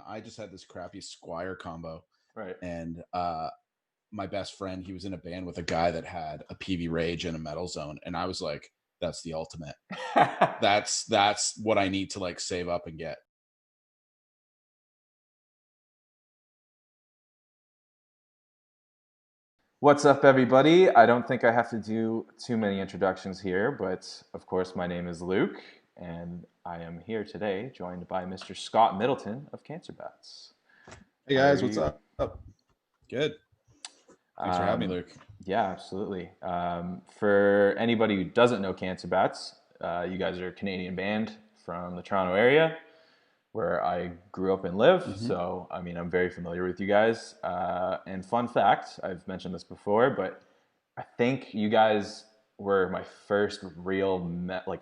I just had this crappy Squire combo, Right. and my best friend, he was in a band with a guy that had a PV Rage and a Metal Zone, and I was like, that's the ultimate. That's what I need to like save up and get. What's up, everybody? I don't think I have to do too many introductions here, but of course, my name is Luke, and I am here today, joined by Mr. Scott Middleton of Cancer Bats. Hey How are guys, what's you? up? Good. Thanks for having me, Um, Luke. yeah, absolutely. For anybody who doesn't know Cancer Bats, you guys are a Canadian band from the Toronto area, where I grew up and live. Mm-hmm. So, I mean, I'm very familiar with you guys. And fun fact, I've mentioned this before, but I think you guys were my first real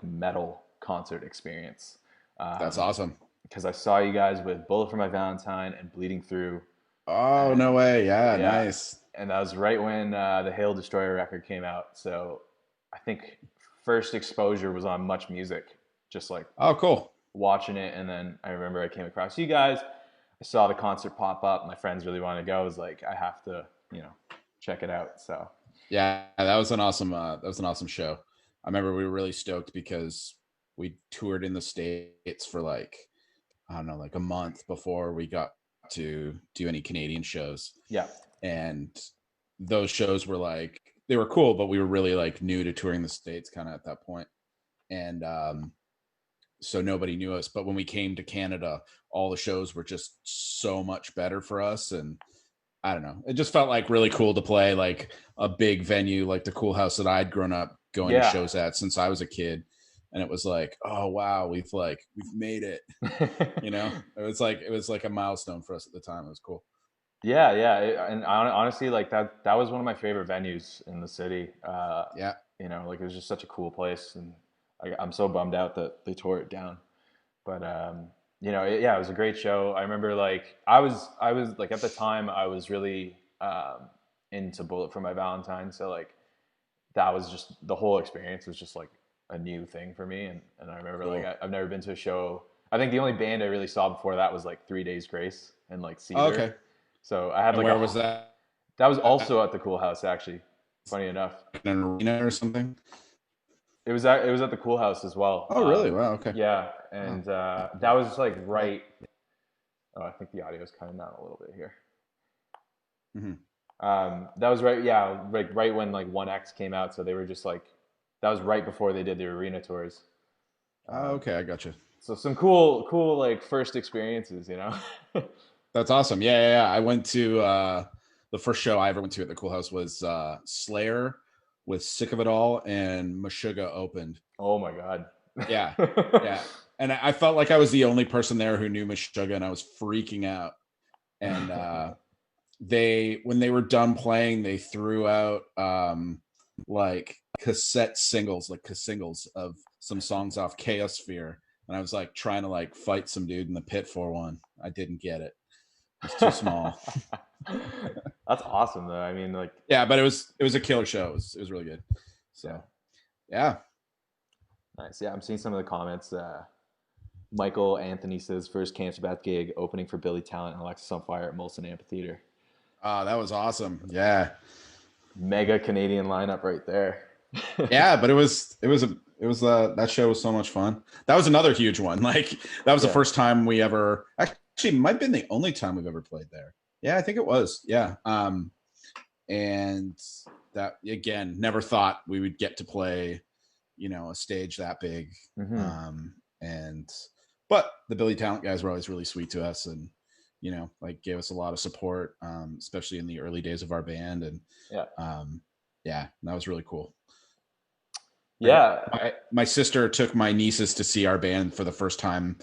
metal concert experience. That's awesome. Because I saw you guys with Bullet for My Valentine and Bleeding Through. Oh, no And way. Yeah, yeah, nice. and that was right when the Hail Destroyer record came out. So I think first exposure was on Much Music, just like Oh, cool. watching it, and then I remember I came across you guys. I saw the concert pop up. My friends really wanted to go. I was like, I have to, check it out. So Yeah, that was an awesome show. I remember we were really stoked because we toured in the States for like, I don't know, like a month before we got to do any Canadian shows. yeah, And those shows were like, they were cool, but we were really like new to touring the States kind of at that point. And so nobody knew us. But when we came to Canada, all the shows were just so much better for us. And I don't know, it just felt like really cool to play like a big venue like the Cool House that I'd grown up going to yeah, shows at since I was a kid. And it was like, oh wow, we've made it. It was like a milestone for us at the time. It was cool. yeah, yeah. And honestly, like that was one of my favorite venues in the city. Yeah. Like it was just such a cool place, and I'm so bummed out that they tore it down. But yeah, it was a great show. I remember like I was like at the time I was really into Bullet for My Valentine, so like that was just the whole experience was just like a new thing for me, and I remember like Cool. I've never been to a show. I think the only band I really saw before that was like 3 Days Grace and like Oh, Caesar. okay. So I had And like where was that? that was An also at the Cool House actually. Funny enough, arena or something? it was at the Cool House as well. Oh, really? Wow. Okay. Yeah, Wow. and that was like right. Oh, I think the audio is cutting down a little bit here. Mm-hmm. That was right, yeah, like right when like One X came out, so they were just like that was right before they did the arena tours. Oh, Um, okay. I gotcha. so some cool like first experiences. That's awesome. Yeah, yeah, yeah. I went to the first show I ever went to at the Cool House was Slayer with Sick of It All and Meshuggah opened. Oh my god. Yeah, yeah. And I felt like I was the only person there who knew Meshuggah, and I was freaking out. And when they were done playing, they threw out like cassette singles, like singles of some songs off Chaosphere. And I was like trying to like fight some dude in the pit for one. I didn't get it. It's too small. That's awesome though. I mean, like, Yeah, but it was a killer show. It was really good. yeah, So yeah. nice. Yeah, I'm seeing some of the comments. Michael Anthony says first Cancer Bath gig opening for Billy Talent and Alexis on Fire at Molson Amphitheater. That was awesome. Yeah. Mega Canadian lineup right there. Yeah, but that show was so much fun. That was another huge one. Like that was the Yeah. first time we ever actually might have been the only time we've ever played there. Yeah, I think it was. Yeah. And that again, never thought we would get to play, a stage that big. Mm-hmm. And but the Billy Talent guys were always really sweet to us and like gave us a lot of support, especially in the early days of our band. And Yeah. yeah, that was really cool. Yeah. My sister took my nieces to see our band for the first time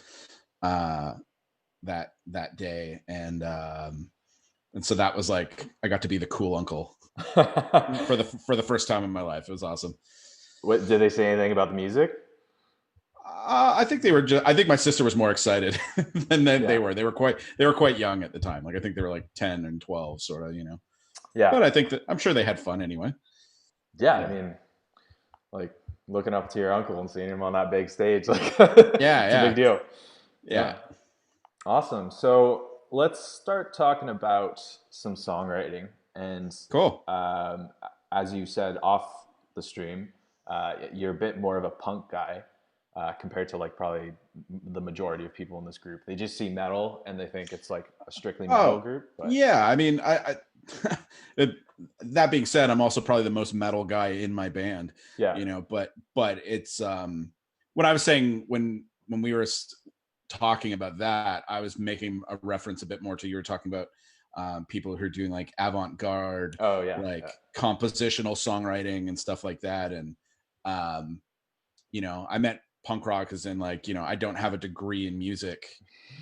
that day, and so that was like I got to be the cool uncle for the first time in my life. It was awesome. What did they say anything about the music? I think they were I think my sister was more excited than Yeah. they were. They were quite young at the time. Like I think they were like 10 and 12, sort of. Yeah. But I think that I'm sure they had fun anyway. Yeah. I mean, like looking up to your uncle and seeing him on that big stage, like Yeah, it's a big deal. Yeah. Awesome. So let's start talking about some songwriting. And Cool. um, as you said off the stream, you're a bit more of a punk guy compared to like probably the majority of people in this group. They just see metal and they think it's like a strictly metal Oh, group. But yeah. I mean, it, that being said, I'm also probably the most metal guy in my band, yeah, but it's, when I was saying, when we were talking about that, I was making a reference a bit more to, you were talking about, people who are doing like avant-garde, oh yeah, like compositional songwriting and stuff like that. And, um, I meant punk rock as in, like, I don't have a degree in music,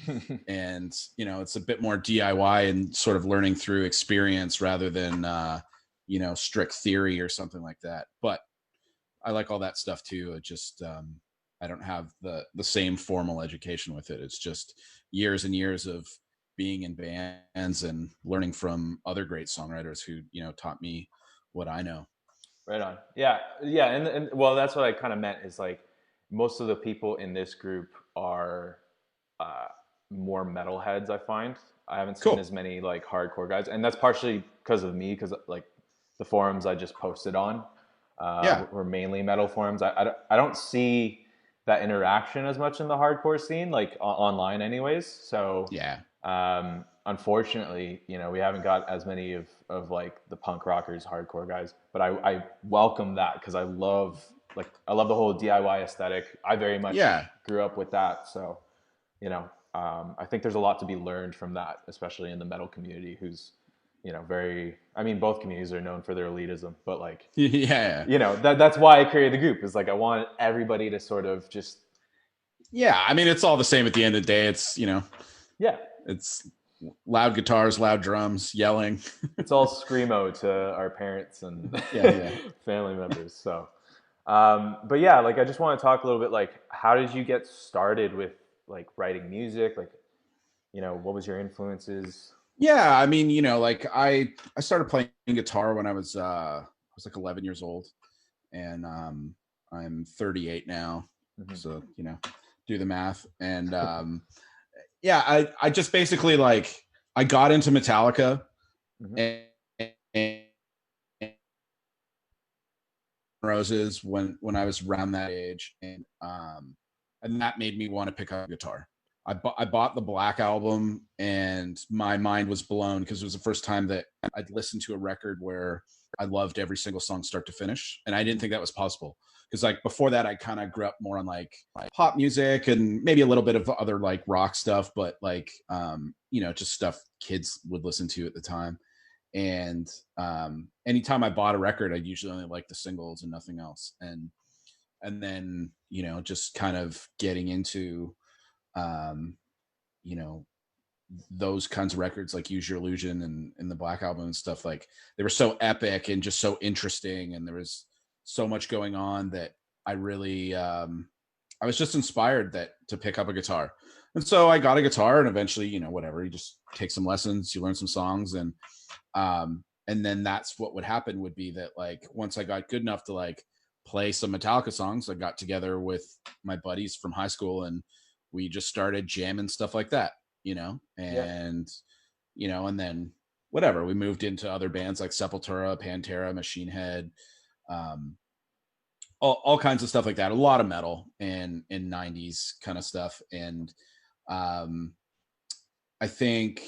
yeah. and it's a bit more DIY and sort of learning through experience rather than strict theory or something like that. But I like all that stuff too. It just, I don't have the same formal education with it. It's just years and years of being in bands and learning from other great songwriters who taught me what I know. Right on. Yeah, yeah, and well, that's what I kind of meant is like most of the people in this group are uh, more metalheads. I find I haven't seen Cool. as many like hardcore guys, and that's partially because of me, because like the forums I just posted on Yeah. were mainly metal forums. I don't see that interaction as much in the hardcore scene, like online, anyways. So Yeah. unfortunately, we haven't got as many of like the punk rockers, hardcore guys. But I welcome that because I love the whole DIY aesthetic. I very much Yeah. grew up with that, so I think there's a lot to be learned from that, especially in the metal community, who's very. I mean, both communities are known for their elitism, but like Yeah. that's why I created the group. Is like I want everybody to sort of just Yeah. I mean, it's all the same at the end of the day. It's, yeah. it's loud guitars, loud drums, yelling. It's all screamo to our parents and Yeah. Yeah. family members. So, but yeah, like I just want to talk a little bit. Like, how did you get started with like writing music? Like, what was your influences? Yeah, I mean, like I started playing guitar when I was like 11 years old, and I'm 38 now, Mm-hmm. so do the math. And yeah, I just basically, like, I got into Metallica, Mm-hmm. and Roses when I was around that age, and that made me want to pick up a guitar. I bought the Black album, and my mind was blown because it was the first time that I'd listened to a record where I loved every single song start to finish, and I didn't think that was possible. Because, like, before that, I kind of grew up more on like pop music and maybe a little bit of other like rock stuff, but like just stuff kids would listen to at the time. And anytime I bought a record, I usually only like the singles and nothing else. And then just kind of getting into um, you know those kinds of records like Use Your Illusion and the Black Album and stuff. Like, they were so epic and just so interesting, and there was so much going on that I really I was just inspired that to pick up a guitar. And so I got a guitar, and eventually, whatever, you just take some lessons, you learn some songs, and then that's what would happen would be that, like, once I got good enough to like play some Metallica songs, I got together with my buddies from high school, and we just started jamming stuff like that, Yeah. and then whatever, we moved into other bands like Sepultura, Pantera, Machine Head, um, all kinds of stuff like that. A lot of metal and in 90s kind of stuff. And um, I think,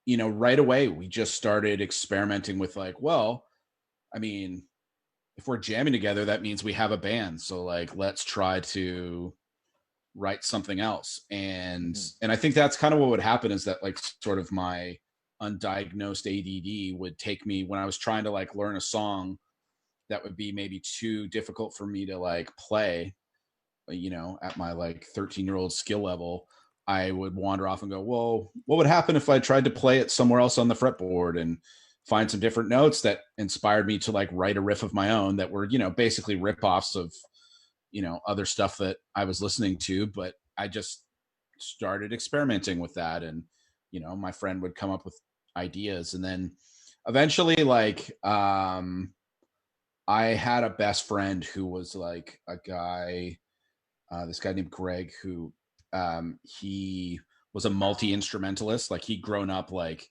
right away we just started experimenting with, like, well, I mean, if we're jamming together, that means we have a band. So, like, let's try to write something else. And Mm-hmm. I think that's kind of what would happen, is that, like, sort of my undiagnosed ADD would take me, when I was trying to like learn a song that would be maybe too difficult for me to like play, at my like 13-year-old skill level, I would wander off and go, well, what would happen if I tried to play it somewhere else on the fretboard, and find some different notes that inspired me to like write a riff of my own that were, basically ripoffs of, other stuff that I was listening to. But I just started experimenting with that. And, my friend would come up with ideas. And then eventually, like, I had a best friend who was like a guy, this guy named Greg, who he was a multi-instrumentalist. Like he'd grown up like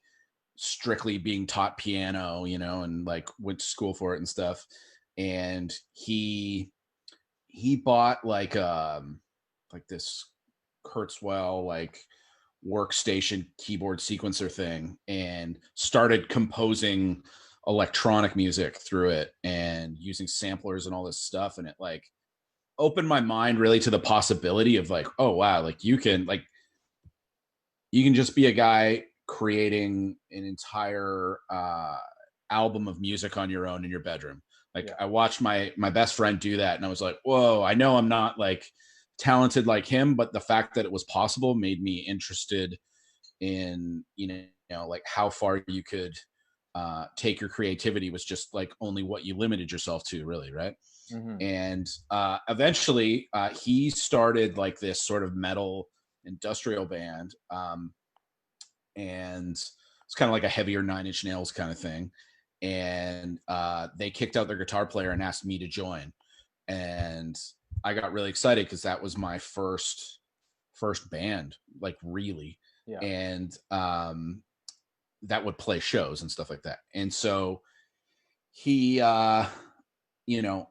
strictly being taught piano, you know, and like went to school for it and stuff. And he bought like this Kurzweil like workstation keyboard sequencer thing and started composing electronic music through it and using samplers and all this stuff. And it like opened my mind really to the possibility of like, oh wow, like you can just be a guy creating an entire album of music on your own in your bedroom. Like Yeah. I watched my best friend do that and I was like, whoa, I know I'm not like talented like him, but the fact that it was possible made me interested in, like how far you could take your creativity was just like only what you limited yourself to, really, right? Hmm. And eventually he started like this sort of metal industrial band, and it's kind of like a heavier Nine Inch Nails kind of thing. And they kicked out their guitar player and asked me to join, and I got really excited because that was my first band, like really. Yeah. And that would play shows and stuff like that. And so he you know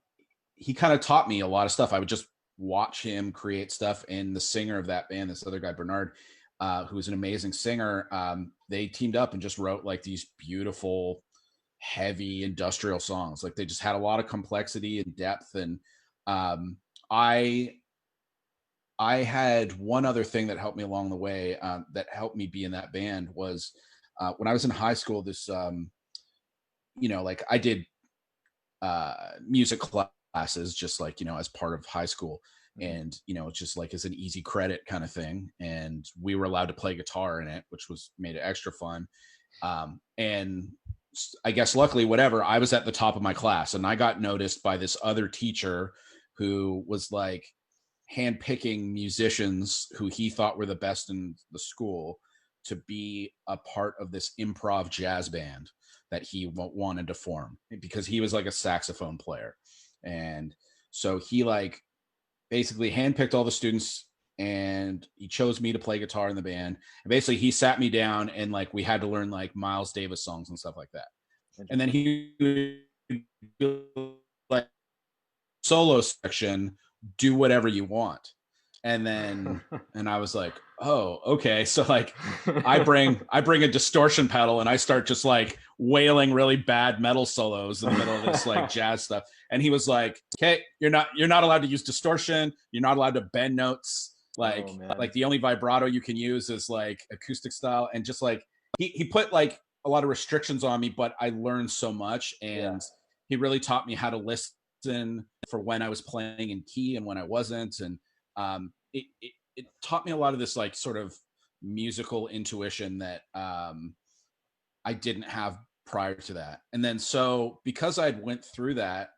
he kind of taught me a lot of stuff. I would just watch him create stuff. And the singer of that band, this other guy, Bernard, who was an amazing singer, they teamed up and just wrote like these beautiful, heavy industrial songs. Like they just had a lot of complexity and depth. And um, I I had one other thing that helped me along the way, that helped me be in that band was when I was in high school. This like I did music classes just like as part of high school, Hmm. and it's just like as an easy credit kind of thing, and we were allowed to play guitar in it, which was made it extra fun. And I guess luckily, whatever, I was at the top of my class and I got noticed by this other teacher who was like handpicking musicians who he thought were the best in the school to be a part of this improv jazz band that he wanted to form, because he was like a saxophone player. And so he like basically handpicked all the students and he chose me to play guitar in the band. And basically he sat me down and like we had to learn like Miles Davis songs and stuff like that. And then Interesting. he would like solo section, do whatever you want. And I was like, oh, okay. So like I bring a distortion pedal and I start just like wailing really bad metal solos in the middle of this like jazz stuff. And he was like, okay, you're not allowed to use distortion, you're not allowed to bend notes, Oh like man. like the only vibrato you can use is like acoustic style. And just like he put like a lot of restrictions on me, but I learned so much. Yeah. And he really taught me how to listen for when I was playing in key and when I wasn't. And it taught me a lot of this like sort of musical intuition that I didn't have prior to that. And then so because I'd went through that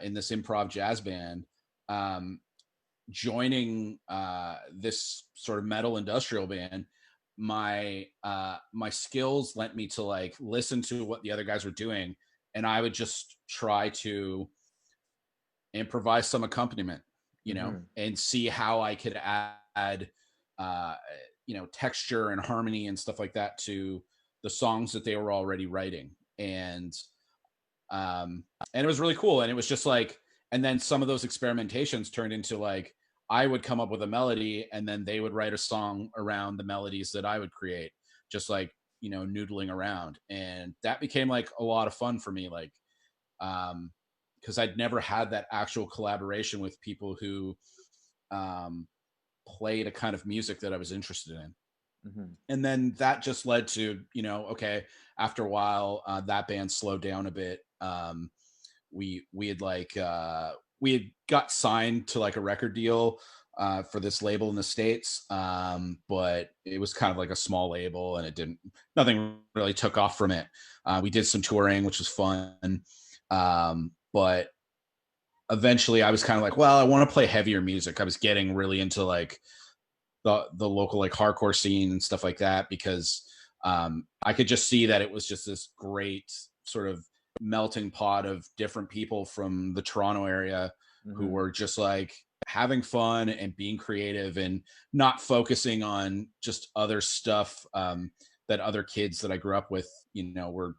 in this improv jazz band, um, joining this sort of metal industrial band, my skills lent me to like listen to what the other guys were doing, and I would just try to improvise some accompaniment, Hmm. and see how I could add, uh, texture and harmony and stuff like that to the songs that they were already writing. Um, and it was really cool. And it was just like, and then some of those experimentations turned into like, I would come up with a melody and then they would write a song around the melodies that I would create, just like, noodling around. And that became like a lot of fun for me. Like, um, because I'd never had that actual collaboration with people who um, played a kind of music that I was interested in. Hmm. And then that just led to, okay, after a while, that band slowed down a bit. We had like we had got signed to like a record deal for this label in the States, but it was kind of like a small label, and nothing really took off from it. We did some touring, which was fun, but eventually I was kind of like, well, I want to play heavier music. I was getting really into like the local like hardcore scene and stuff like that, because I could just see that it was just this great sort of melting pot of different people from the Toronto area who Hmm. were just like having fun and being creative and not focusing on just other stuff that other kids that I grew up with, were,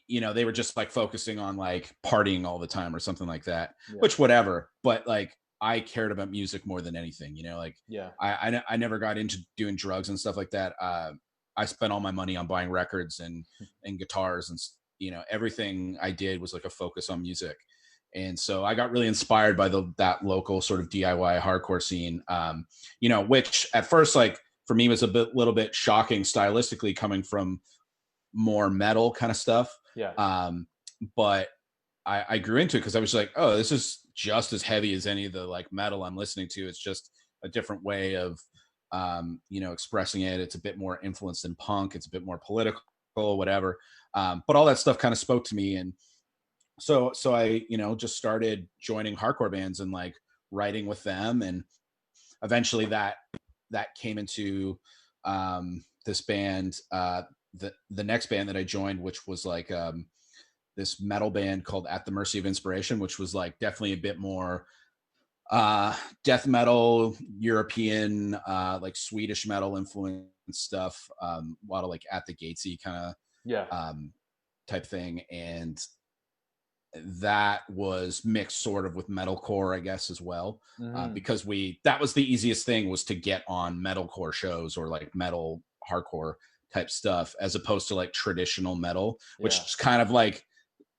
they were just like focusing on like partying all the time or something like that, Yeah. which whatever. But like I cared about music more than anything, like Yeah. I never got into doing drugs and stuff like that. I spent all my money on buying records and guitars and everything I did was like a focus on music. And so I got really inspired by that local sort of DIY hardcore scene, which at first, like for me, was little bit shocking stylistically coming from more metal kind of stuff. Yeah. But I grew into it because I was like, oh, this is just as heavy as any of the like metal I'm listening to. It's just a different way of, expressing it. It's a bit more influenced in punk. It's a bit more political, whatever. But all that stuff kind of spoke to me. And so I, just started joining hardcore bands and like writing with them. And eventually that came into this band, the next band that I joined, which was like this metal band called At the Mercy of Inspiration, which was like definitely a bit more death metal, European, like Swedish metal influence stuff, a lot of like At the Gatesy kind Yeah. of type thing. And that was mixed sort of with metalcore, I guess, as well, because that was the easiest thing, was to get on metalcore shows or like metal hardcore type stuff, as opposed to like traditional metal, which is kind of like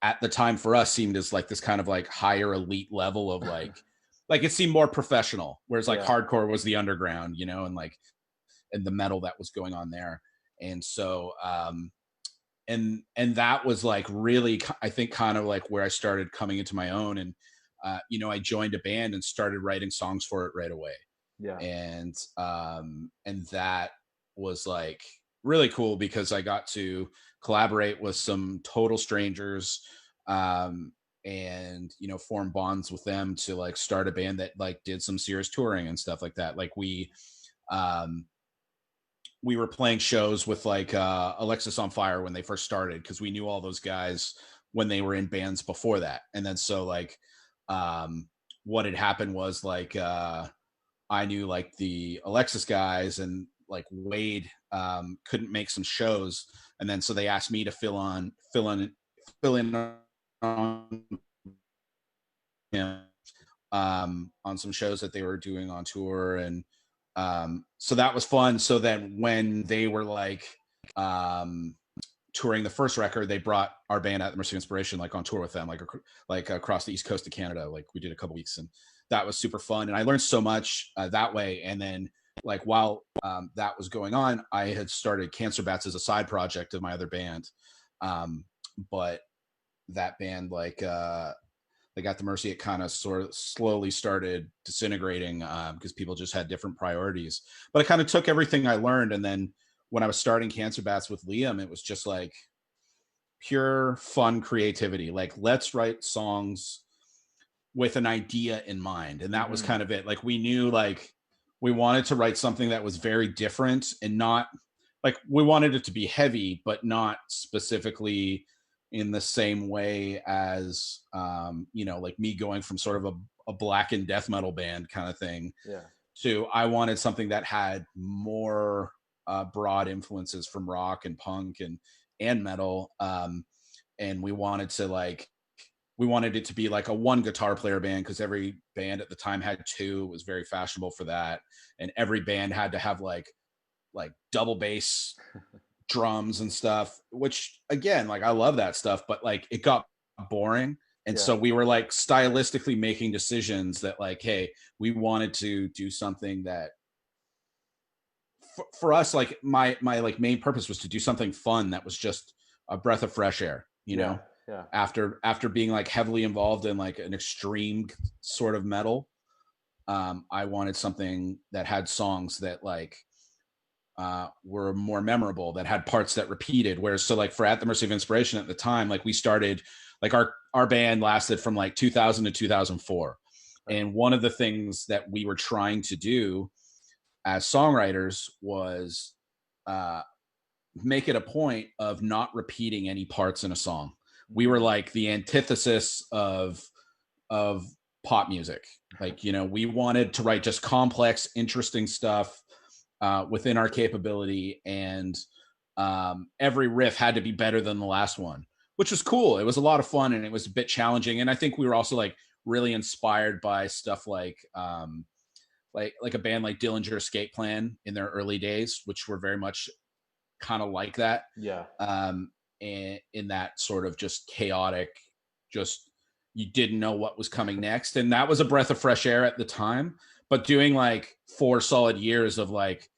at the time for us seemed as like this kind of like higher elite level of like it seemed more professional, whereas like hardcore was the underground, and the metal that was going on there. And so and that was like really, I think, kind of like where I started coming into my own. And I joined a band and started writing songs for it right away. Yeah. And that was like really cool because I got to collaborate with some total strangers, and form bonds with them to like start a band that like did some serious touring and stuff like that. Like um we were playing shows with like Alexis on Fire when they first started, because we knew all those guys when they were in bands before that. And then so like what had happened was like I knew like the Alexis guys, and like Wade couldn't make some shows, and then so they asked me to fill in on him on some shows that they were doing on tour. And so that was fun. So then when they were like touring the first record, they brought our band At the Mercy of Inspiration like on tour with them, like across the east coast of Canada. Like we did a couple weeks, and that was super fun. And I learned so much that way. And then like while that was going on, I had started Cancer Bats as a side project of my other band. But that band, like At the Mercy, it kind of sort of slowly started disintegrating because people just had different priorities. But I kind of took everything I learned, and then when I was starting Cancer Bats with Liam, it was just like pure fun creativity. Like, let's write songs with an idea in mind. And that was kind of it. Like, we knew like we wanted to write something that was very different, and not like we wanted it to be heavy, but not specifically in the same way as like me going from sort of a blackened death metal band kind of thing to I wanted something that had more broad influences from rock and punk and metal. And we wanted it to be like a one guitar player band, because every band at the time had two. It was very fashionable for that. And every band had to have like double bass drums and stuff, which again, like I love that stuff, but like it got boring. And so we were like stylistically making decisions that like, hey, we wanted to do something that for us, like my like main purpose was to do something fun that was just a breath of fresh air, after being like heavily involved in like an extreme sort of metal. I wanted something that had songs that like were more memorable, that had parts that repeated. Whereas so like for At the Mercy of Inspiration at the time, like we started like our band lasted from like 2000 to 2004. And one of the things that we were trying to do as songwriters was make it a point of not repeating any parts in a song. We were like the antithesis of pop music. Like, you know, we wanted to write just complex, interesting stuff within our capability, and every riff had to be better than the last one, which was cool. It was a lot of fun, and it was a bit challenging. And I think we were also like really inspired by stuff like a band like Dillinger Escape Plan in their early days, which were very much kind of like that. Yeah. And in that sort of just chaotic, just you didn't know what was coming next. And that was a breath of fresh air at the time. But doing like 4 solid years of like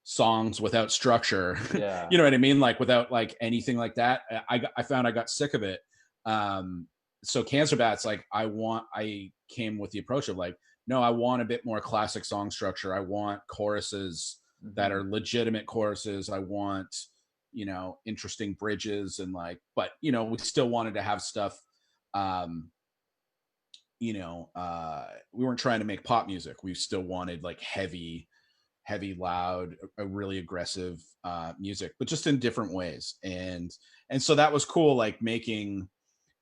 songs without structure, Yeah. you know what I mean? Like without like anything like that, I found I got sick of it. So Cancer Bats, like I came with the approach of like, no, I want a bit more classic song structure. I want choruses that Mm-hmm. are legitimate choruses. I want, you know, interesting bridges and like, but you know, we still wanted to have stuff. Um, you know, we weren't trying to make pop music. We still wanted like heavy, loud, a really aggressive music, but just in different ways. And so that was cool, like making,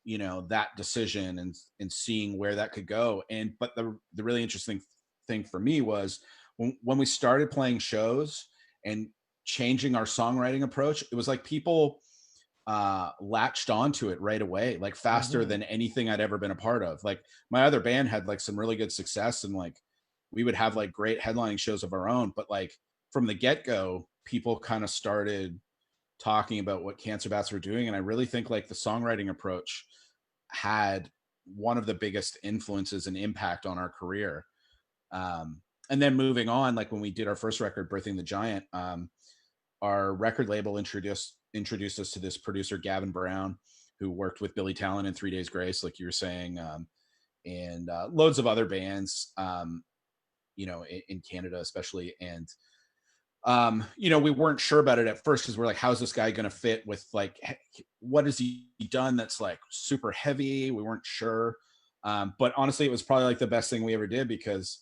you know, that decision and seeing where that could go. And but the really interesting thing for me was when we started playing shows and changing our songwriting approach, it was like people latched onto it right away, like faster Mm-hmm. than anything I'd ever been a part of. Like my other band had like some really good success, and like we would have like great headlining shows of our own, but like from the get-go, people kind of started talking about what Cancer Bats were doing. And I really think like the songwriting approach had one of the biggest influences and impact on our career. And then moving on, like when we did our first record, Birthing the Giant, our record label introduced us to this producer, Gavin Brown, who worked with Billy Talent in 3 Days Grace, like you were saying, and loads of other bands, you know, in Canada especially. And you know, we weren't sure about it at first because we're like, how's this guy going to fit with like, what has he done that's like super heavy? We weren't sure. But honestly, it was probably like the best thing we ever did because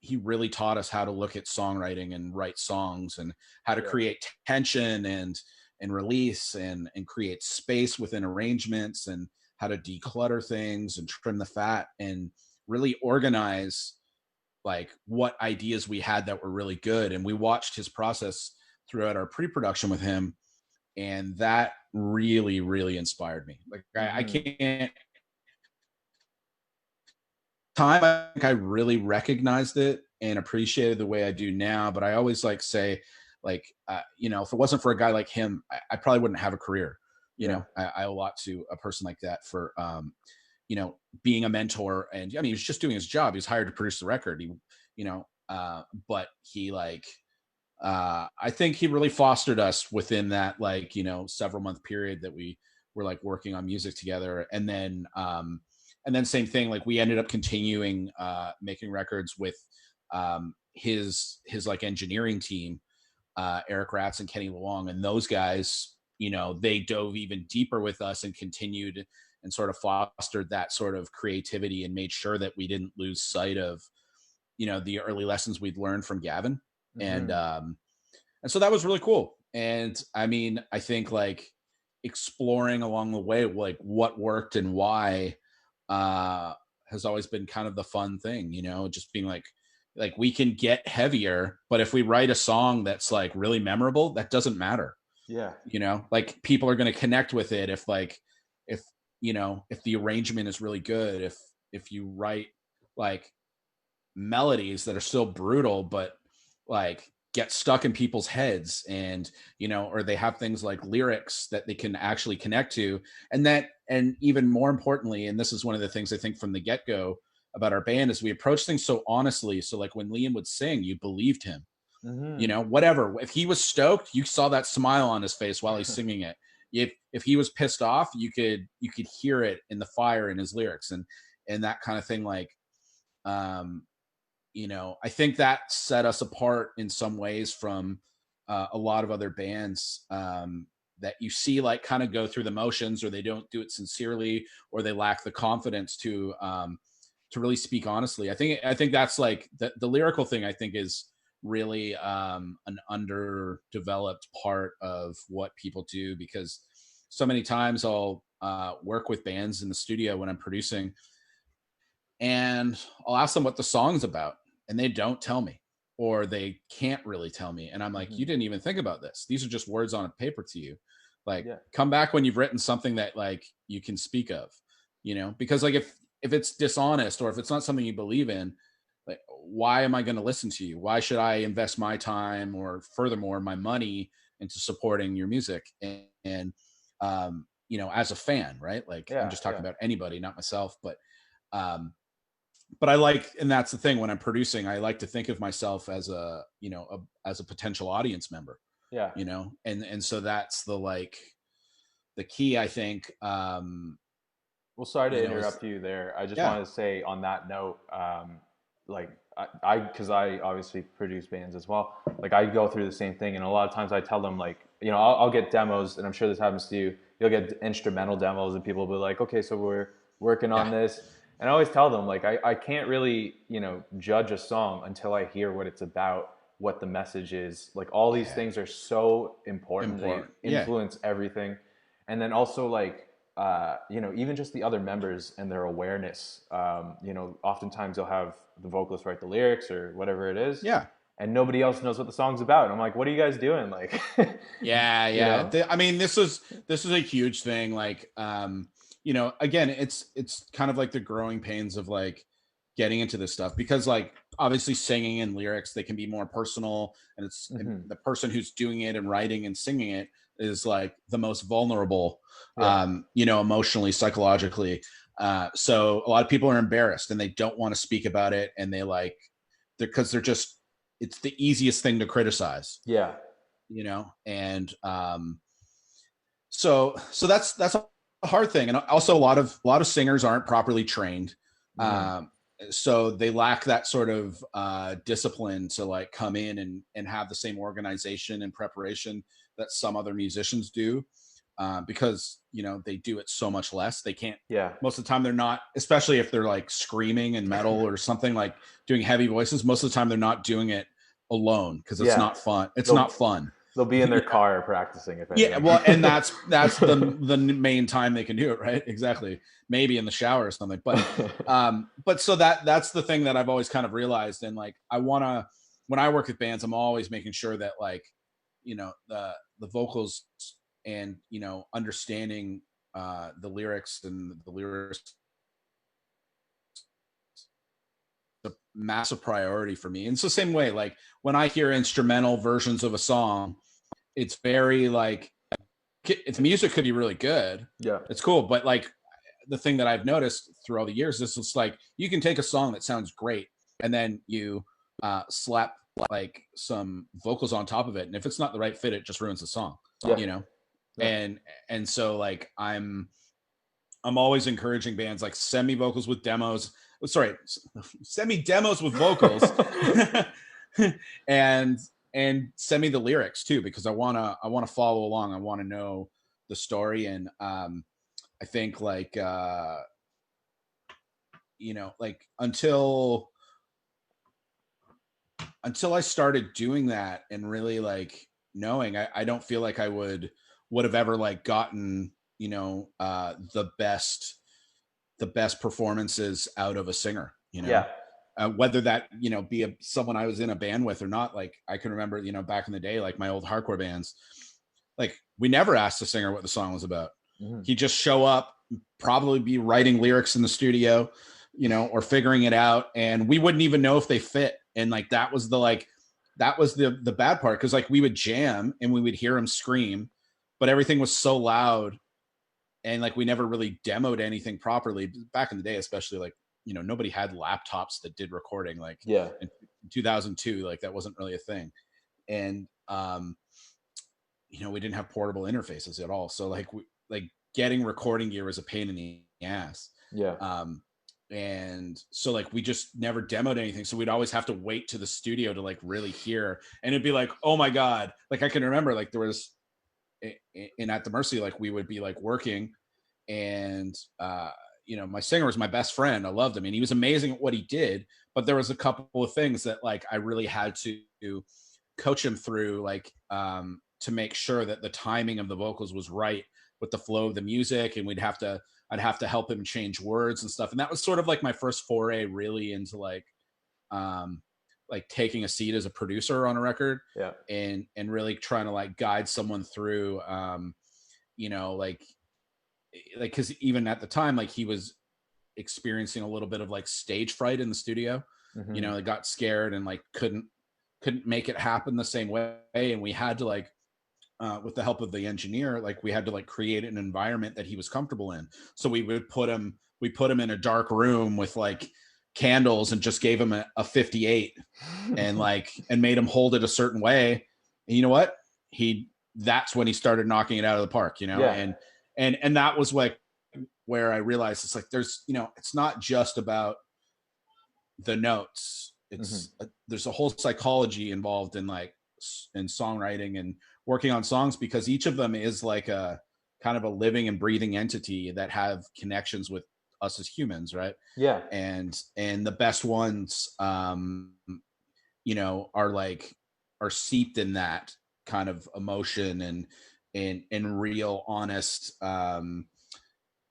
he really taught us how to look at songwriting and write songs and how to Yeah. create tension and release and create space within arrangements and how to declutter things and trim the fat and really organize like what ideas we had that were really good. And we watched his process throughout our pre-production with him, and that really inspired me. Like I Mm-hmm. can't time I think I really recognized it and appreciated the way I do now. But I always like say, like, you know, if it wasn't for a guy like him, I probably wouldn't have a career. You Yeah. know, I owe a lot to a person like that for, you know, being a mentor. And I mean, he was just doing his job. He was hired to produce the record. He, you know, but he like, I think he really fostered us within that, like, you know, several month period that we were like working on music together. And then same thing, like we ended up continuing making records with his like engineering team, Eric Ratz and Kenny Luong, and those guys, you know, they dove even deeper with us and continued and sort of fostered that sort of creativity and made sure that we didn't lose sight of, you know, the early lessons we'd learned from Gavin. And Mm-hmm. and so that was really cool. And I mean, I think like exploring along the way, like what worked and why, uh, has always been kind of the fun thing, you know, just being like we can get heavier, but if we write a song that's like really memorable, that doesn't matter, Yeah. you know, like people are going to connect with it if like, if, you know, if the arrangement is really good, if you write like melodies that are still brutal but like get stuck in people's heads, and you know, or they have things like lyrics that they can actually connect to. And that, and even more importantly, and this is one of the things I think from the get-go about our band, is we approach things so honestly. So like when Liam would sing, you believed him, you Mm-hmm. know, whatever, if he was stoked, you saw that smile on his face while he's singing it. If he was pissed off, you could hear it in the fire in his lyrics, and that kind of thing. Like um you know, I think that set us apart in some ways from a lot of other bands that you see like kind of go through the motions, or they don't do it sincerely, or they lack the confidence to really speak honestly. I think that's like the lyrical thing, I think, is really an underdeveloped part of what people do, because so many times I'll work with bands in the studio when I'm producing, and I'll ask them what the song's about, and they don't tell me, or they can't really tell me. And I'm like, Hmm. you didn't even think about this. These are just words on a paper to you. Like, Yeah. come back when you've written something that like you can speak of, because like if it's dishonest or if it's not something you believe in, like why am I going to listen to you? Why should I invest my time or furthermore my money into supporting your music? As a fan, right? Like I'm Yeah. just talking Yeah. about anybody, not myself, um, but I like, and that's the thing when I'm producing, I like to think of myself as as a potential audience member, Yeah. and so that's the key, I think. Well, sorry to Is interrupt you there. I just yeah, wanted to say on that note, like because I obviously produce bands as well. Like I go through the same thing, and a lot of times I tell them like, I'll get demos, and I'm sure this happens to you. You'll get instrumental demos, and people will be like, okay, so we're working yeah, on this, and I always tell them like, I can't really judge a song until I hear what it's about, what the message is. Like all these yeah, things are so important; they important, yeah, influence everything, and then also like even just the other members and their awareness. Oftentimes they'll have the vocalist write the lyrics or whatever it is, yeah. and nobody else knows what the song's about. And I'm like, what are you guys doing? Like, Yeah, you yeah. know? I mean, this is a huge thing. Like, again, it's kind of like the growing pains of like getting into this stuff because, like, obviously, singing and lyrics they can be more personal, and Hmm. the person who's doing it and writing and singing it is like the most vulnerable, Yeah, emotionally, psychologically. So a lot of people are embarrassed and they don't want to speak about it, and because they're just it's the easiest thing to criticize, yeah, and so that's a hard thing. And also a lot of singers aren't properly trained, hmm, um so they lack that sort of discipline to like come in and have the same organization and preparation that some other musicians do, because they do it so much less. They can't, yeah, most of the time they're not, especially if they're like screaming and metal or something, like doing heavy voices, most of the time they're not doing it alone because it's yeah. not fun. It's not They'll fun. they'll be in their car practicing if Yeah, anything. well, and that's the main time they can do it, right? Exactly. Maybe in the shower or something. But so that's the thing that I've always kind of realized. And like when I work with bands, I'm always making sure that like, the vocals and understanding the lyrics and the lyrics, a massive priority for me. And it's the same way, like when I hear instrumental versions of a song, it's very like, if the music could be really good, Yeah, it's cool. But like the thing that I've noticed through all the years is it's like you can take a song that sounds great and then you slap like some vocals on top of it, and if it's not the right fit, it just ruins the song. yeah, You know, yeah. and so like I'm always encouraging bands like send me vocals with demos. Sorry, send me demos with vocals, and send me the lyrics too, because I wanna follow along. I want to know the story, and I think like like until I started doing that and really like knowing, I don't feel like I would have ever like gotten the best performances out of a singer, Yeah, whether that be someone I was in a band with or not. Like I can remember back in the day, like my old hardcore bands, like we never asked the singer what the song was about. hmm, He'd just show up, probably be writing lyrics in the studio, or figuring it out, and we wouldn't even know if they fit. And like that was the bad part, because like we would jam and we would hear him scream, but everything was so loud, and like we never really demoed anything properly back in the day, especially like nobody had laptops that did recording, like yeah, in 2002, like that wasn't really a thing. And we didn't have portable interfaces at all, so like getting recording gear was a pain in the ass. yeah, um and so like we just never demoed anything, so we'd always have to wait to the studio to like really hear, and it'd be like, oh my god, like I can remember like there was in At the Mercy, like we would be like working, and my singer was my best friend. I loved him and he was amazing at what he did, but there was a couple of things that like I really had to coach him through, like to make sure that the timing of the vocals was right with the flow of the music, and I'd have to help him change words and stuff. And that was sort of like my first foray really into um like taking a seat as a producer on a record, Yeah. and really trying to like guide someone through you know, like because even at the time, like he was experiencing a little bit of like stage fright in the studio. You Hmm. know, they got scared and like couldn't make it happen the same way, and we had to like with the help of the engineer, like we had to like create an environment that he was comfortable in. So we put him in a dark room with like candles and just gave him a 58 and like and made him hold it a certain way. And you know what? He That's when he started knocking it out of the park, you know, Yeah. and that was like where I realized it's like there's, you know, it's not just about the notes. Hmm. There's a whole psychology involved in like in songwriting and working on songs, because each of them is like a kind of a living and breathing entity that have connections with us as humans, right? Yeah. And the best ones, you know, are seeped in that kind of emotion and real honest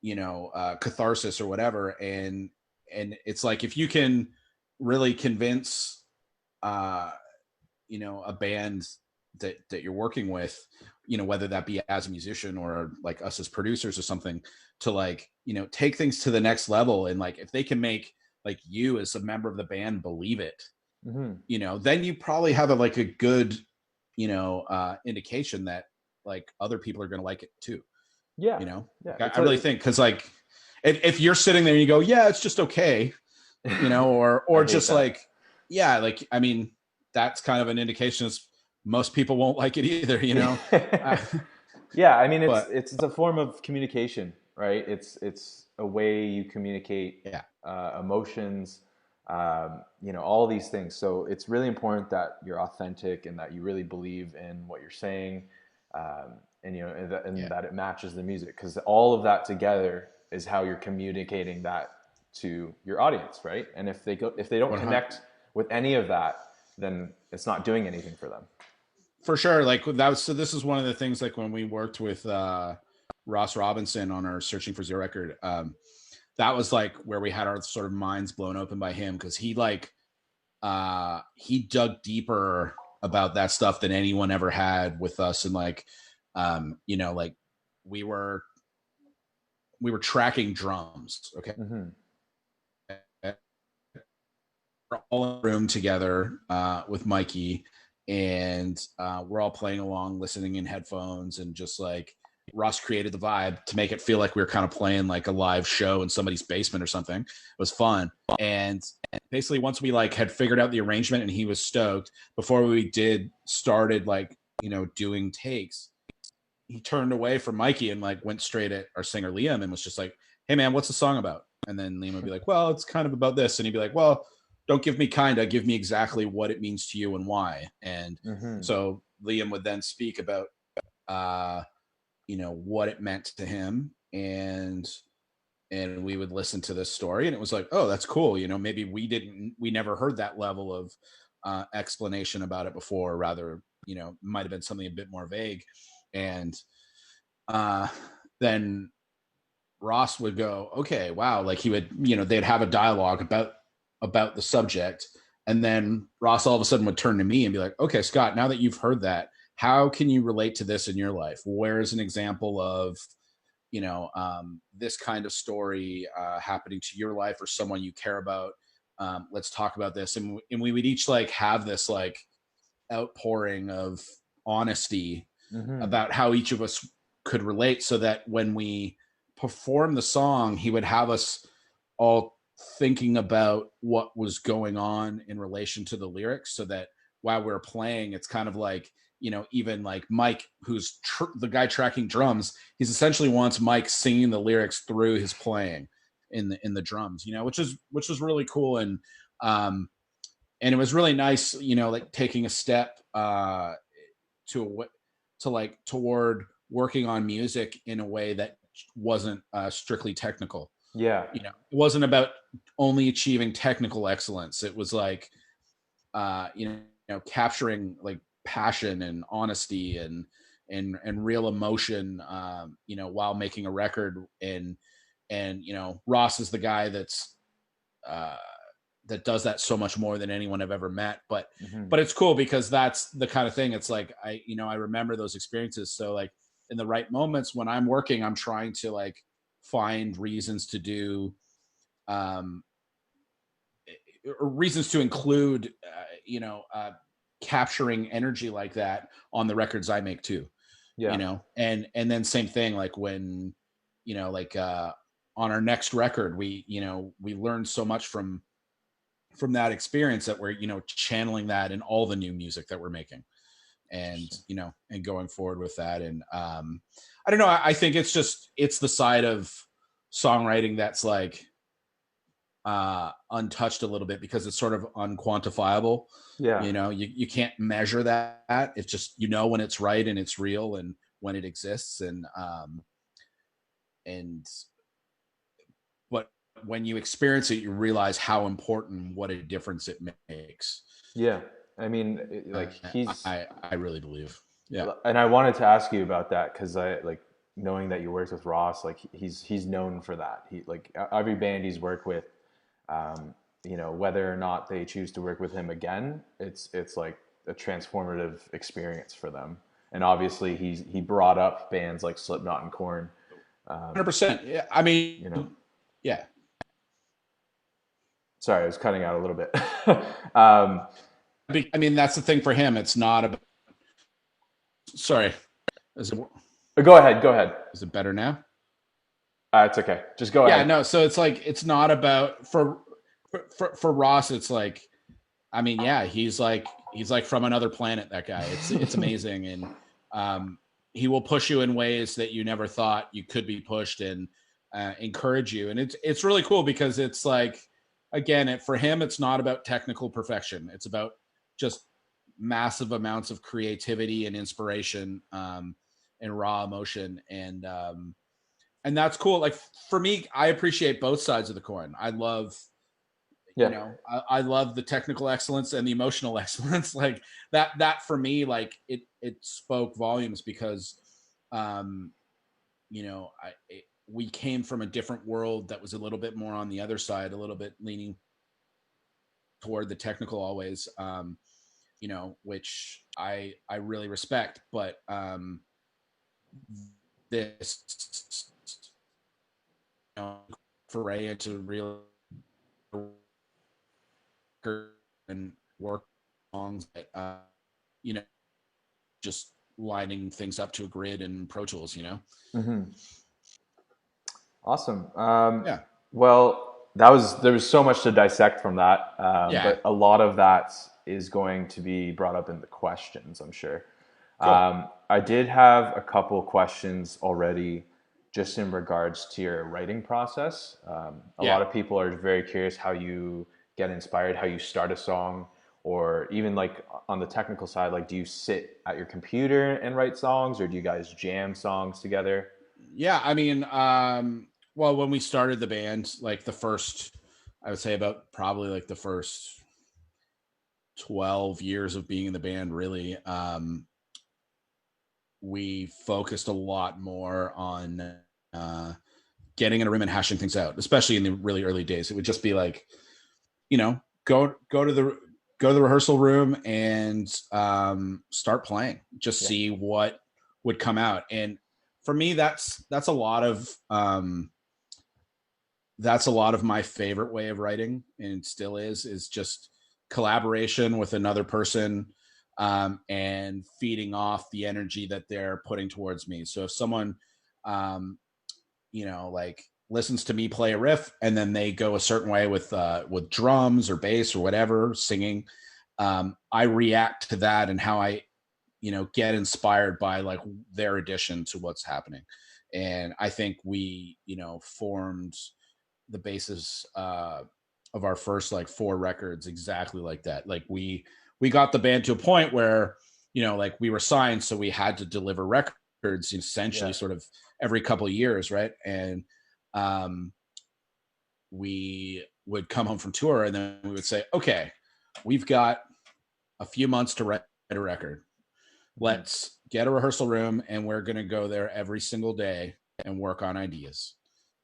you know, catharsis or whatever. And it's like if you can really convince uh you know, a band that you're working with, you know, whether that be as a musician or like us as producers or something, to like, you know, take things to the next level, and like if they can make like you as a member of the band believe it, Hmm. you know, then you probably have a like a good, you know, indication that like other people are going to like it too, Yeah. you know. Yeah. Like, I really think, because like if you're sitting there and you go, yeah, it's just okay, you know, I or hate just that. like, yeah, like I mean, that's kind of an indication is most people won't like it either, you know. uh, Yeah, I mean but it's a form of communication, right? It's a way you communicate yeah. emotions, you know, all these things. So it's really important that you're authentic and that you really believe in what you're saying, and you know, and Yeah. that it matches the music, because all of that together is how you're communicating that to your audience, right? And if they don't 100 connect with any of that, then it's not doing anything for them. for sure. Like that was, so this is one of the things, like when we worked with Ross Robinson on our Searching for Zero record, that was like where we had our sort of minds blown open by him, because he dug deeper about that stuff than anyone ever had with us. And like you know, like we were we were tracking drums, okay. Hmm. We're all in a room together with Mikey, and we're all playing along, listening in headphones, and just like Russ created the vibe to make it feel like we were kind of playing like a live show in somebody's basement or something. It was fun. And basically, once we like had figured out the arrangement and he was stoked, before we did started like, you know, doing takes, he turned away from Mikey and like went straight at our singer Liam and was just like, "Hey man, what's the song about?" And then Liam would be like, "Well, it's kind of about this," and he'd be like, "Well, don't give me kinda, give me exactly what it means to you and why." And Hmm. so Liam would then speak about uh, you know, what it meant to him, and we would listen to this story, and it was like, "Oh, that's cool." You know, maybe we never heard that level of explanation about it before. Rather, you know, might have been something a bit more vague. And uh, then Ross would go, okay, wow. Like he would, you know, they'd have a dialogue about the subject. And then Ross all of a sudden would turn to me and be like, okay, Scott, now that you've heard that, how can you relate to this in your life? Where is an example of, you know, this kind of story happening to your life or someone you care about? Let's talk about this. And we would each like have this like outpouring of honesty Hmm. about how each of us could relate, so that when we perform the song, he would have us all thinking about what was going on in relation to the lyrics, so that while we're playing, it's kind of like, you know, even like Mike, who's the guy tracking drums, he's essentially wants Mike singing the lyrics through his playing in the drums, you know, which is really cool. Um and it was really nice, you know, like taking a step to to like toward working on music in a way that wasn't strictly technical. Yeah. You know, it wasn't about only achieving technical excellence. It was like you know, capturing like passion and honesty and real emotion, you know, while making a record. and Ross is the guy that does that so much more than anyone I've ever met. But it's cool because that's the kind of thing. It's like I remember those experiences. So like in the right moments when I'm working, I'm trying to like find reasons to do or reasons to include capturing energy like that on the records I make too. And then same thing like when like on our next record we learned so much from that experience that we're channeling that in all the new music that we're making, and and going forward with that. And I don't know, I think it's the side of songwriting that's like untouched a little bit because it's sort of unquantifiable. You can't measure that. It's just when it's right and it's real and when it exists. And but when you experience it, you realize how important, what a difference it makes. I mean, like I really believe. Yeah. And I wanted to ask you about that because I like knowing that you worked with Ross. Like he's known for that. He like every band he's worked with, whether or not they choose to work with him again, it's like a transformative experience for them. And obviously he brought up bands like Slipknot and Korn. 100%. Yeah. I mean, yeah. Sorry, I was cutting out a little bit. I mean, that's the thing for him. It's not about. Sorry. Is it? Go ahead. Is it better now? It's okay. Just go ahead. Yeah, no. So it's like it's not about for Ross. It's like, I mean, yeah, he's like from another planet. That guy. It's amazing, and he will push you in ways that you never thought you could be pushed, and encourage you. And it's really cool because it's like, again, for him, it's not about technical perfection. It's about just massive amounts of creativity and inspiration, and raw emotion. And that's cool. Like for me, I appreciate both sides of the coin. I love, I love the technical excellence and the emotional excellence. Like that for me, like it spoke volumes because, we came from a different world that was a little bit more on the other side, a little bit leaning toward the technical always, which I really respect. But this foray into real and work songs that just lining things up to a grid and Pro Tools. Awesome. Yeah. Well, there was so much to dissect from that, but a lot of that is going to be brought up in the questions, I'm sure. Cool. I did have a couple questions already just in regards to your writing process. A lot of people are very curious how you get inspired, how you start a song, or even like on the technical side, like do you sit at your computer and write songs, or do you guys jam songs together? Yeah, I mean, well, when we started the band, like I would say about probably like the first 12 years of being in the band, really, we focused a lot more on getting in a room and hashing things out, especially in the really early days. It would just be like, go to the rehearsal room and start playing, just see what would come out. And for me, that's a lot of my favorite way of writing, and still is just collaboration with another person, and feeding off the energy that they're putting towards me. So if someone, like listens to me play a riff and then they go a certain way with drums or bass or whatever, singing, I react to that and how I, get inspired by like their addition to what's happening. And I think we, formed the basis of our first like 4 records exactly like that. Like we got the band to a point where, like we were signed, so we had to deliver records essentially sort of every couple of years, right? And we would come home from tour and then we would say, okay, we've got a few months to write a record. Let's get a rehearsal room and we're going to go there every single day and work on ideas.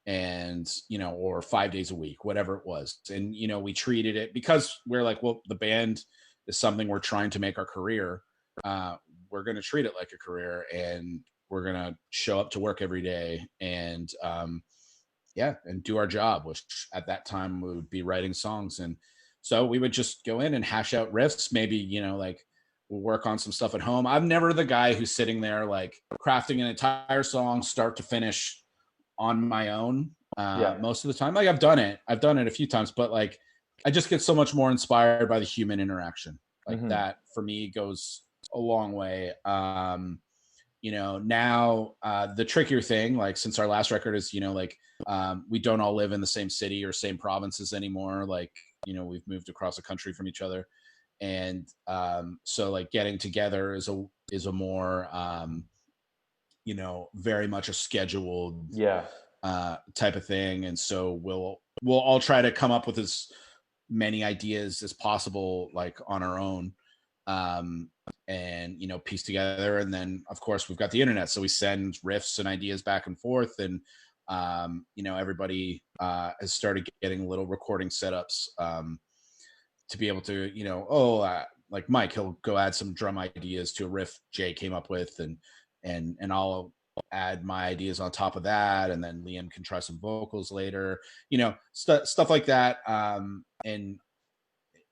and or 5 days a week, whatever it was. And we treated it, because we're like, well, the band is something we're trying to make our career. We're going to treat it like a career, and we're going to show up to work every day and and do our job, which at that time we would be writing songs. And so we would just go in and hash out riffs, maybe like we'll work on some stuff at home. I'm never the guy who's sitting there like crafting an entire song start to finish on my own. Most of the time, like I've done it a few times, but like I just get so much more inspired by the human interaction. Like that for me goes a long way. Now the trickier thing, like since our last record is, we don't all live in the same city or same provinces anymore. Like, we've moved across the country from each other. And so like getting together is a more, very much a scheduled type of thing. And so we'll all try to come up with as many ideas as possible, like on our own. And piece together. And then of course we've got the internet, so we send riffs and ideas back and forth. And everybody has started getting little recording setups to be able to like Mike, he'll go add some drum ideas to a riff Jay came up with, and I'll add my ideas on top of that, and then Liam can try some vocals later, stuff like that. And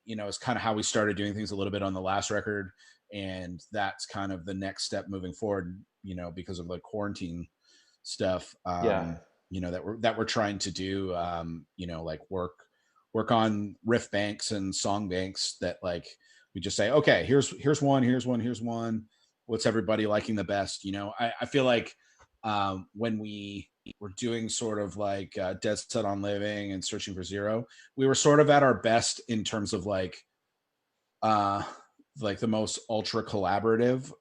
it's kind of how we started doing things a little bit on the last record. And that's kind of the next step moving forward, because of like quarantine stuff, that we're trying to do, like work on riff banks and song banks that like, we just say, okay, here's one. What's everybody liking the best? I feel like when we were doing sort of like Dead Set on Living and Searching for Zero, we were sort of at our best in terms of like the most ultra collaborative,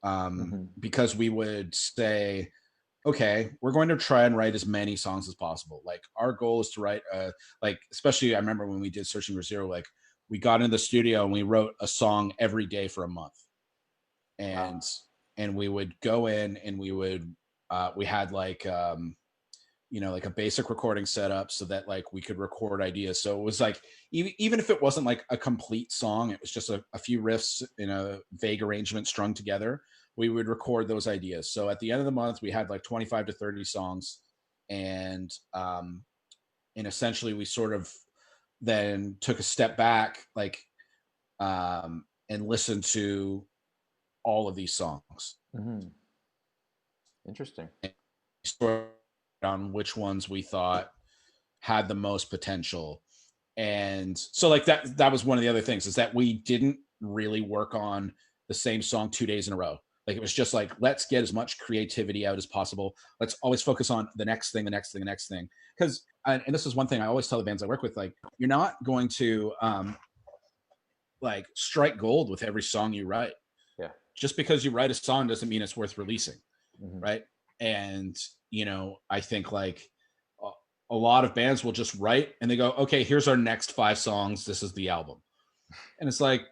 because we would say, okay, we're going to try and write as many songs as possible. Like our goal is to write like, especially I remember when we did Searching for Zero, like we got into the studio and we wrote a song every day for a month. And and we would go in and we would we had like like a basic recording setup so that like we could record ideas. So it was like, even if it wasn't like a complete song, it was just a few riffs in a vague arrangement strung together, we would record those ideas. So at the end of the month, we had like 25 to 30 songs. And essentially we sort of then took a step back, like, and listened to all of these songs. Interesting. On which ones we thought had the most potential. And so like that was one of the other things, is that we didn't really work on the same song 2 days in a row. Like it was just like, let's get as much creativity out as possible. Let's always focus on the next thing. Because, and this is one thing I always tell the bands I work with, like, you're not going to like strike gold with every song you write. Yeah. Just because you write a song doesn't mean it's worth releasing. Right. And, I think like a lot of bands will just write and they go, okay, here's our next 5 songs. This is the album. And it's like,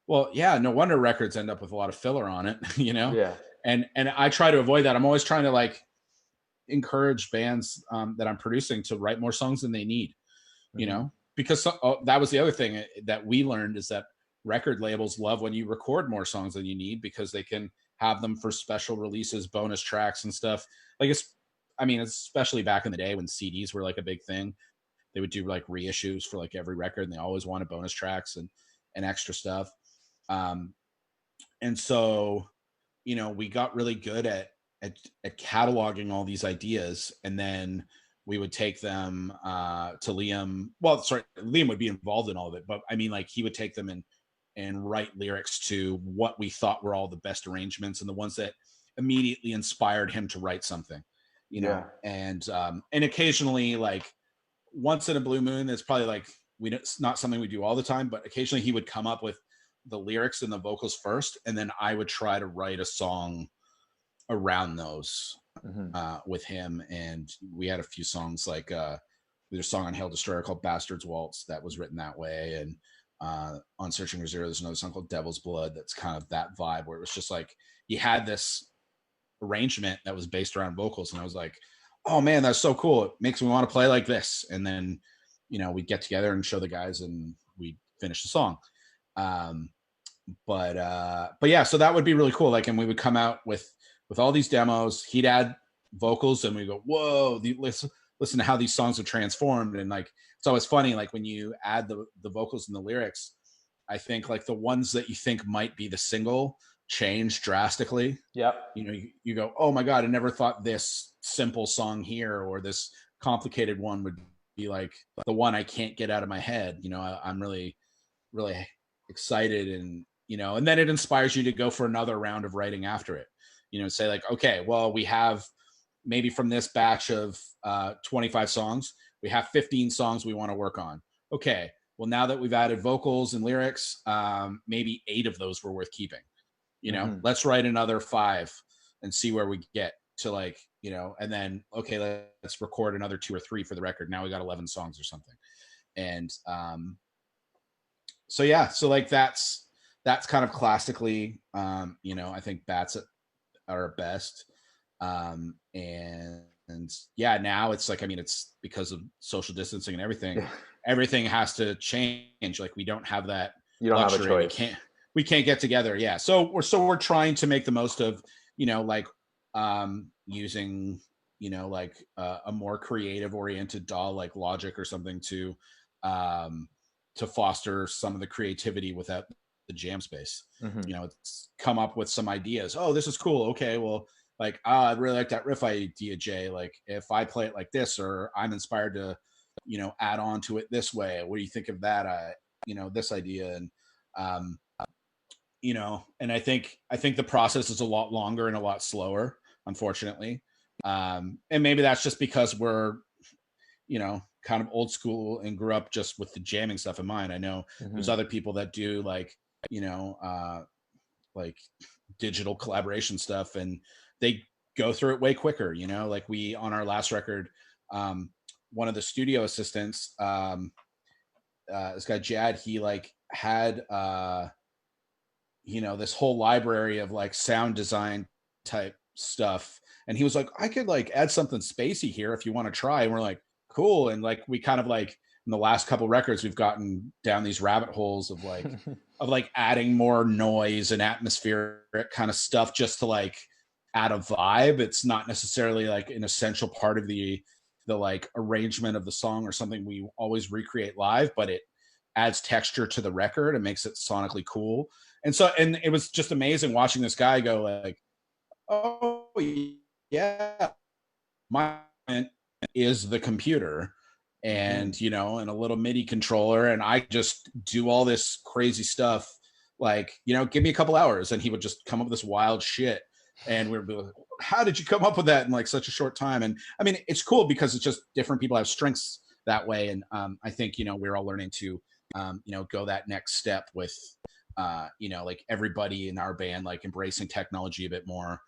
well, yeah, no wonder records end up with a lot of filler on it, Yeah. And I try to avoid that. I'm always trying to like encourage bands that I'm producing to write more songs than they need, because that was the other thing that we learned, is that record labels love when you record more songs than you need, because they can have them for special releases, bonus tracks and stuff. Like especially back in the day when CDs were like a big thing, they would do like reissues for like every record, and they always wanted bonus tracks and extra stuff. And so, we got really good at cataloging all these ideas, and then we would take them to Liam. Well, sorry, Liam would be involved in all of it, but I mean, like he would take them and write lyrics to what we thought were all the best arrangements and the ones that immediately inspired him to write something, and occasionally, like once in a blue moon, that's probably like, it's not something we do all the time, but occasionally he would come up with the lyrics and the vocals first, and then I would try to write a song around those with him. And we had a few songs, like there's a song on Hail Destroyer called Bastard's Waltz that was written that way. And on Searching for Zero, there's another song called Devil's Blood that's kind of that vibe, where it was just like you had this arrangement that was based around vocals, and I was like, oh man, that's so cool. It makes me want to play like this. And then, we'd get together and show the guys and we'd finish the song. Um, but yeah, so that would be really cool. Like, and we would come out with all these demos. He'd add vocals, and we go, whoa, listen to how these songs are transformed. And like, it's always funny, like when you add the vocals and the lyrics, I think like the ones that you think might be the single change drastically. Yep. You go, oh my god, I never thought this simple song here or this complicated one would be like the one I can't get out of my head. I'm really, really excited, and then it inspires you to go for another round of writing after it. Say like, okay, well, we have maybe from this batch of 25 songs, we have 15 songs we want to work on. Okay, well, now that we've added vocals and lyrics, maybe 8 of those were worth keeping. Let's write another 5 and see where we get to, like, and then, okay, let's record another 2 or 3 for the record. Now we got 11 songs or something. And so yeah, so like that's kind of classically, I think bats at our best. And yeah, now it's like, I mean, it's because of social distancing and everything, everything has to change. Like, we don't have that You don't luxury. have a choice. We can't get together. Yeah. So we're trying to make the most of, like, using, like a more creative oriented DAW like Logic or something to foster some of the creativity without the jam space. It's come up with some ideas. Oh, this is cool. Okay, well, like, I really like that riff idea, Jay. Like, if I play it like this, or I'm inspired to, add on to it this way. What do you think of that? This idea. And and I think the process is a lot longer and a lot slower, unfortunately. And maybe that's just because we're, kind of old school and grew up just with the jamming stuff in mind. I know there's other people that do like, like digital collaboration stuff, and they go through it way quicker. Like, we, on our last record, one of the studio assistants, this guy Jad, he like had this whole library of like sound design type stuff, and he was like, I could like add something spacey here if you want to try. And we're like, cool. And like, we kind of like, in the last couple records, we've gotten down these rabbit holes of like adding more noise and atmospheric kind of stuff just to like add a vibe. It's not necessarily like an essential part of the like arrangement of the song or something we always recreate live, but it adds texture to the record and makes it sonically cool. And it was just amazing watching this guy go like, oh yeah, my is the computer, and and a little MIDI controller, and I just do all this crazy stuff. Like, give me a couple hours, and he would just come up with this wild shit, and we'd be like, how did you come up with that in like such a short time? And I mean, it's cool because it's just different people have strengths that way. And I think we're all learning to go that next step with like everybody in our band, like embracing technology a bit more,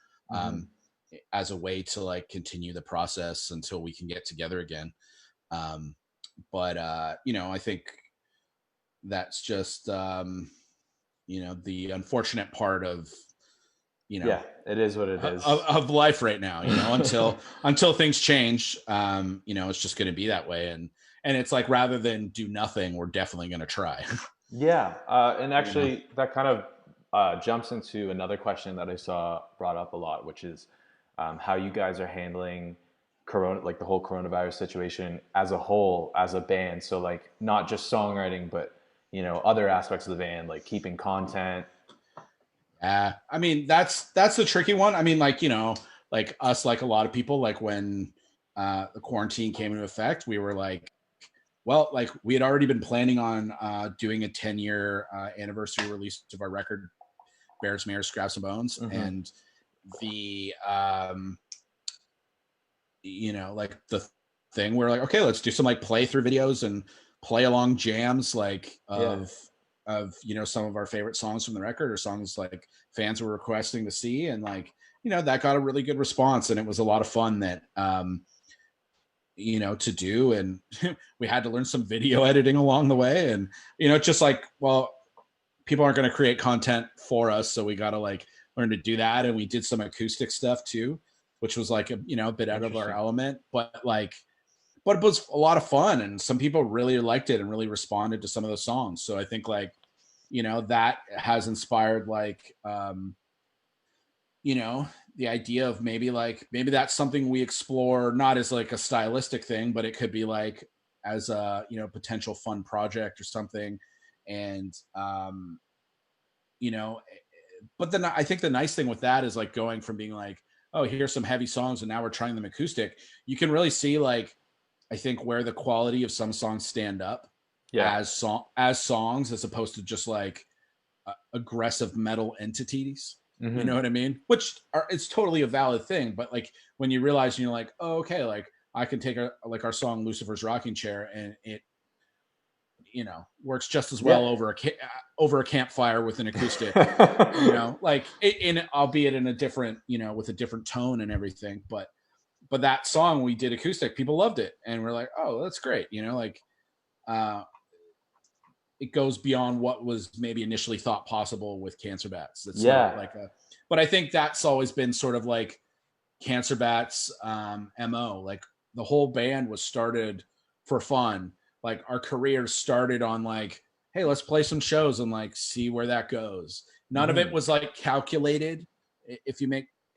as a way to like continue the process until we can get together again. But I think that's just the unfortunate part of yeah, it is what it is of life right now. Until things change, it's just going to be that way. And it's like, rather than do nothing, we're definitely going to try. Yeah, and actually, that kind of jumps into another question that I saw brought up a lot, which is how you guys are handling like the whole coronavirus situation as a whole, as a band. So like, not just songwriting, but other aspects of the band, like keeping content. I mean, that's the tricky one. I mean, like, like us, like a lot of people, like when the quarantine came into effect, we were like, well, like, we had already been planning on doing a 10-year anniversary release of our record, Bears, Mares, Scraps and Bones. And the like the thing, we're like, okay, let's do some like playthrough videos and play along jams, like of some of our favorite songs from the record, or songs like fans were requesting to see. And like, that got a really good response, and it was a lot of fun that to do. And we had to learn some video editing along the way, and just like, well, people aren't going to create content for us, so we got to like learn to do that. And we did some acoustic stuff too, which was like a bit out of our Interesting. element, but it was a lot of fun, and some people really liked it and really responded to some of the songs. So I think like, that has inspired like, the idea of maybe that's something we explore, not as like a stylistic thing, but it could be like as a, potential fun project or something. And, you know, but then I think the nice thing with that is like going from being like, oh, here's some heavy songs and now we're trying them acoustic. You can really see like, I think where the quality of some songs stand up Yeah. as songs, as opposed to just like aggressive metal entities. You know Hmm. what I mean? It's totally a valid thing, but like when you realize, you're like, oh, okay, like I can take our song Lucifer's Rocking Chair, and it works just as Yeah. well over a campfire with an acoustic. Like albeit in a different, with a different tone and everything, but that song we did acoustic, people loved it, and we're like, oh, that's great. Like uh it goes beyond what was maybe initially thought possible with Cancer Bats. That's not Yeah. like but I think that's always been sort of like Cancer Bats MO. Like the whole band was started for fun. Like our careers started on like, hey, let's play some shows and like see where that goes. None of it Hmm. was like calculated, if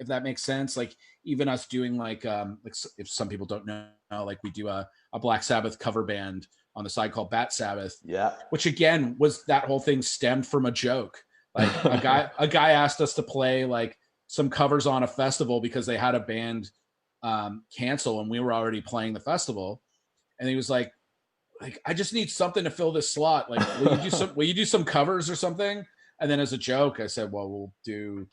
that makes sense. Like even us doing like if some people don't know, like we do a Black Sabbath cover band on the side called Bat Sabbath, Yeah. which again was that whole thing stemmed from a joke. Like a guy asked us to play like some covers on a festival because they had a band cancel and we were already playing the festival, and he was like I just need something to fill this slot. Like, will you do some covers or something? And then as a joke, I said, well, we'll do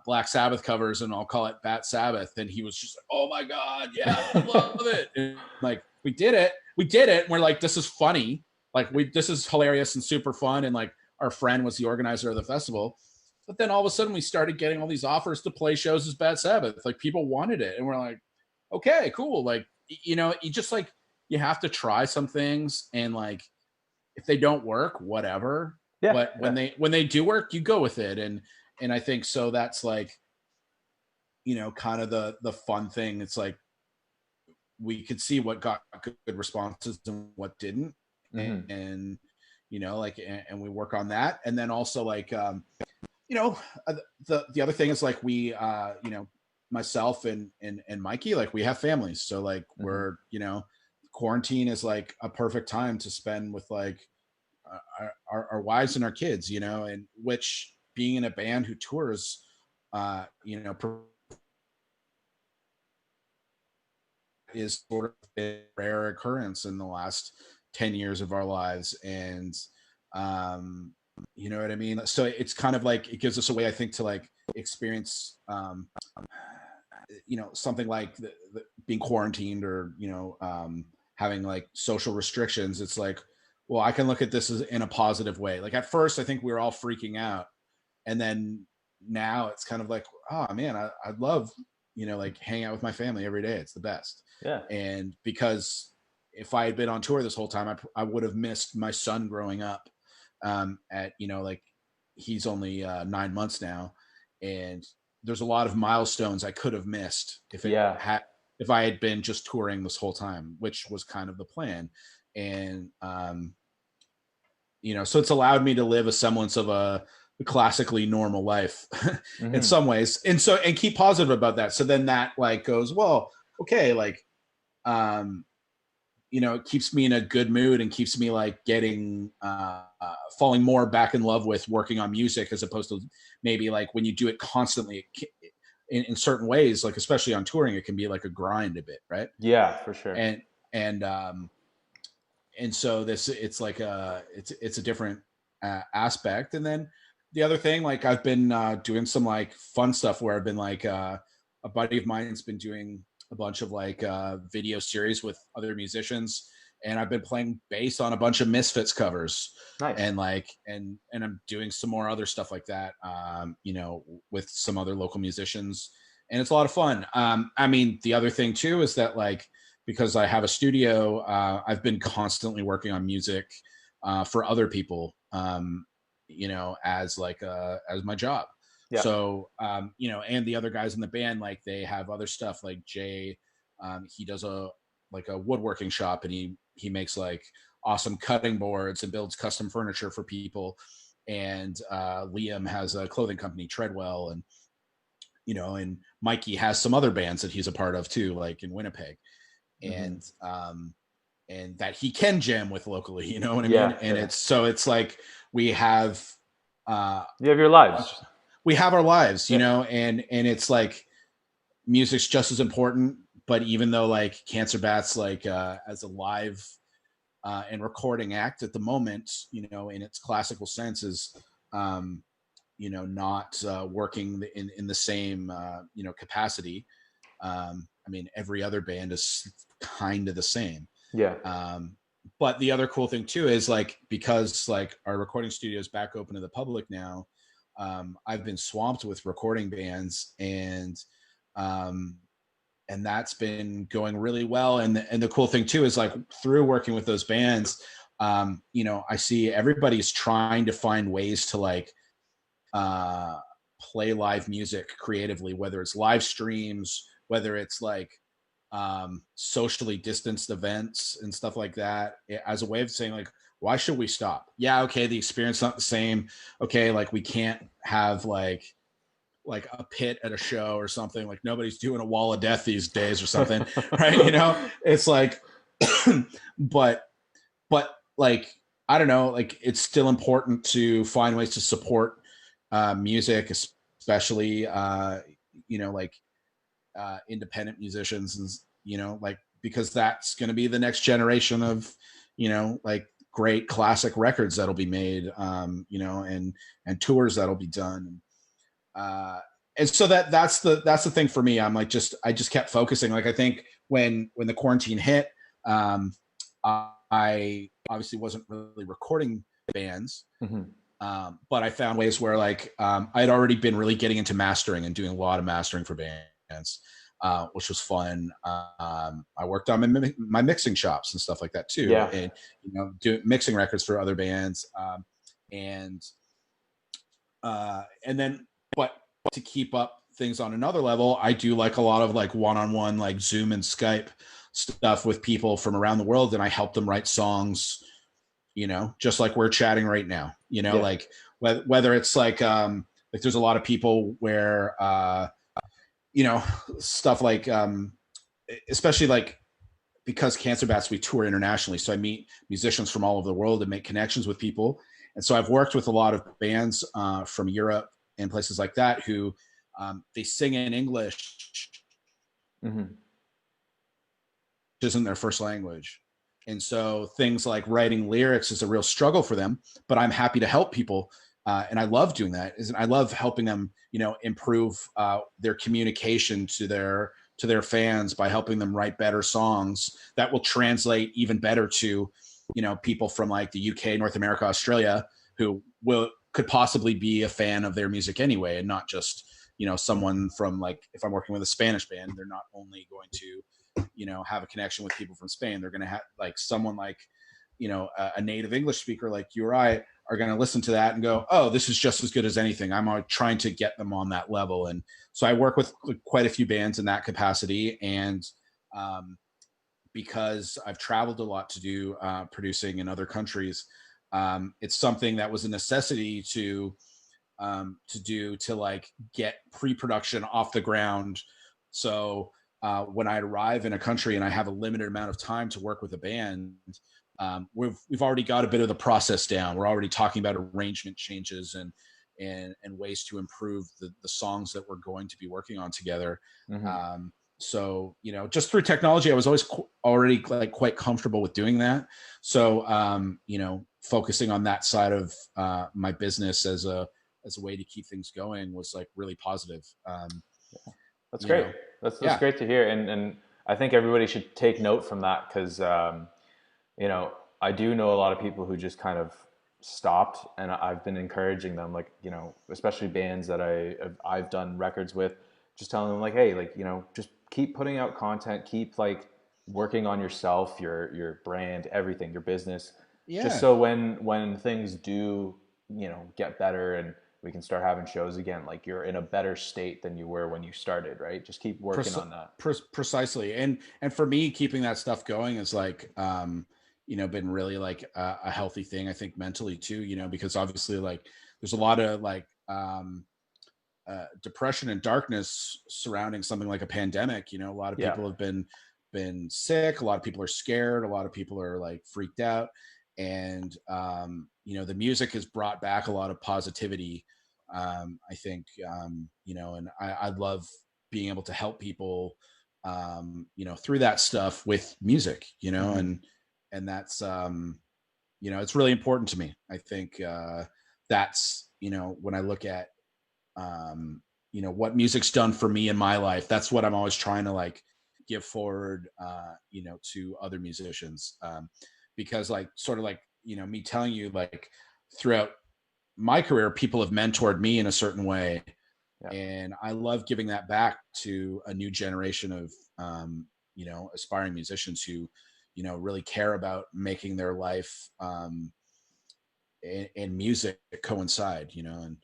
Black Sabbath covers and I'll call it Bat Sabbath. And he was just like, oh my God, yeah, I love it. And like we did it. And we're like, this is funny. Like this is hilarious and super fun. And like our friend was the organizer of the festival. But then all of a sudden we started getting all these offers to play shows as Bat Sabbath. Like people wanted it. And we're like, okay, cool. Like, you just like, you have to try some things, and like, if they don't work, whatever. Yeah. But when Yeah. they do work, you go with it. And I think so that's like, kind of the fun thing. It's like we could see what got good responses and what didn't. Hmm. And like, and we work on that. And then also like, you know the other thing is like we myself and Mikey, like we have families, so like Hmm. we're quarantine is like a perfect time to spend with like our wives and our kids, and which being in a band who tours is sort of a rare occurrence in the last 10 years of our lives. And um you know what I mean? So it's kind of like it gives us a way, I think, to like experience something like being quarantined, or having like social restrictions. It's like, well, I can look at this as in a positive way. Like at first I think we were all freaking out, and then now it's kind of like, oh man, I love like hang out with my family every day. It's the best. Yeah. And because if I had been on tour this whole time, I would have missed my son growing up. At like he's only 9 months now, and there's a lot of milestones I could have missed Yeah. if I had been just touring this whole time, which was kind of the plan. And so it's allowed me to live a semblance of a classically normal life in Hmm. some ways, and keep positive about that. So then that like goes, well, okay, like um it keeps me in a good mood and keeps me like getting falling more back in love with working on music, as opposed to maybe like when you do it constantly, in certain ways, like especially on touring, it can be like a grind a bit, right? Yeah, for sure. and and so it's like it's a different aspect. And then the other thing, like I've been doing some like fun stuff where I've been like a buddy of mine's been doing a bunch of like video series with other musicians, and I've been playing bass on a bunch of Misfits covers, Nice. and like and I'm doing some more other stuff like that, with some other local musicians, and it's a lot of fun. I mean, the other thing too is that like, because I have a studio, I've been constantly working on music for other people, as like as my job. Yeah. So, and the other guys in the band, like they have other stuff like Jay, he does like a woodworking shop, and he makes like awesome cutting boards and builds custom furniture for people. And Liam has a clothing company, Treadwell, and Mikey has some other bands that he's a part of too, like in Winnipeg, Mm-hmm. and that he can jam with locally. You know what I mean? Yeah. And Yeah. it's like we have uh, You have your lives. we have our lives, Yeah. and it's like music's just as important. But even though like Cancer Bats, like as a live and recording act at the moment, in its classical sense, is um, not working in the same capacity. I mean, every other band is kind of the same. Yeah. Um, but the other cool thing too is like, because like our recording studio is back open to the public now, I've been swamped with recording bands, um, and that's been going really well. And the cool thing too is like through working with those bands, I see everybody's trying to find ways to like uh, play live music creatively, whether it's live streams, whether it's like socially distanced events and stuff like that, as a way of saying like, why should we stop? Yeah, okay, the experience not the same. Okay, like we can't have like a pit at a show or something. Like nobody's doing a wall of death these days or something, right? It's like, but like I don't know, like it's still important to find ways to support music, especially like independent musicians, and like, because that's going to be the next generation of like great classic records that'll be made, and tours that'll be done. uh and so that's the thing for me. I just kept focusing. Like I think when the quarantine hit, um I obviously wasn't really recording bands, Mm-hmm. but I found ways where like I'd already been really getting into mastering and doing a lot of mastering for bands, which was fun. I worked on my mixing shops and stuff like that too, Yeah. and do mixing records for other bands, and and then, but to keep up things on another level, I do like a lot of like one-on-one, like Zoom and Skype stuff with people from around the world, and I help them write songs, just like we're chatting right now, Yeah. like whether it's like there's a lot of people where stuff like especially like, because Cancer Bats, we tour internationally, so I meet musicians from all over the world and make connections with people. And so I've worked with a lot of bands from Europe and places like that who they sing in English, Mm-hmm. which isn't their first language. And so things like writing lyrics is a real struggle for them, but I'm happy to help people. And I love doing that. I love helping them, improve their communication to their fans by helping them write better songs that will translate even better to, people from like the UK, North America, Australia, who could possibly be a fan of their music anyway, and not just, someone from, like, if I'm working with a Spanish band, they're not only going to have a connection with people from Spain. They're going to have like someone like a native English speaker like you or I are going to listen to that and go, oh, this is just as good as anything. I'm trying to get them on that level. And so I work with quite a few bands in that capacity. And because I've traveled a lot to do producing in other countries, it's something that was a necessity to do, to like get pre-production off the ground. So when I arrive in a country and I have a limited amount of time to work with a band, we've already got a bit of the process down. We're already talking about arrangement changes and ways to improve the songs that we're going to be working on together. Mm-hmm. So just through technology, I was always already like quite comfortable with doing that. So focusing on that side of my business as a way to keep things going was like really positive. That's You great. know, That's yeah, great to hear, and I think everybody should take note from that because you know I do know a lot of people who just kind of stopped, and I've been encouraging them, like especially bands that I've done records with, just telling them like, hey, like just keep putting out content, keep like working on yourself, your brand, everything, your business, just yeah, so when things do get better and we can start having shows again. Like you're in a better state than you were when you started, right? Just keep working on that. Precisely. And for me, keeping that stuff going is like, been really like a healthy thing, I think, mentally too, because obviously like there's a lot of like, depression and darkness surrounding something like a pandemic. A lot of Yeah. people have been sick. A lot of people are scared. A lot of people are like freaked out. And the music has brought back a lot of positivity. I think, and I love being able to help people, through that stuff with music, Mm-hmm. and that's, it's really important to me. I think that's, when I look at, what music's done for me in my life, that's what I'm always trying to like give forward, to other musicians. Because like, sort of like, me telling you like throughout my career, people have mentored me in a certain way. Yeah. And I love giving that back to a new generation of, aspiring musicians who, really care about making their life, and music coincide, and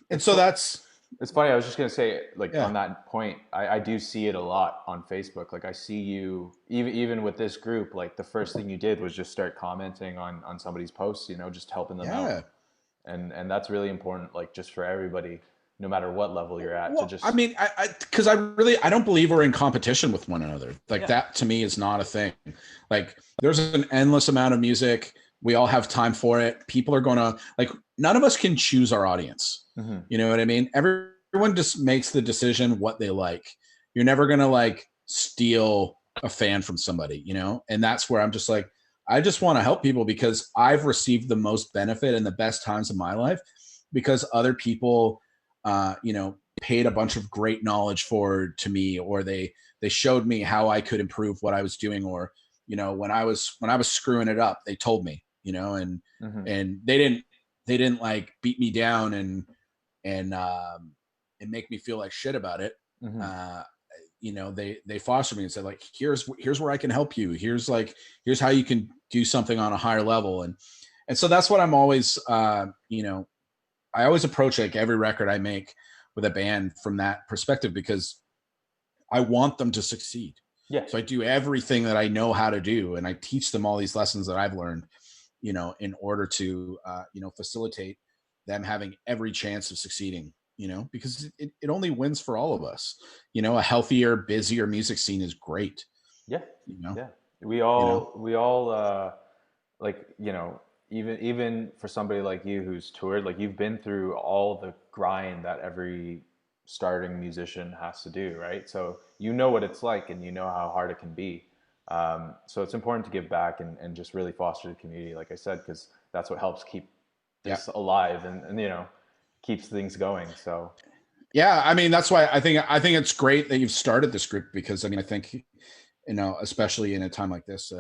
It's so fu- that's, It's funny. I was just gonna say, like yeah, on that point, I do see it a lot on Facebook. Like I see you even with this group. Like the first thing you did was just start commenting on somebody's posts. Just helping them out, yeah. and that's really important. Like just for everybody, no matter what level you're at, to Well, I just mean, because I don't believe we're in competition with one another. Like yeah, that to me is not a thing. Like there's an endless amount of music. We all have time for it. People are going to like, none of us can choose our audience. mm-hmm. You know what I mean? Everyone just makes the decision what they like. You're never going to like steal a fan from somebody, And that's where I'm just like, I just want to help people because I've received the most benefit and the best times of my life because other people, paid a bunch of great knowledge forward to me, or they showed me how I could improve what I was doing, or when I was screwing it up, they told me, Mm-hmm. and they didn't like beat me down and make me feel like shit about it. Mm-hmm. Uh, they fostered me and said like, here's where I can help you. Here's how you can do something on a higher level, and so that's what I'm always, I always approach like every record I make with a band from that perspective because I want them to succeed. Yeah, So I do everything that I know how to do, and I teach them all these lessons that I've learned, in order to, facilitate them having every chance of succeeding. Because it only wins for all of us. A healthier, busier music scene is great. yeah, You know, yeah. We you know, all we all like even for somebody like you who's toured, like you've been through all the grind that every starting musician has to do, right? So you know what it's like and you know how hard it can be. So it's important to give back and just really foster the community, like I said, because that's what helps keep yeah. this alive and keeps things going. So Yeah, I mean that's why I think it's great that you've started this group because I mean I think, especially in a time like this,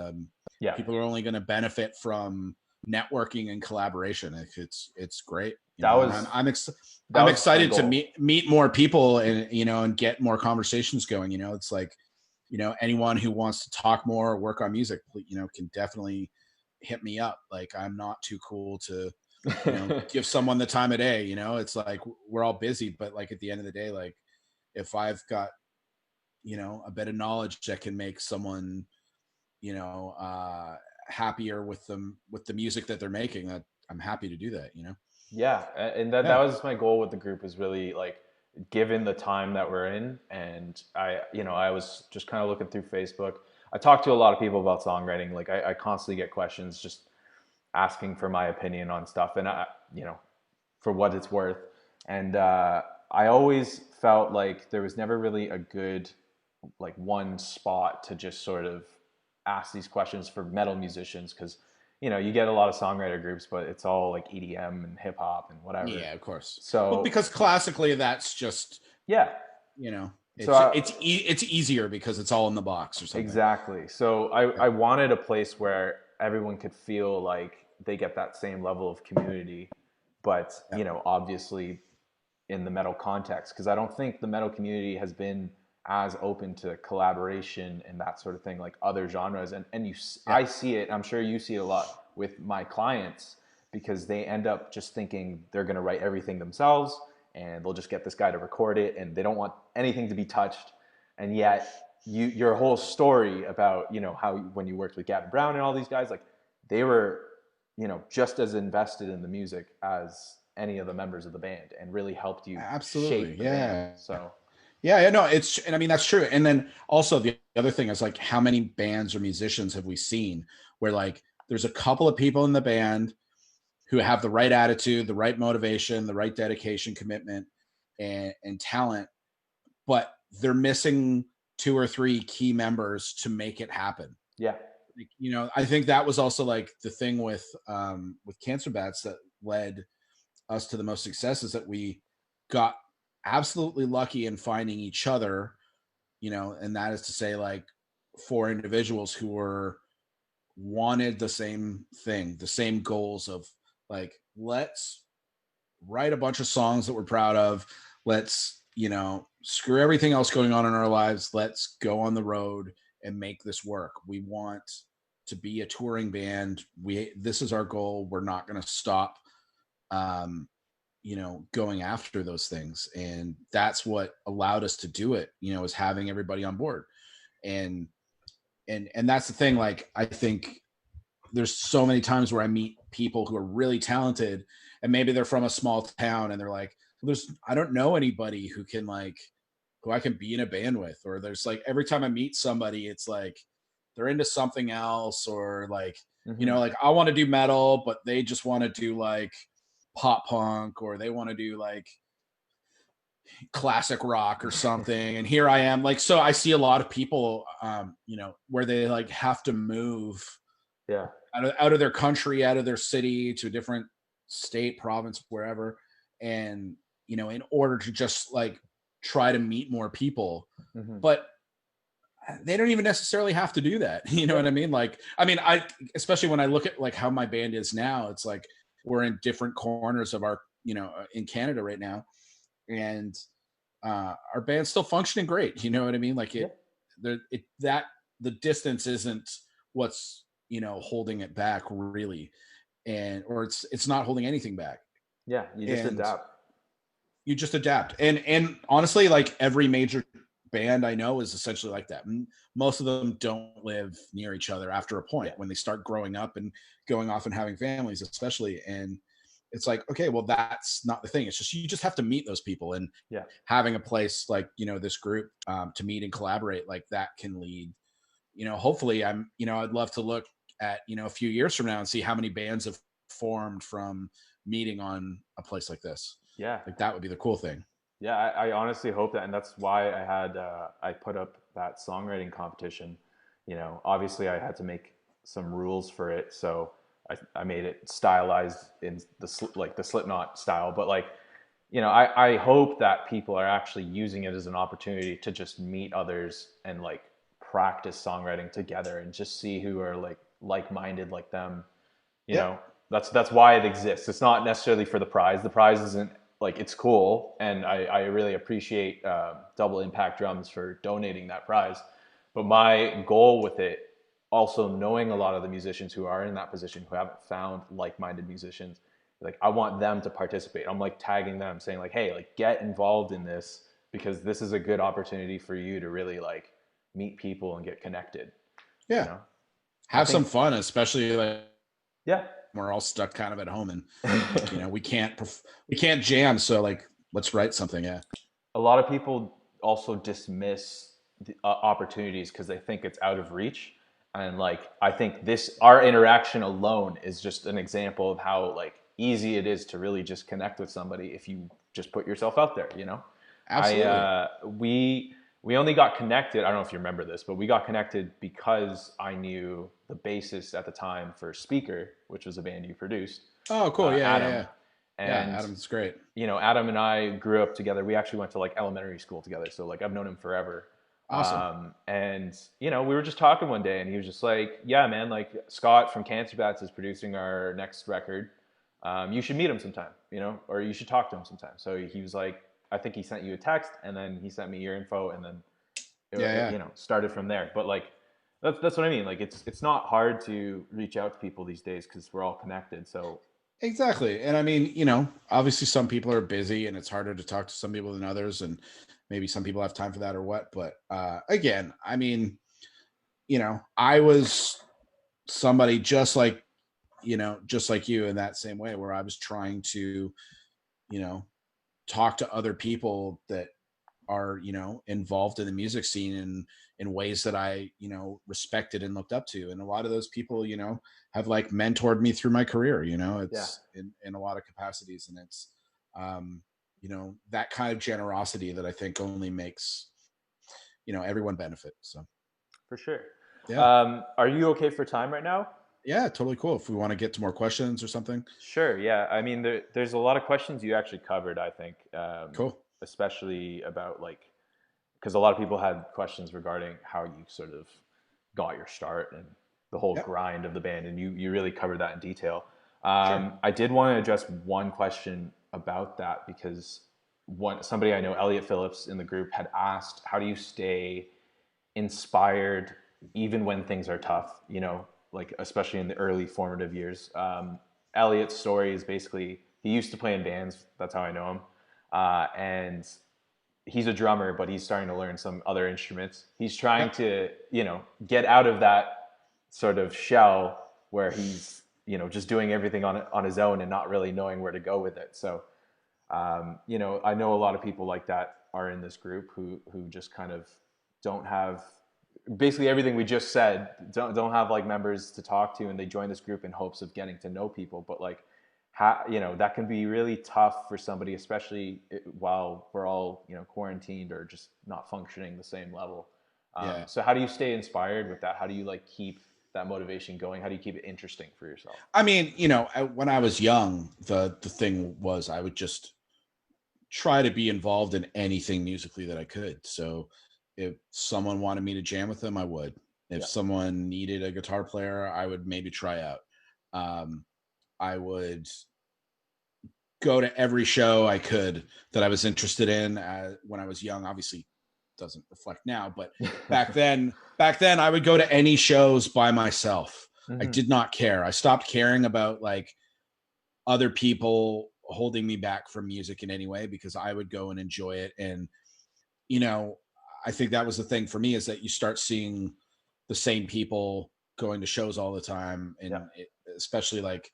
yeah, people are only going to benefit from networking and collaboration. It's great, that and was that I'm was my excited to goal. meet more people and and get more conversations going. It's like, anyone who wants to talk more or work on music, can definitely hit me up. Like I'm not too cool to give someone the time of day. It's like we're all busy, but like at the end of the day, like if I've got a bit of knowledge that can make someone you know happier with the music that they're making, that I'm happy to do that. Yeah, and that Yeah, was my goal with the group, is really like given the time that we're in, and I was just kind of looking through Facebook. I talk to a lot of people about songwriting. Like I constantly get questions just asking for my opinion on stuff, and for what it's worth. And I always felt like there was never really a good like one spot to just sort of ask these questions for metal musicians, because you get a lot of songwriter groups, but it's all like EDM and hip hop and whatever. yeah, of course. Well, So because classically that's just, yeah, so it's easier because it's all in the box or something. exactly. So Yeah, I wanted a place where everyone could feel like they get that same level of community, but yeah, obviously in the metal context, because I don't think the metal community has been as open to collaboration and that sort of thing like other genres. And yeah, I see it, I'm sure you see it a lot with my clients. because they end up just thinking they're going to write everything themselves and they'll just get this guy to record it and they don't want anything to be touched. And yet your whole story about, you know, how when you worked with Gavin Brown and all these guys, like they were, you know, just as invested in the music as any of the members of the band and really helped you Absolutely. shape the band. Yeah. So Yeah, no, and I mean that's true. And then also the other thing is like how many bands or musicians have we seen where like there's a couple of people in the band who have the right attitude, the right motivation, the right dedication, commitment, and talent, but they're missing two or three key members to make it happen. yeah, Like, you know, I think that was also like the thing with Cancer Bats that led us to the most success is that we got absolutely lucky in finding each other, you know, and that is to say like four individuals who were wanted the same thing, the same goals of like, let's write a bunch of songs that we're proud of. Let's, you know, screw everything else going on in our lives. Let's go on the road and make this work. We want to be a touring band. This is our goal. We're not going to stop um you know, going after those things. And that's what allowed us to do it, you know, is having everybody on board. And and that's the thing, like I think there's so many times where I meet people who are really talented and maybe they're from a small town and they're like, there's I don't know anybody who can like who I can be in a band with. Or there's like every time I meet somebody, it's like they're into something else, or like, you mm-hmm. know, like I want to do metal, but they just want to do like pop punk, or they want to do like classic rock or something. And here I am. Like, so I see a lot of people, you know, where they like have to move yeah, out of their country, out of their city to a different state, province, wherever. And, you know, in order to just like try to meet more people. mm-hmm. But they don't even necessarily have to do that. You know yeah, what I mean? Like, I mean, especially when I look at like how my band is now, it's like we're in different corners of our, you know, in Canada right now. And our band's still functioning great. You know what I mean? Like yeah, that the distance isn't what's, you know, holding it back really. And, or it's not holding anything back. yeah. You just And adapt. you just adapt. And honestly, like every major band I know is essentially like that. Most of them don't live near each other after a point Yeah, when they start growing up and going off and having families, especially. And it's like, okay, well, that's not the thing. It's just you just have to meet those people, and yeah. having a place like, you know, this group to meet and collaborate like that can lead, you know, hopefully you know, I'd love to look at, you know, a few years from now and see how many bands have formed from meeting on a place like this. Yeah, Like that would be the cool thing. yeah. I honestly hope that, and that's why I put up that songwriting competition. You know, obviously I had to make some rules for it, so I made it stylized in like the Slipknot style. But like, you know, I hope that people are actually using it as an opportunity to just meet others and like practice songwriting together and just see who are like minded like them. You Yeah. know, that's why it exists. It's not necessarily for the prize. The prize isn't like, it's cool, and I really appreciate Double Impact Drums for donating that prize. But my goal with it, also knowing a lot of the musicians who are in that position who haven't found like-minded musicians, like I want them to participate. I'm like tagging them, saying like, hey, like get involved in this because this is a good opportunity for you to really like meet people and get connected. You Yeah. know, I Have some think, fun, especially like yeah. we're all stuck kind of at home and, you know, we can't jam. So like, let's write something. Yeah. A lot of people also dismiss the, opportunities because they think it's out of reach. And like, I think this, our interaction alone is just an example of how like easy it is to really just connect with somebody if you just put yourself out there, you know? Absolutely. We only got connected. I don't know if you remember this, but we got connected because I knew the bassist at the time for Speaker, which was a band you produced, Oh, cool. Yeah. Yeah. Adam. Yeah. Yeah. And Adam's great. you know, Adam and I grew up together. We actually went to like elementary school together, so like I've known him forever. Awesome. And you know, we were just talking one day, and he was just like, "Yeah, man, like Scott from Cancer Bats is producing our next record. You should meet him sometime, you know, or you should talk to him sometime." So he was like, "I think he sent you a text, and then he sent me your info, and then Yeah. Yeah. you know, started from there." But like, that's what I mean. Like, it's not hard to reach out to people these days because we're all connected. So Exactly. And I mean, you know, obviously some people are busy and it's harder to talk to some people than others. And maybe some people have time for that or what. But again, I mean, you know, I was somebody just like, you know, just like you in that same way where I was trying to, you know, talk to other people that are, you know, involved in the music scene in ways that I, you know, respected and looked up to. And a lot of those people, you know, have like mentored me through my career, you know, Yeah, it's in a lot of capacities. And it's you know, that kind of generosity that I think only makes, you know, everyone benefit. So for sure. yeah. Are you okay for time right now? Yeah, totally cool. If we want to get to more questions or something. Sure. Yeah. I mean, there's a lot of questions you actually covered. I think, Cool. especially about like because a lot of people had questions regarding how you sort of got your start and the whole Yep. grind of the band, and you really covered that in detail. Sure. I did want to address one question about that because somebody I know, Elliot Phillips in the group, had asked, "How do you stay inspired even when things are tough?" You know, like especially in the early formative years. Elliot's story is basically he used to play in bands. That's how I know him, and he's a drummer, but he's starting to learn some other instruments. He's trying Yep. to, get out of that sort of shell where he's, just doing everything on his own and not really knowing where to go with it. So, I know a lot of people like that are in this group who just kind of don't have basically everything we just said, don't have like members to talk to, and they join this group in hopes of getting to know people. But like, that can be really tough for somebody, especially while we're all quarantined or just not functioning the same level. Yeah. So how do you stay inspired with that? How do you like keep that motivation going? How do you keep it interesting for yourself? I mean, you know, when I was young, the thing was I would just try to be involved in anything musically that I could. So if someone wanted me to jam with them, I would. If Yeah. someone needed a guitar player, I would maybe try out. Um, I would go to every show I could that I was interested in when I was young. Obviously, doesn't reflect now, but back then, I would go to any shows by myself. I Hmm. did not care. I stopped caring about like other people holding me back from music in any way because I would go and enjoy it. And, you know, I think that was the thing for me is that you start seeing the same people going to shows all the time. Yeah. And especially like,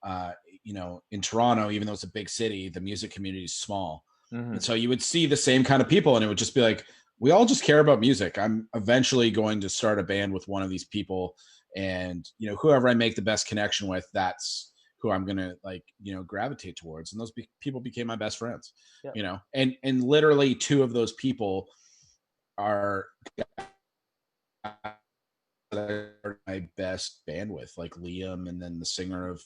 uh, you know, in Toronto, even though it's a big city, the music community is small. And Hmm. so you would see the same kind of people and it would just be like, we all just care about music. I'm eventually going to start a band with one of these people. And, you know, whoever I make the best connection with, that's who I'm going to like, you know, gravitate towards. And those people became my best friends, Yeah. you know, and literally two of those people are my best band with, like Liam and then the singer of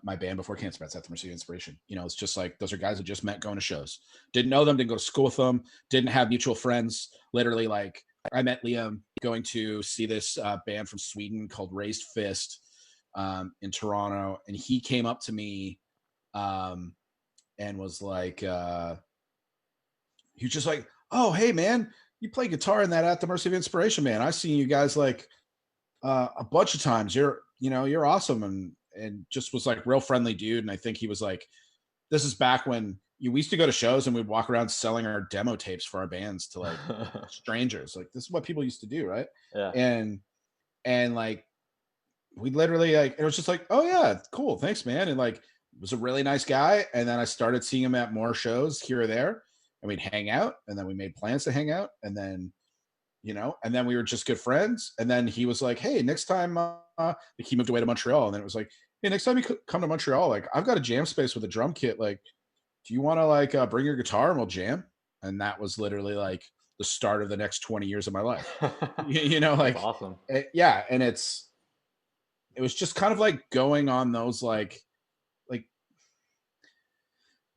my band before Cancer Bats at the Mercy of Inspiration. You know, it's just like those are guys I just met going to shows. Didn't know them, didn't go to school with them, didn't have mutual friends. Literally, like I met Liam going to see this band from Sweden called Raised Fist in Toronto, and he came up to me um, and was like, he was just like, "Oh, hey man, you play guitar in that At the Mercy of Inspiration, man. I've seen you guys like a bunch of times. You're awesome." And just was like real friendly dude. And I think he was like, this is back when we used to go to shows and we'd walk around selling our demo tapes for our bands to like strangers. Like this is what people used to do, right? Yeah. And like we literally like it was just like, oh yeah, cool, thanks, man. And like was a really nice guy. And then I started seeing him at more shows here or there, and we'd hang out, and then we made plans to hang out, and then you know, and then we were just good friends. And then he was like, hey, next time, he moved away to Montreal. And then it was like, hey, next time you come to Montreal, like I've got a jam space with a drum kit. Like, do you want to like bring your guitar and we'll jam? And that was literally like the start of the next 20 years of my life. You know, That's like, awesome. yeah. And it was just kind of like going on those like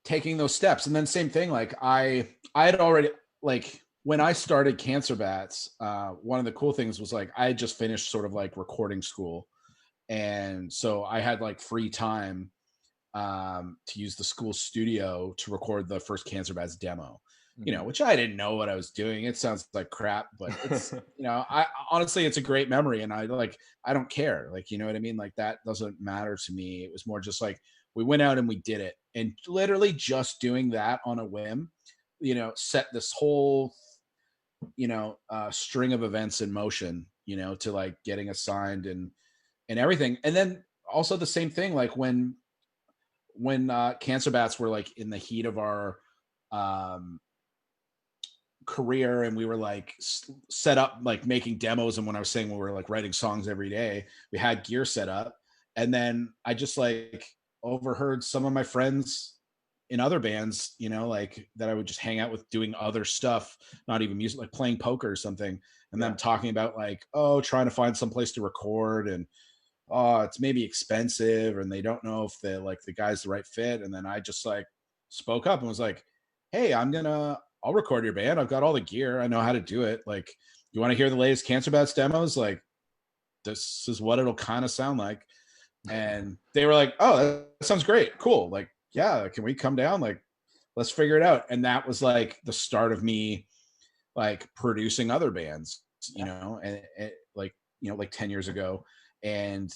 taking those steps. And then same thing, like I had already like when I started Cancer Bats, one of the cool things was like I had just finished sort of like recording school. And so I had like free time to use the school studio to record the first Cancer Bats demo. Mm-hmm. which I didn't know what I was doing. It sounds like crap, but it's, I honestly, it's a great memory, and I don't care. Like, you know what I mean? Like, that doesn't matter to me. It was more just like, we went out and we did it. And literally just doing that on a whim, set this whole, string of events in motion, to like getting assigned and everything. And then also the same thing, like when Cancer Bats were like in the heat of our um career, and we were like set up like making demos, and when I was saying we were like writing songs every day, we had gear set up. And then I just like overheard some of my friends in other bands, like that I would just hang out with doing other stuff, not even music, like playing poker or something, and Yeah. them talking about like, oh, trying to find some place to record, and oh, it's maybe expensive, and they don't know if the guy's the right fit. And then I just like spoke up and was like, hey, I'll record your band. I've got all the gear. I know how to do it. Like, you want to hear the latest Cancer Bats demos? Like, this is what it'll kind of sound like. And they were like, oh, that sounds great. Cool. Like, yeah, can we come down? Like, let's figure it out. And that was like the start of me like producing other bands, and like 10 years ago. And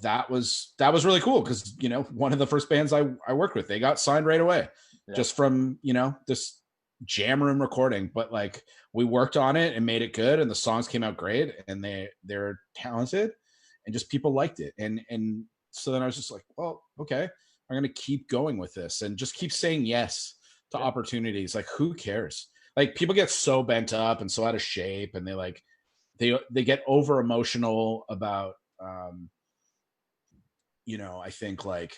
that was really cool, because one of the first bands I worked with, they got signed right away, Yeah. just from this jam room recording. But like, we worked on it and made it good, and the songs came out great, and they're talented, and just people liked it. And so then I was just like, well, okay, I'm gonna keep going with this and just keep saying yes to opportunities. Like, who cares? Like, people get so bent up and so out of shape, and they get over emotional about I think like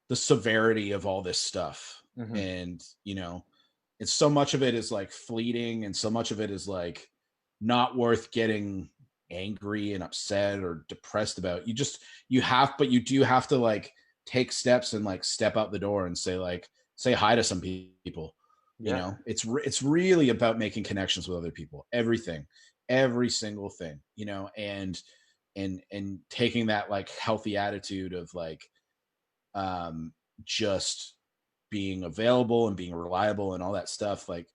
the severity of all this stuff. Mm-hmm. And it's so much of it is like fleeting, and so much of it is like not worth getting angry and upset or depressed about. But you do have to like take steps and like step out the door and say hi to some people. It's really about making connections with other people. Every single thing, and taking that like healthy attitude of like um just being available and being reliable and all that stuff, like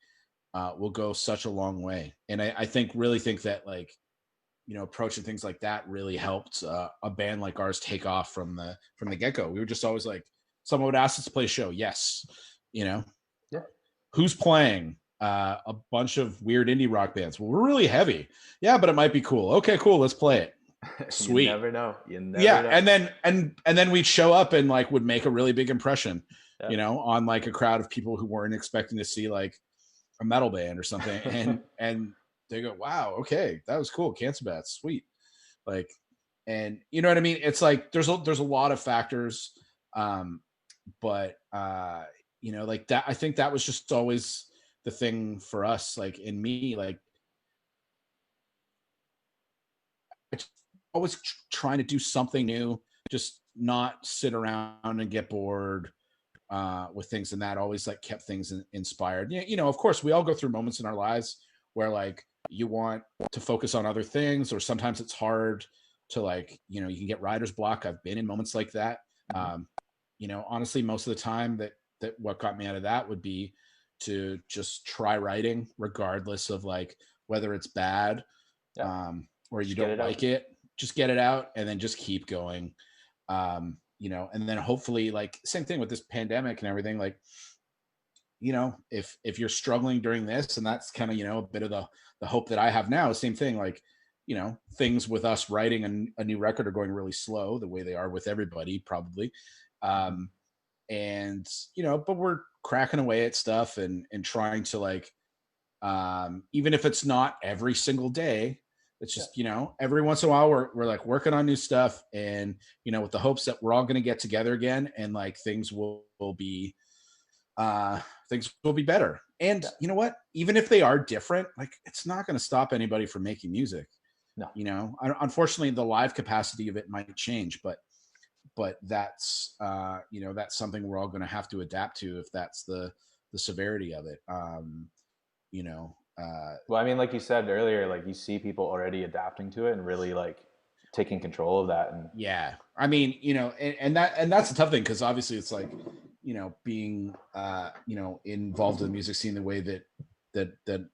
will go such a long way. And I really think that like approaching things like that really helped a band like ours take off from the get-go. We were just always like, someone would ask us to play a show, yes. Yeah. Who's playing? A bunch of weird indie rock bands. Well, we're really heavy. Yeah, but it might be cool. Okay, cool, let's play it. Sweet. You never know. Yeah, and then we'd show up and like would make a really big impression, on like a crowd of people who weren't expecting to see like a metal band or something. And they go, wow, okay, that was cool. Cancer Bats, sweet. Like, and you know what I mean? It's like there's a lot of factors, but like that. I think that was just always the thing for us. Like, in me, like, always trying to do something new, just not sit around and get bored with things. And that always like kept things inspired. Of course, we all go through moments in our lives where like you want to focus on other things, or sometimes it's hard to like, you can get writer's block. I've been in moments like that. Honestly, most of the time that what got me out of that would be to just try writing, regardless of like whether it's bad or you don't like it. Just get it out, and then just keep going. And then hopefully, like, same thing with this pandemic and everything, like, if you're struggling during this, and that's kind of, a bit of the hope that I have now, same thing, like, things with us writing a new record are going really slow, the way they are with everybody probably. And, but we're cracking away at stuff and trying to like, even if it's not every single day, it's just, every once in a while we're like working on new stuff, and, with the hopes that we're all going to get together again, and like things will be better. And you know what, even if they are different, like, it's not going to stop anybody from making music. No. Unfortunately, the live capacity of it might change, but that's that's something we're all going to have to adapt to, if that's the severity of it. Well, I mean, like you said earlier, like you see people already adapting to it and really like taking control of that. And yeah, I mean, and that's a tough thing, because obviously it's like, being involved in the music scene the way that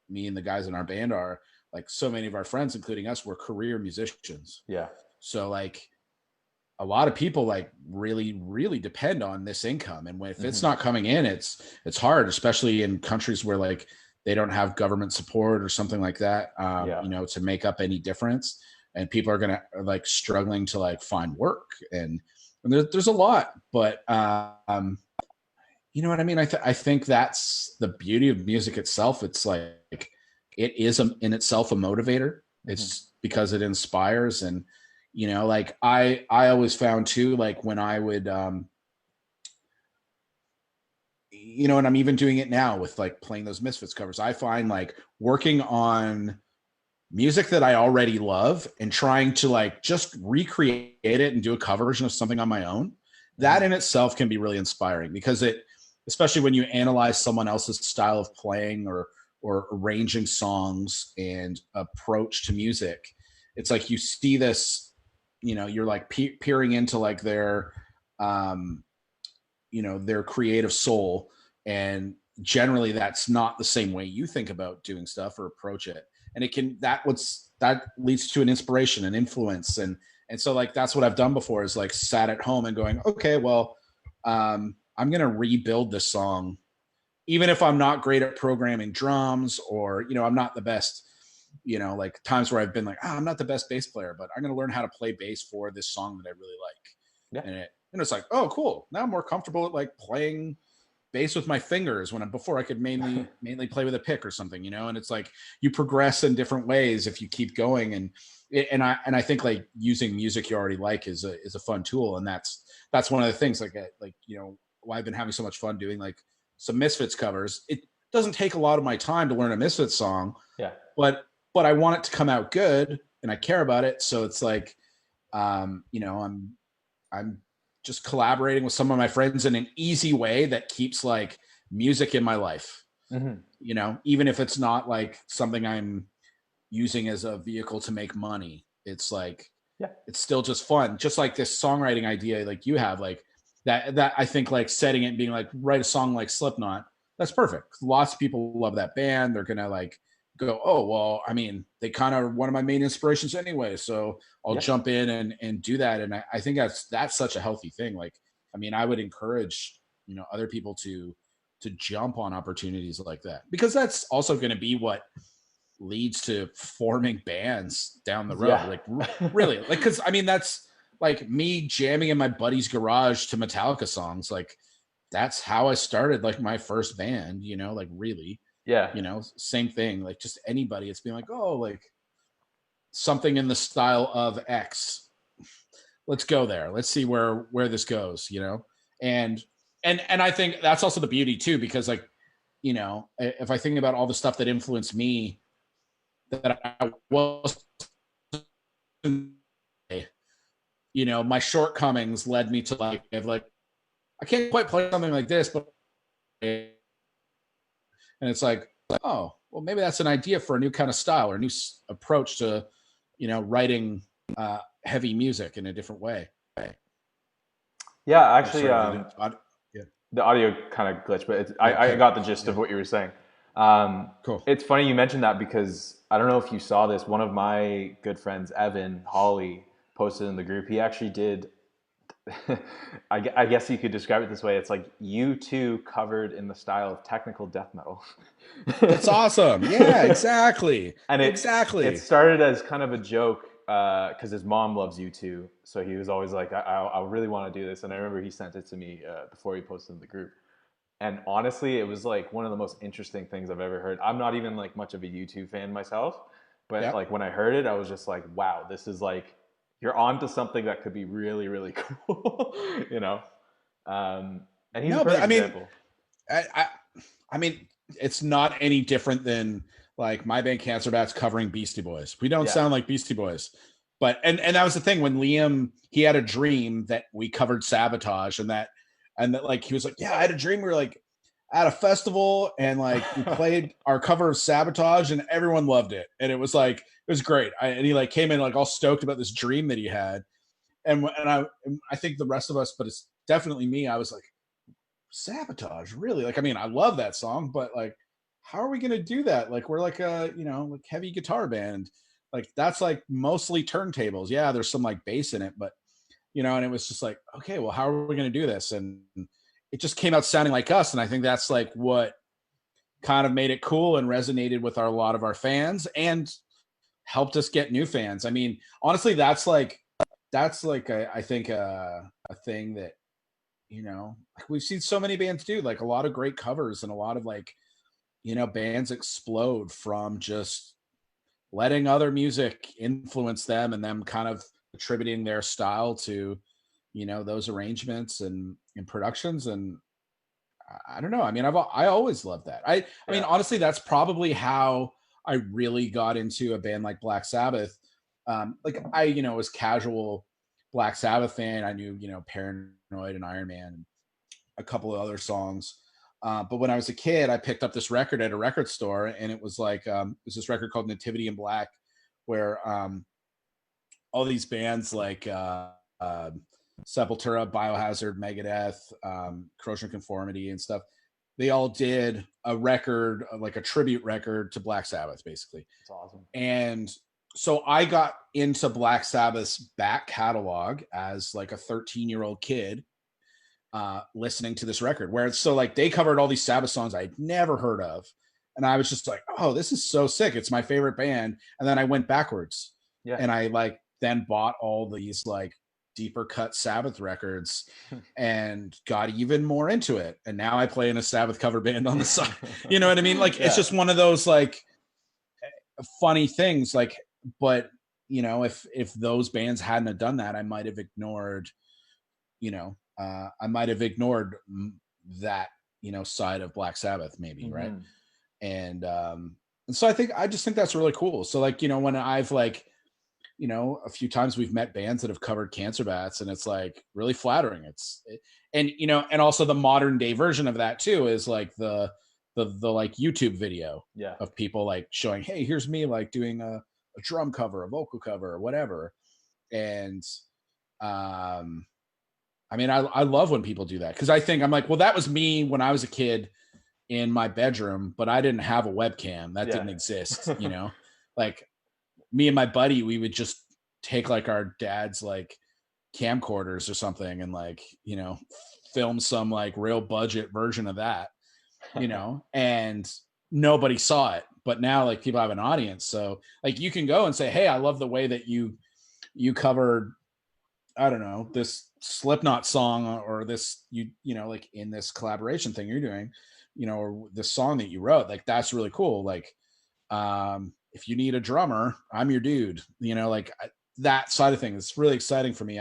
me and the guys in our band are, like so many of our friends, including us, were career musicians. Yeah. So like a lot of people like really, really depend on this income. And if it's not coming in, it's hard, especially in countries where like they don't have government support or something like that, to make up any difference. And people are going to like struggling to like find work, and there's a lot, but you know what I mean? I think that's the beauty of music itself. It's like, it is in itself a motivator. It's because it inspires. And, like I always found too, like when I would, and I'm even doing it now with like playing those Misfits covers, I find like working on music that I already love and trying to like just recreate it and do a cover version of something on my own, that in itself can be really inspiring, because especially when you analyze someone else's style of playing or arranging songs and approach to music, it's like you see this, you're like peering into like their creative soul, and generally that's not the same way you think about doing stuff or approach it. And that leads to an inspiration and influence. And so like, that's what I've done before, is like sat at home and going, okay, well, I'm going to rebuild this song, even if I'm not great at programming drums, or, I'm not the best, like times where I've been like, I'm not the best bass player, but I'm going to learn how to play bass for this song that I really like. Yeah. And it's like, oh, cool. Now I'm more comfortable at like playing bass with my fingers before I could mainly play with a pick or something, and it's like you progress in different ways if you keep going. And I think like using music you already like is a fun tool. And that's one of the things why I've been having so much fun doing like some Misfits covers. It doesn't take a lot of my time to learn a Misfits song, but I want it to come out good and I care about it. So it's like, I'm just collaborating with some of my friends in an easy way that keeps like music in my life, even if it's not like something I'm using as a vehicle to make money. It's like, it's still just fun. Just like this songwriting idea, like you have, like that I think like setting it and being like, write a song like Slipknot. That's perfect. Lots of people love that band. They're going to like go, oh, well, I mean, they kind of are one of my main inspirations anyway. So I'll jump in and do that. And I think that's such a healthy thing. Like, I mean, I would encourage, other people to jump on opportunities like that, because that's also going to be what leads to forming bands down the road. Like really, like, cause I mean, that's like me jamming in my buddy's garage to Metallica songs. Like that's how I started like my first band, like really, same thing. Like just anybody, it's being like, oh, like something in the style of X. Let's go there. Let's see where this goes, and I think that's also the beauty too, because like, if I think about all the stuff that influenced me, that I was, my shortcomings led me to like, I can't quite play something like this, but, and it's like, oh, well, maybe that's an idea for a new kind of style or a new approach to, writing heavy music in a different way. Yeah, actually, the audio kind of glitched, but I got the gist of what you were saying. Cool. It's funny you mentioned that, because I don't know if you saw this. One of my good friends, Evan Hawley, posted in the group. He actually did, I guess you could describe it this way. It's like U2 covered in the style of technical death metal. That's awesome. Yeah, exactly. And it started as kind of a joke, because his mom loves U2. So he was always like, I really want to do this. And I remember he sent it to me before he posted in the group. And honestly, it was like one of the most interesting things I've ever heard. I'm not even like much of a U2 fan myself, but like when I heard it, I was just like, wow, this is like, you're onto something that could be really, really cool, And he's a perfect example. I mean, it's not any different than like my band Cancer Bats covering Beastie Boys. We don't sound like Beastie Boys, but and that was the thing when Liam, he had a dream that we covered Sabotage, and that like he was like, yeah, I had a dream we were like at a festival and like we played our cover of Sabotage and everyone loved it, and it was great. And he like came in like all stoked about this dream that he had, and I think the rest of us, but it's definitely me, I was like, Sabotage, really? Like, I mean, I love that song, but like, how are we gonna do that? Like, we're like a, like heavy guitar band. Like, that's like mostly turntables. Yeah, there's some like bass in it, but and it was just like, okay, well, how are we gonna do this? And it just came out sounding like us. And I think that's like what kind of made it cool and resonated with a lot of our fans and helped us get new fans. I mean, honestly, that's like I think a thing that like we've seen so many bands do, like a lot of great covers and a lot of like bands explode from just letting other music influence them and them kind of attributing their style to those arrangements and productions. And I don't know. I mean, I always loved that. I mean, Yeah. honestly, that's probably how I really got into a band like Black Sabbath. Like I, was casual Black Sabbath fan. I knew, Paranoid and Iron Man, and a couple of other songs. But when I was a kid, I picked up this record at a record store, and it was like it was this record called Nativity in Black, where all these bands like Sepultura, Biohazard, Megadeth, Corrosion of Conformity, and stuff. They all did a record, like a tribute record to Black Sabbath, basically. That's awesome. And so I got into Black Sabbath's back catalog as like a 13-year-old kid, listening to this record, where it's so like they covered all these Sabbath songs I'd never heard of. And I was just like, oh, this is so sick. It's my favorite band. And then I went backwards. Yeah. And I like then bought all these like deeper cut Sabbath records and got even more into it. And now I play in a Sabbath cover band on the side. You know what I mean? Like, it's just one of those like funny things. Like, but if those bands hadn't have done that, I might have ignored, that, side of Black Sabbath, maybe. Mm-hmm. Right. And so I just think that's really cool. So like, when I've like, a few times we've met bands that have covered Cancer Bats, and it's like really flattering. And also the modern day version of that too is like the like YouTube video of people like showing, hey, here's me like doing a drum cover, a vocal cover, or whatever. And I mean, I love when people do that, because I think I'm like, well, that was me when I was a kid in my bedroom, but I didn't have a webcam. That didn't exist, like me and my buddy, we would just take like our dad's like camcorders or something and like, film some like real budget version of that, and nobody saw it. But now like people have an audience. So like you can go and say, hey, I love the way that you covered, I don't know, this Slipknot song, or this, like in this collaboration thing you're doing, or this song that you wrote. Like, that's really cool. Like, if you need a drummer, I'm your dude, like that side of things. It's really exciting for me.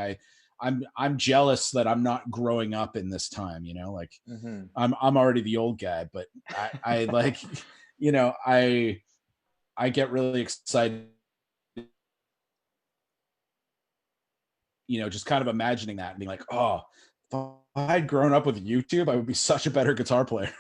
I'm jealous that I'm not growing up in this time, like mm-hmm. I'm already the old guy, but I like, I get really excited, just kind of imagining that and being like, oh, if I'd grown up with YouTube, I would be such a better guitar player.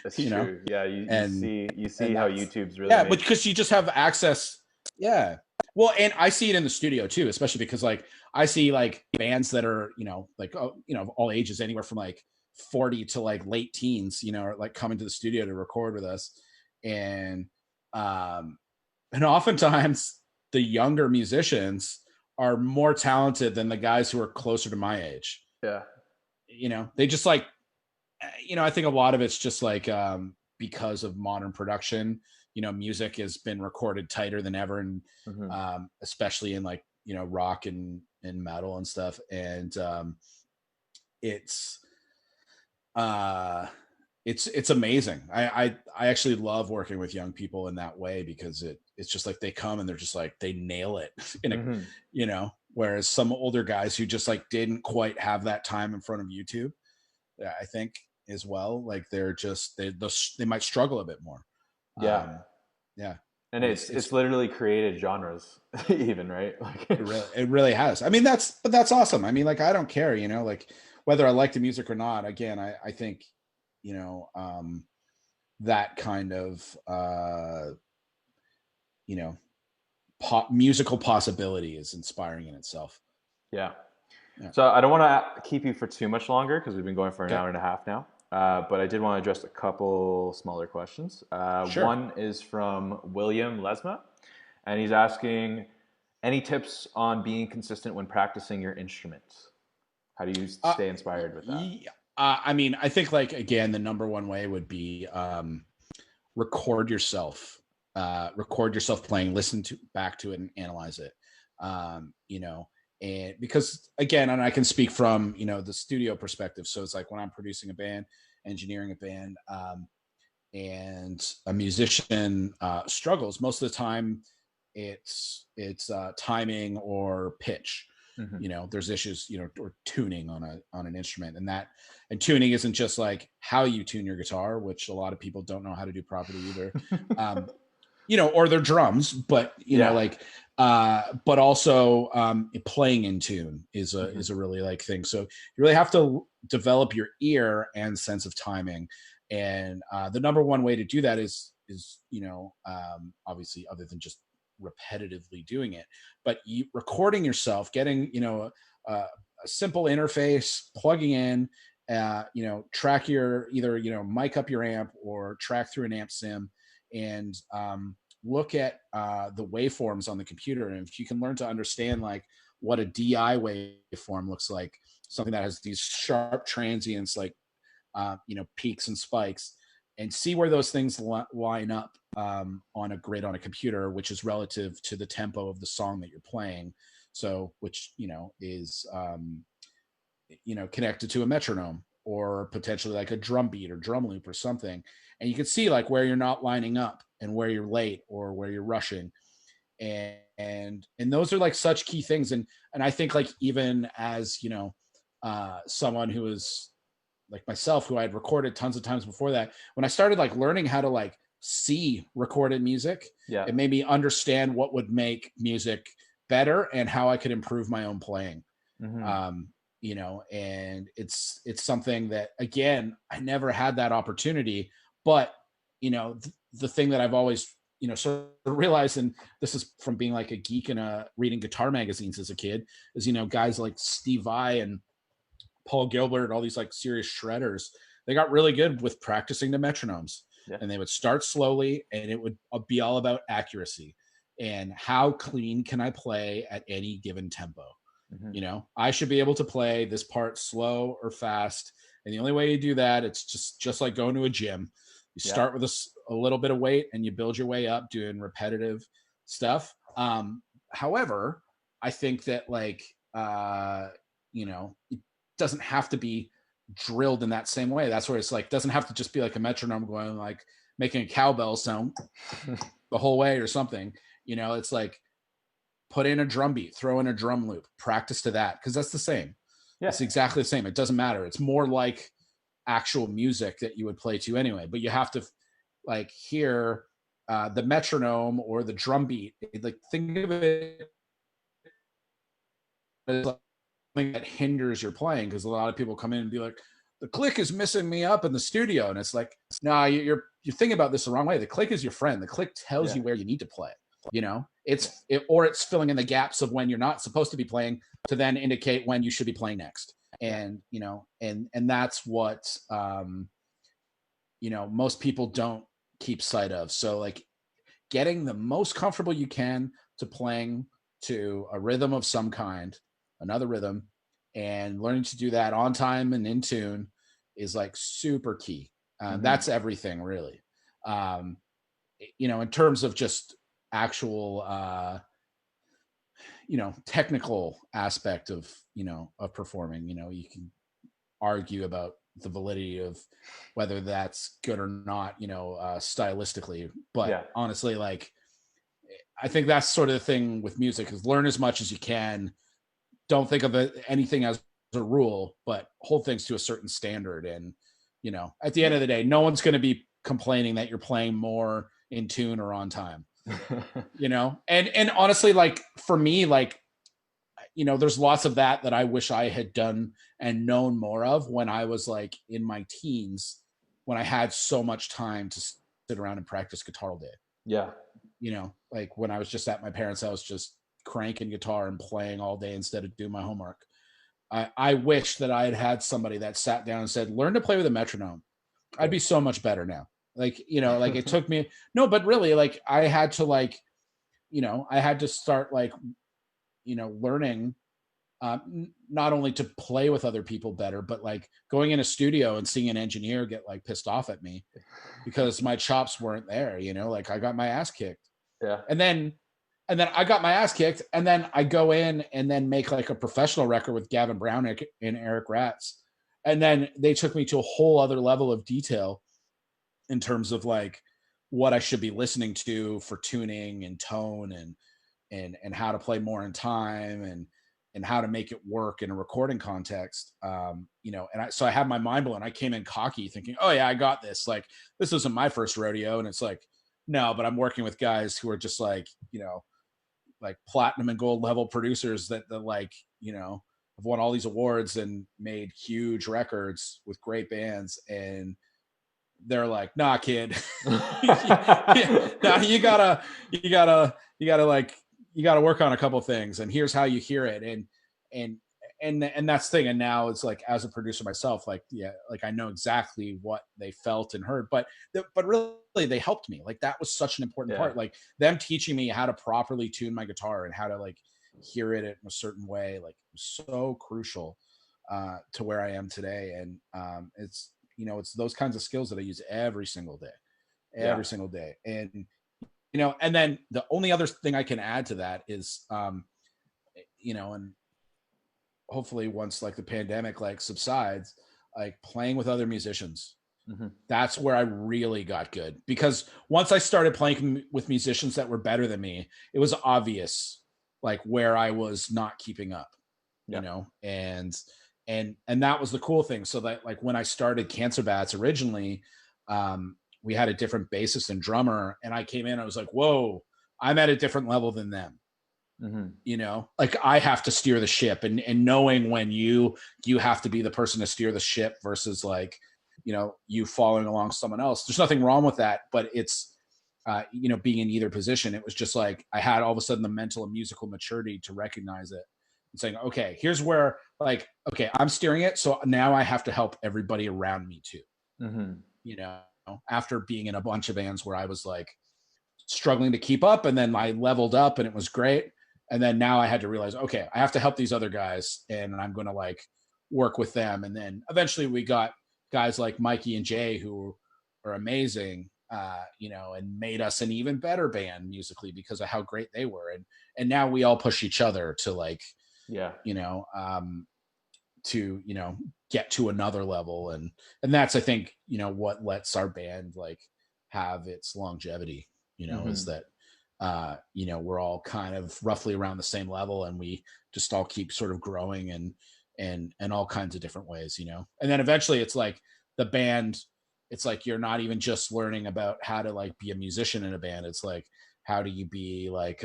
That's true. Yeah, you see how YouTube's really but because you just have access. Yeah. Well, and I see it in the studio too, especially because like I see like bands that are, like all ages, anywhere from like 40 to like late teens, are like coming to the studio to record with us. And oftentimes the younger musicians are more talented than the guys who are closer to my age. Yeah. They just like, I think a lot of it's just like, because of modern production, music has been recorded tighter than ever. And mm-hmm. Especially in like, rock and metal and stuff. And it's amazing. I actually love working with young people in that way, because it's just like they come and they're just like, they nail it in a, mm-hmm. Whereas some older guys who just like didn't quite have that time in front of YouTube, I think as well, like they're just, they might struggle a bit more. Yeah. And it's literally created genres even, right? Like it really has. I mean, that's awesome. I mean, like, I don't care, like whether I like the music or not. Again, I think, that kind of, musical possibility is inspiring in itself. Yeah. So I don't want to keep you for too much longer, because we've been going for an hour and a half now. but I did want to address a couple smaller questions. Sure. One is from William Lesma, and he's asking any tips on being consistent when practicing your instruments? How do you Uh, stay inspired with that? yeah, I mean, I think like again, the number one way would be record yourself. Record yourself playing, listen to back to it, and analyze it. You know, and because again, and I can speak from the studio perspective. So it's like when I'm producing a band, engineering a band, and a musician struggles most of the time. It's timing or pitch. Mm-hmm. There's issues, or tuning on an instrument, and tuning isn't just like how you tune your guitar, which a lot of people don't know how to do properly either. um, or their drums, but Yeah. but also playing in tune is a Mm-hmm. is a really like thing. So you really have to develop your ear and sense of timing, and the number one way to do that is obviously other than just repetitively doing it, but recording yourself, getting a simple interface, plugging in, track your either mic up your amp or track through an amp sim, and look at the waveforms on the computer. And if you can learn to understand like what a DI waveform looks like, something that has these sharp transients like peaks and spikes, and see where those things line up on a grid on a computer, which is relative to the tempo of the song that you're playing. So, which is connected to a metronome or potentially like a drum beat or drum loop or something, and you can see like where you're not lining up and where you're late or where you're rushing, and those are like such key things. And I think like even as someone who is like myself, who I had recorded tons of times before that, when I started like learning how to like see recorded music, Yeah. it made me understand what would make music better and how I could improve my own playing. Mm-hmm. And it's something that again, I never had that opportunity, but the thing that I've always sort of realized, and this is from being like a geek and reading guitar magazines as a kid, is guys like Steve Vai and Paul Gilbert, all these like serious shredders, they got really good with practicing the metronomes. Yeah. And they would start slowly, and it would be all about accuracy and how clean can I play at any given tempo. Mm-hmm. I should be able to play this part slow or fast. And the only way you do that, it's just like going to a gym. You Yeah. start with a little bit of weight and you build your way up doing repetitive stuff. However, I think that like, it doesn't have to be drilled in that same way. That's where it's like, doesn't have to just be like a metronome going like making a cowbell sound the whole way or something. It's like, put in a drum beat, throw in a drum loop, practice to that, because that's the same. Yeah. It's exactly the same. It doesn't matter. It's more like actual music that you would play to anyway, but you have to like hear the metronome or the drum beat. Like think of it as something that hinders your playing, because a lot of people come in and be like, the click is missing me up in the studio, and it's like, no, you're thinking about this the wrong way. The click is your friend. The click tells you where you need to play. Or it's filling in the gaps of when you're not supposed to be playing to then indicate when you should be playing next. And and that's what most people don't keep sight of. So like getting the most comfortable you can to playing to a rhythm of some kind, another rhythm, and learning to do that on time and in tune is like super key. Mm-hmm. That's everything really. In terms of just actual technical aspect of performing, you can argue about the validity of whether that's good or not, stylistically, but honestly, like I think that's sort of the thing with music, is learn as much as you can. Don't think of anything as a rule, but hold things to a certain standard. And at the end of the day, no one's going to be complaining that you're playing more in tune or on time. And honestly, like for me, like there's lots of that I wish I had done and known more of when I was like in my teens, when I had so much time to sit around and practice guitar all day. Yeah. Like when I was just at my parents' house, just cranking guitar and playing all day instead of doing my homework. I wish that I had had somebody that sat down and said, learn to play with a metronome. I'd be so much better now. Like, like it took me, no, but really, like I had to like, I had to start like, learning not only to play with other people better, but like going in a studio and seeing an engineer get like pissed off at me because my chops weren't there, like I got my ass kicked. Yeah. And then I got my ass kicked, and then I go in and then make like a professional record with Gavin Brownick and Eric Ratz. And then they took me to a whole other level of detail in terms of like what I should be listening to for tuning and tone and how to play more in time and how to make it work in a recording context. So I had my mind blown. I came in cocky thinking, oh yeah, I got this. Like, this isn't my first rodeo. And it's like, no, but I'm working with guys who are just like, like platinum and gold level producers that like, have won all these awards and made huge records with great bands. And they're like, nah, kid, nah, you gotta work on a couple of things, and here's how you hear it. And that's the thing. And now it's like, as a producer myself, like, yeah, like I know exactly what they felt and heard, but really they helped me. Like that was such an important part, like them teaching me how to properly tune my guitar and how to like hear it in a certain way, like so crucial to where I am today. And it's, it's those kinds of skills that I use every single day. And, and then the only other thing I can add to that is, and hopefully once like the pandemic like subsides, like playing with other musicians. Mm-hmm. That's where I really got good, because once I started playing with musicians that were better than me, it was obvious like where I was not keeping up, and that was the cool thing. So that like when I started Cancer Bats originally, we had a different bassist and drummer, and I came in, I was like, whoa, I'm at a different level than them. Mm-hmm. Like I have to steer the ship, and knowing when you have to be the person to steer the ship versus like, you following along someone else. There's nothing wrong with that, but it's, being in either position, it was just like, I had all of a sudden the mental and musical maturity to recognize it and saying, okay, here's where like, okay, I'm steering it. So now I have to help everybody around me too. Mm-hmm. After being in a bunch of bands where I was like struggling to keep up, and then I leveled up and it was great. And then now I had to realize, okay, I have to help these other guys, and I'm going to like work with them. And then eventually we got guys like Mikey and Jay who are amazing, and made us an even better band musically because of how great they were. And now we all push each other to like, to, get to another level. And that's, I think, what lets our band like have its longevity, mm-hmm. is that, we're all kind of roughly around the same level, and we just all keep sort of growing and all kinds of different ways, and then eventually it's like the band, it's like, you're not even just learning about how to like be a musician in a band. It's like, how do you be like,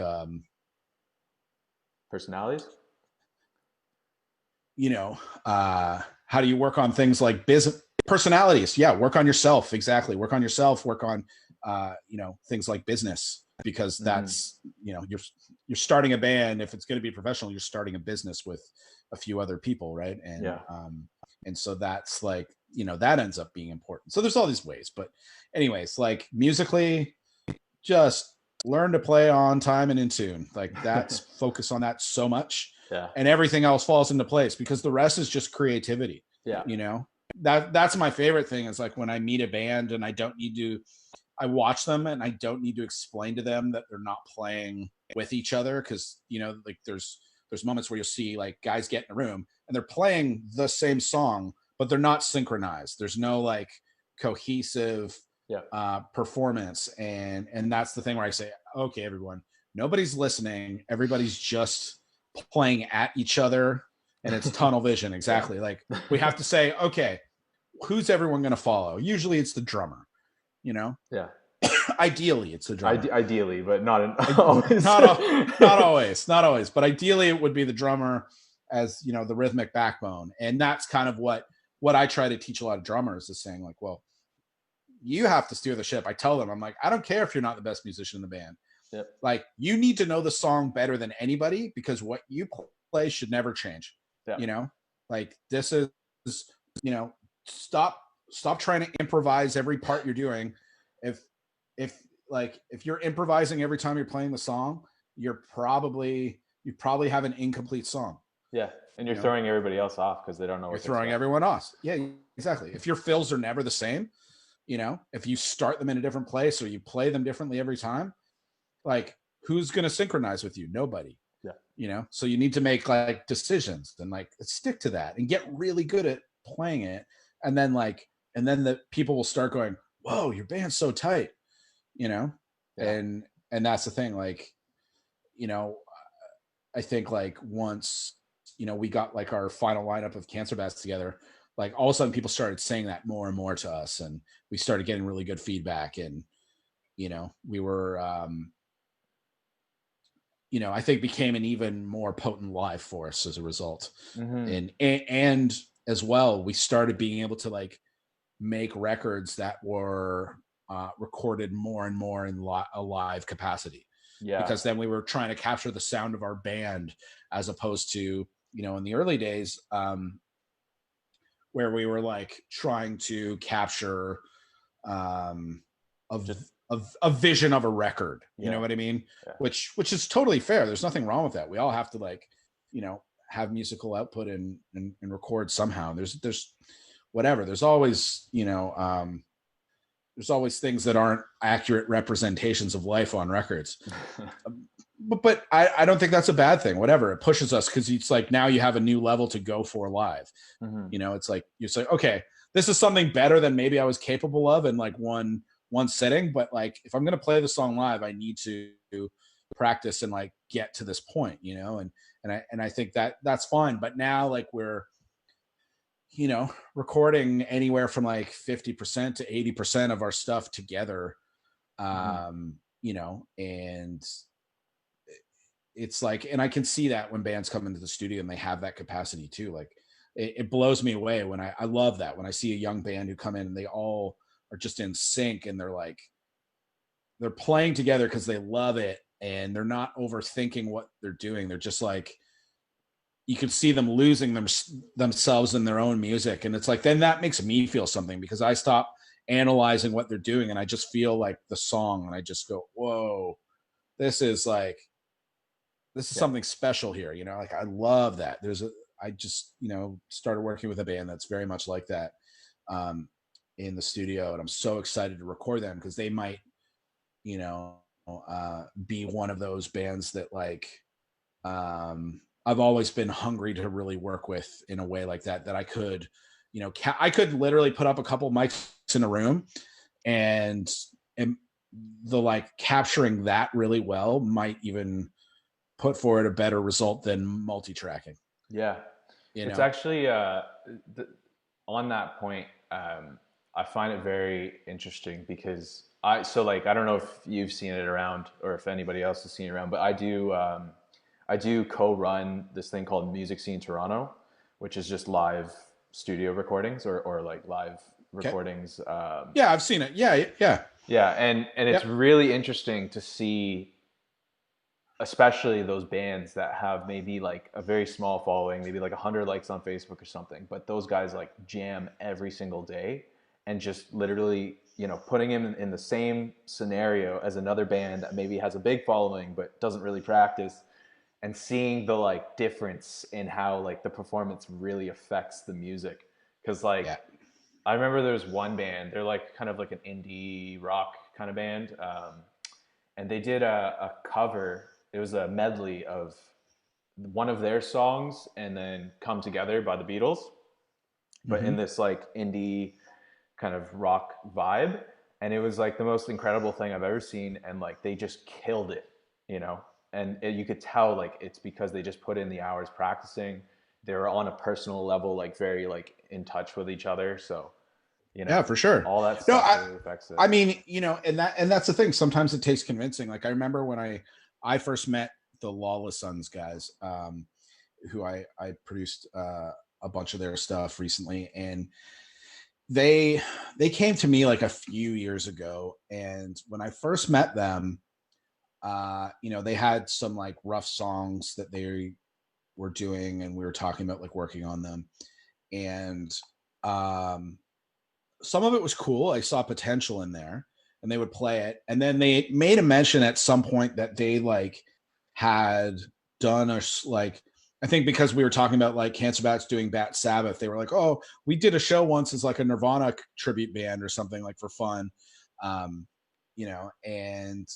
personalities, how do you work on things like business personalities? Yeah. Work on yourself. Exactly. Work on yourself, work on, things like business, because that's, you're starting a band. If it's going to be professional, you're starting a business with a few other people. Right. And, and so that's like, that ends up being important. So there's all these ways, but anyways, like musically, just learn to play on time and in tune. Like that's focus on that so much. Yeah. And everything else falls into place, because the rest is just creativity. Yeah. That's my favorite thing, is like when I meet a band and I watch them and I don't need to explain to them that they're not playing with each other. Cause like there's moments where you'll see like guys get in a room and they're playing the same song, but they're not synchronized. There's no like cohesive performance. And that's the thing where I say, okay, everyone, nobody's listening. Everybody's just playing at each other, and it's tunnel vision. Exactly. Like we have to say, okay, who's everyone going to follow? Usually it's the drummer, Yeah. Ideally it's the drummer. Ideally, but not always. not always, but ideally it would be the drummer as, the rhythmic backbone. And that's kind of what I try to teach a lot of drummers, is saying like, well, you have to steer the ship. I tell them, I'm like, I don't care if you're not the best musician in the band. Yep. Like you need to know the song better than anybody, because what you play should never change. Yeah. Like this is, you know, stop trying to improvise every part you're doing. If if you're improvising every time you're playing the song, you probably have an incomplete song. Yeah, and You you're know, throwing everybody else off because they don't know you're what to throwing expect. everyone off. Yeah, exactly. If your fills are never the same, you know, if you start them in a different place or you play them differently every time, like who's going to synchronize with you? Nobody. Yeah. You know, so you need to make like decisions and like stick to that and get really good at playing it. And then the people will start going, whoa, your band's so tight, you know? Yeah. And that's the thing. Like, you know, I think like once, you know, we got like our final lineup of Cancer Bats together, like all of a sudden people started saying that more and more to us, and we started getting really good feedback. And, you know, we were, you know, I think became an even more potent live force as a result. Mm-hmm. And as well, we started being able to like make records that were recorded more and more in a live capacity, Yeah. because then we were trying to capture the sound of our band, as opposed to, you know, in the early days, where we were like trying to capture um, Just a vision of a record. You know yeah. what I mean? Yeah. Which is totally fair. There's nothing wrong with that. We all have to like, you know, have musical output and record somehow. There's whatever. There's always, you know, there's always things that aren't accurate representations of life on records. But I don't think that's a bad thing. Whatever, it pushes us, because it's like now you have a new level to go for live. Mm-hmm. You know, it's like you say, okay, this is something better than maybe I was capable of in like one sitting. But like, if I'm going to play the song live, I need to practice and like get to this point, you know. And I think that that's fine. But now like we're, you know, recording anywhere from like 50% to 80% of our stuff together. Mm-hmm. You know, and it's like, and I can see that when bands come into the studio and they have that capacity too. Like it blows me away when I love that when I see a young band who come in and they all are just in sync, and they're like, they're playing together because they love it, and they're not overthinking what they're doing. They're just like, you can see them losing themselves in their own music. And it's like, then that makes me feel something, because I stop analyzing what they're doing and I just feel like the song, and I just go, whoa, this is like, this is Yeah. something special here. You know, like I love that. I just, you know, started working with a band that's very much like that, um, in the studio. And I'm so excited to record them, because they might, you know, be one of those bands that like, I've always been hungry to really work with in a way like that, that I could, you know, I could literally put up a couple mics in a room, and, and the like capturing that really well might even put forward a better result than multi-tracking, Yeah. you It's know? actually on that point. I find it very interesting because I don't know if you've seen it around or if anybody else has seen it around, but I do co-run this thing called Music Scene Toronto, which is just live studio recordings or like live Okay. recordings. Yeah, I've seen it. Yeah, yeah. Yeah, and it's Yep. really interesting to see, especially those bands that have maybe like a very small following, maybe like 100 likes on Facebook or something, but those guys like jam every single day, and just literally, you know, putting him in the same scenario as another band that maybe has a big following but doesn't really practice, and seeing the like difference in how like the performance really affects the music. Because like Yeah. I remember there was one band, they're like kind of like an indie rock kind of band, and they did a cover. It was a medley of one of their songs and then Come Together by the Beatles, but in Mm-hmm. this like indie kind of rock vibe. And it was like the most incredible thing I've ever seen. And like they just killed it, you know? And you could tell like it's because they just put in the hours practicing. They were on a personal level, like very like in touch with each other. So, you Yeah, know, for sure. all that No, stuff really affects it. I mean, you know, and that's the thing. Sometimes it takes convincing. Like I remember when I first met the Lawless Sons guys, who I produced a bunch of their stuff recently, and they came to me like a few years ago, and when I first met them, you know, they had some like rough songs that they were doing, and we were talking about like working on them. And um, some of it was cool. I saw potential in there, and they would play it. And then they made a mention at some point that they like had done like, I think because we were talking about like Cancer Bats doing Bat Sabbath, they were like, "Oh, we did a show once as like a Nirvana tribute band or something like for fun," um, and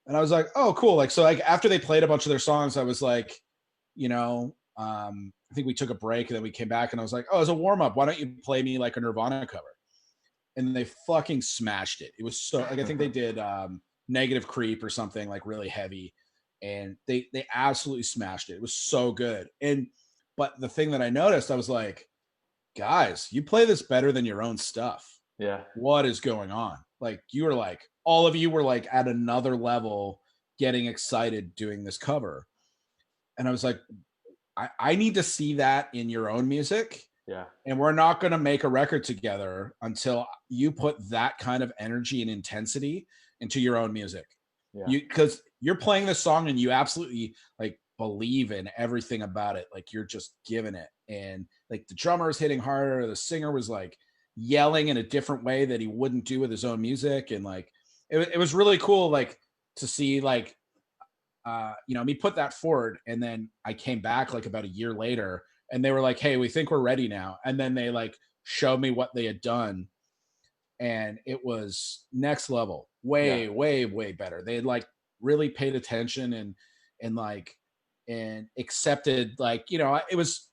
I was like, "Oh, cool!" Like, so like after they played a bunch of their songs, I was like, I think we took a break and then we came back, and I was like, "Oh, as a warm up, why don't you play me like a Nirvana cover?" And they fucking smashed it. It was so like, I think they did Negative Creep or something like really heavy, and they absolutely smashed it. It was so good. And but the thing that I noticed, I was like, guys, you play this better than your own stuff. Yeah. What is going on? Like, you were like, all of you were like at another level, getting excited doing this cover. And I was like, I need to see that in your own music. Yeah. And we're not going to make a record together until you put that kind of energy and intensity into your own music. Yeah. Because you're playing this song and you absolutely like believe in everything about it. Like, you're just giving it. And like the drummer is hitting harder. The singer was like yelling in a different way that he wouldn't do with his own music. And like, it was really cool. Like, to see like, me put that forward. And then I came back like about a year later, and they were like, "Hey, we think we're ready now." And then they like showed me what they had done, and it was next level, Yeah. way, way, way better. They had like really paid attention and like and accepted, like, it was,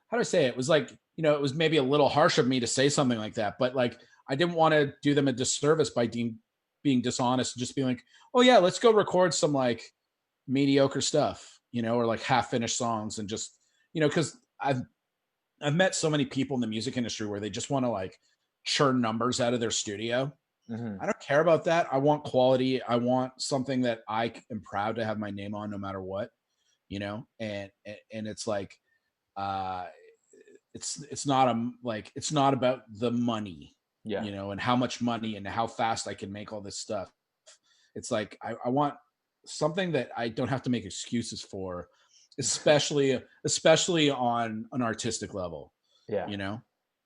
how do I say it? It was like, it was maybe a little harsh of me to say something like that, but like I didn't want to do them a disservice by being dishonest and just being like, "Oh yeah, let's go record some like mediocre stuff," or like half finished songs, and just, because I've met so many people in the music industry where they just want to like churn numbers out of their studio. Mm-hmm. I don't care about that. I want quality. I want something that I am proud to have my name on no matter what, and it's like, uh it's not it's not about the money, Yeah. and how much money and how fast I can make all this stuff. It's like, I want something that I don't have to make excuses for, especially on an artistic level, Yeah. you know,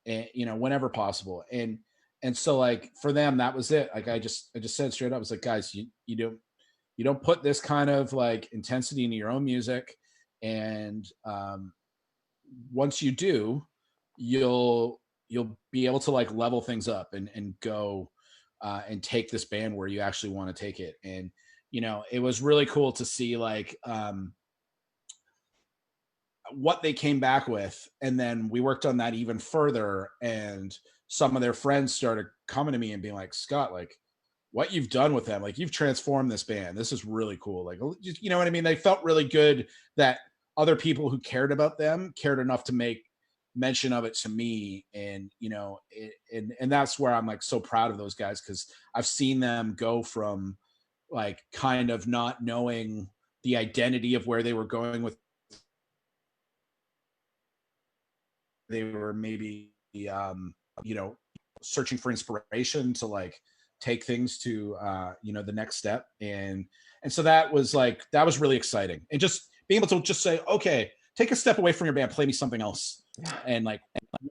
and whenever possible. And so like for them, that was it. Like I just said straight up, I was like, guys, you don't put this kind of like intensity into your own music, and once you do, you'll be able to like level things up and go and take this band where you actually want to take it. And it was really cool to see like what they came back with, and then we worked on that even further. And some of their friends started coming to me and being like, "Scott, like, what you've done with them, like, you've transformed this band. This is really cool." Like, you know what I mean? They felt really good that other people who cared about them cared enough to make mention of it to me. And and that's where I'm like so proud of those guys, because I've seen them go from like kind of not knowing the identity of where they were going with, they were maybe you know searching for inspiration to like take things to the next step. And so that was really exciting, and just being able to just say, "Okay, take a step away from your band, play me something else." And like,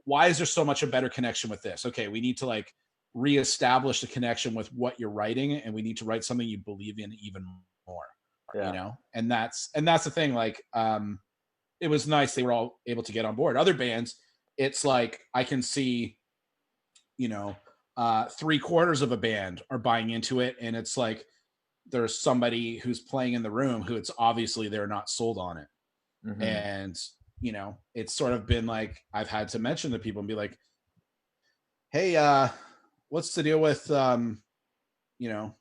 why is there so much a better connection with this? Okay, we need to like reestablish the connection with what you're writing, and we need to write something you believe in even more, Yeah. and that's the thing. Like, it was nice they were all able to get on board. Other bands, it's like I can see, you know, 3/4 of a band are buying into it, and it's like there's somebody who's playing in the room who it's obviously they're not sold on it. Mm-hmm. And it's sort of been like I've had to mention to people and be like, "Hey, what's the deal with you know,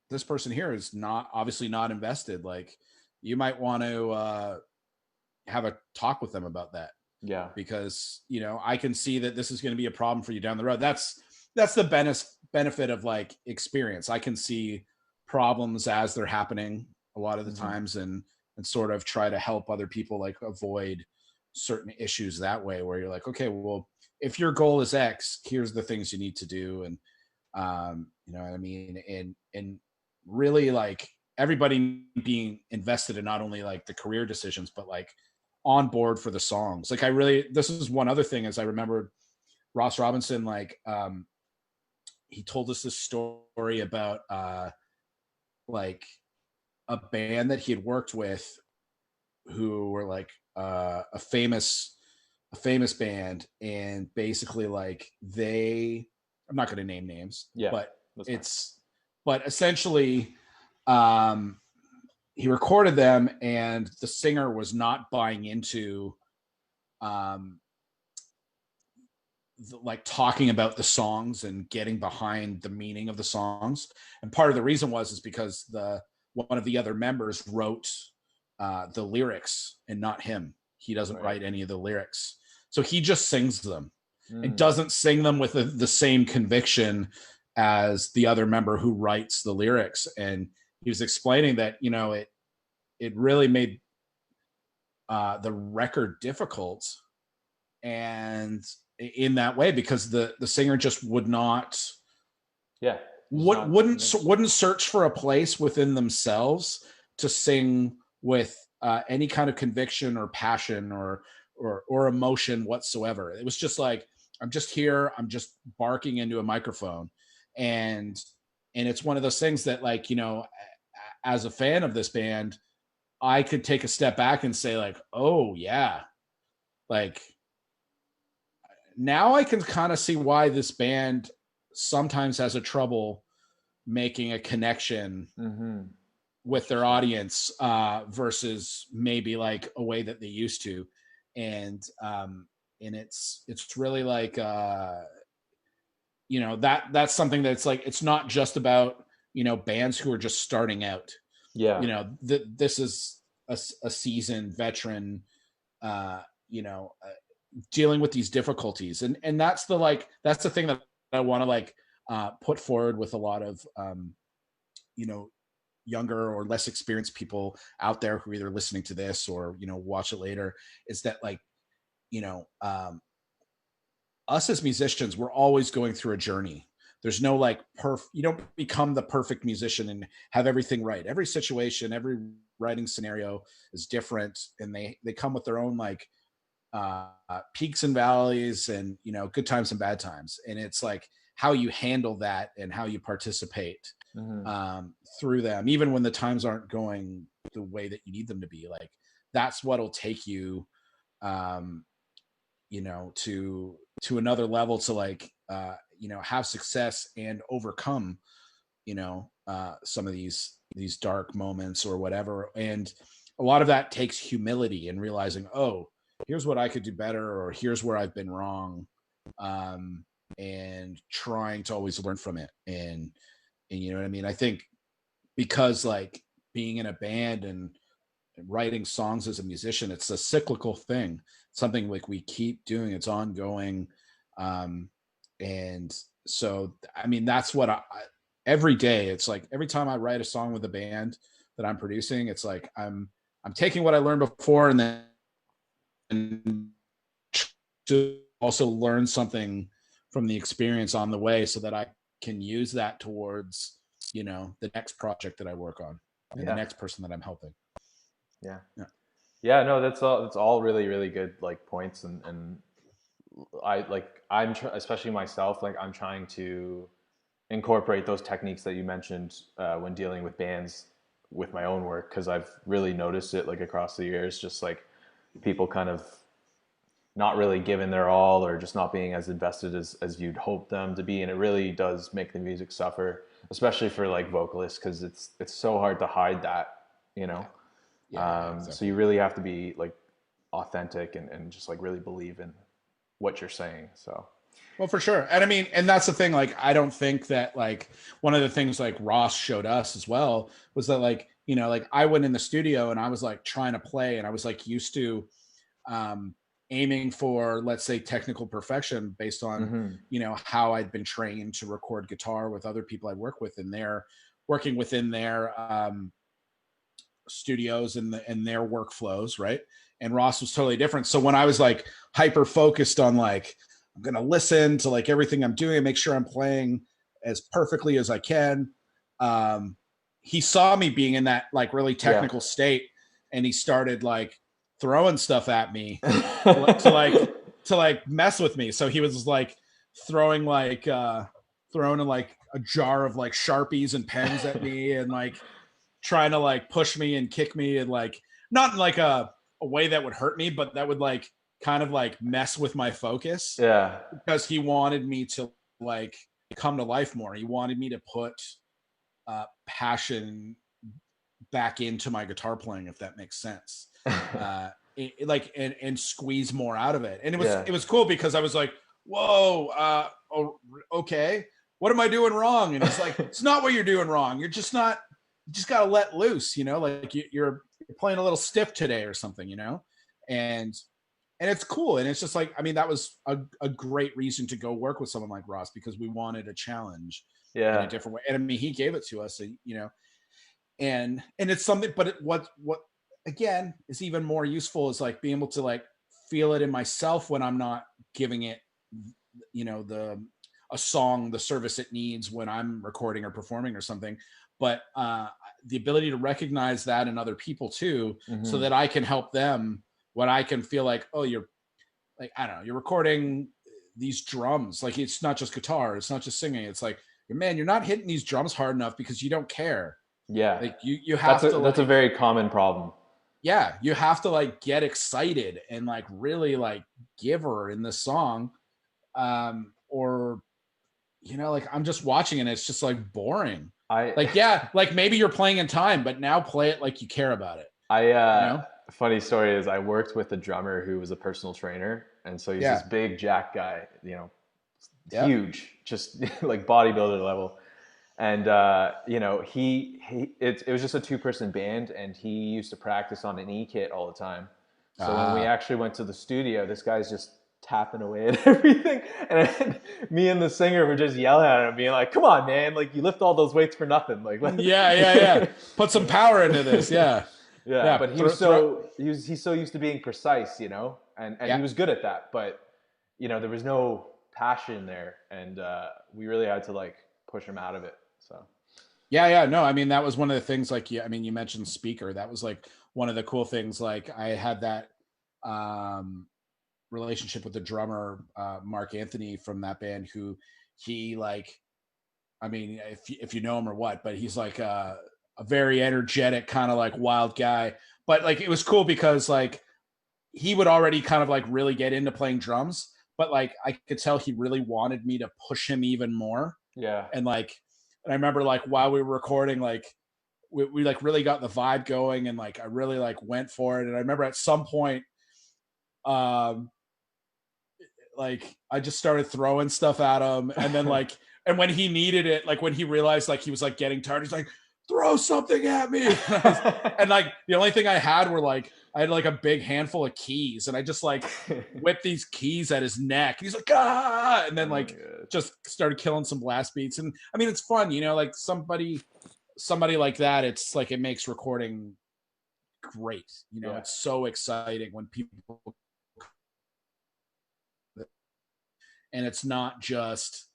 this person here is not obviously not invested. Like, you might want to have a talk with them about that, Yeah. because I can see that this is going to be a problem for you down the road." That's the benefit of like experience. I can see problems as they're happening a lot of the Mm-hmm. times, and sort of try to help other people like avoid certain issues that way, where you're like, "Okay, well, if your goal is X, here's the things you need to do." And you know what I mean? And really like everybody being invested in not only like the career decisions, but like on board for the songs. Like this is one other thing is I remembered Ross Robinson, like, he told us this story about like a band that he had worked with who were like a famous band, and basically like I'm not going to name names, Yeah, but that's but essentially he recorded them, and the singer was not buying into like talking about the songs and getting behind the meaning of the songs. And part of the reason is because one of the other members wrote the lyrics and not him. He doesn't write any of the lyrics, so he just sings them and doesn't sing them with the same conviction as the other member who writes the lyrics. And he was explaining that, you know, it really made the record difficult, and in that way, because the singer just would not, wouldn't search for a place within themselves to sing with any kind of conviction or passion or emotion whatsoever. It was just like, I'm just here, I'm just barking into a microphone. And it's one of those things that, like, you know, as a fan of this band, I could take a step back and say like, oh yeah, like now I can kind of see why this band sometimes has a trouble making a connection with their audience versus maybe like a way that they used to. And it's really like, you know, that's something that's like, it's not just about, you know, bands who are just starting out. Yeah. You know, this is a seasoned veteran, you know, dealing with these difficulties. And that's the thing that I want to like put forward with a lot of, you know, younger or less experienced people out there who are either listening to this or, you know, watch it later, is that, like, you know, us as musicians, we're always going through a journey. There's no like you don't become the perfect musician and have everything right. Every situation, every writing scenario is different, and they come with their own like peaks and valleys, and, you know, good times and bad times. And it's like how you handle that and how you participate through them, even when the times aren't going the way that you need them to be. Like, that's what'll take you, you know, to another level, to like, you know, have success and overcome, you know, some of these dark moments or whatever. And a lot of that takes humility and realizing, oh, here's what I could do better, or here's where I've been wrong, and trying to always learn from it. And you know what I mean? I think because like being in a band and writing songs as a musician, it's a cyclical thing, something like we keep doing, it's ongoing. And so, I mean, that's what every day, it's like every time I write a song with a band that I'm producing, it's like I'm taking what I learned before and then to also learn something from the experience on the way, so that I can use that towards, you know, the next project that I work on and the next person that I'm helping. Yeah, no, that's all really, really good like points. And especially myself, like I'm trying to incorporate those techniques that you mentioned when dealing with bands with my own work, because I've really noticed it like across the years, just like people kind of not really giving their all, or just not being as invested as you'd hope them to be. And it really does make the music suffer, especially for like vocalists, because it's so hard to hide that, you know. Exactly. So you really have to be like authentic and just like really believe in what you're saying. So, well, for sure. And I mean, and that's the thing, like, I don't think that, like, one of the things like Ross showed us as well was that, like, you know, like I went in the studio and I was like trying to play, and I was like used to aiming for, let's say, technical perfection based on, you know, how I'd been trained to record guitar with other people I work with, and they're working within their studios and their workflows, right? And Ross was totally different. So when I was like hyper focused on like, I'm gonna listen to like everything I'm doing and make sure I'm playing as perfectly as I can, he saw me being in that like really technical state, and he started like throwing stuff at me to like mess with me. So he was like throwing throwing like a jar of like Sharpies and pens at me, and like trying to like push me and kick me, and like not in like a way that would hurt me, but that would like kind of like mess with my focus, Yeah. because he wanted me to like come to life more. He wanted me to put passion back into my guitar playing, if that makes sense. Like and squeeze more out of it. And Yeah. it was cool because I was like, whoa, oh, okay, what am I doing wrong? And it's like, it's not what you're doing wrong. You're just not, you just got to let loose, you know, like you're playing a little stiff today or something, you know? And it's cool. And it's just like, I mean, that was a great reason to go work with someone like Ross, because we wanted a challenge in a Yeah. different way. And I mean, he gave it to us, you know, and it's something, but what again is even more useful is like being able to like feel it in myself when I'm not giving it, you know, a song the service it needs when I'm recording or performing or something. But the ability to recognize that in other people too, so Hmm. that I can help them when I can feel like, oh, you're like, I don't know, you're recording these drums, like it's not just guitar, it's not just singing, it's like, man, you're not hitting these drums hard enough because you don't care. Yeah. Like you have to That's a like, very common problem. yeah, you have to like get excited and like really like give her in this song. Or you know, like I'm just watching and it's just like boring. I Like, yeah, like maybe you're playing in time, but now play it like you care about it, I you know? funny story is I worked with a drummer who was a personal trainer, and so he's this Yeah. big jack guy, you know, Yeah. huge, just like bodybuilder level. And you know, it was just a two-person band, and he used to practice on an E kit all the time. So when we Ah. actually went to the studio, this guy's just tapping away at everything, and me and the singer were just yelling at him, being like, "Come on, man! Like you lift all those weights for nothing!" Like, Yeah, yeah, yeah. Put some power into this. Yeah. yeah. Yeah. But he's so used to being precise, you know, and he Yeah. was good at that. But you know, there was no passion there, and we really had to like push him out of it. So. Yeah, yeah. No, I mean, that was one of the things, like, yeah, I mean, you mentioned speaker. That was like one of the cool things. Like I had that um relationship with the drummer, Mark Anthony from that band, who he like, I mean, if you know him or what, but he's like a very energetic, kind of like wild guy. But like it was cool because like he would already kind of like really get into playing drums, but like I could tell he really wanted me to push him even more. Yeah. And like, and I remember like while we were recording, like we like really got the vibe going, and like I really like went for it. And I remember at some point, um, like I just started throwing stuff at him, and then like, and when he needed it, like when he realized like he was like getting tired, he's like, throw something at me. And like the only thing I had were like, I had like a big handful of keys, and I just like whipped these keys at his neck. He's like, ah, and then Oh my like god. just started killing some blast beats. And I mean, it's fun, you know, like somebody like that, it's like it makes recording great. You know, Yeah. it's so exciting when people, and it's not just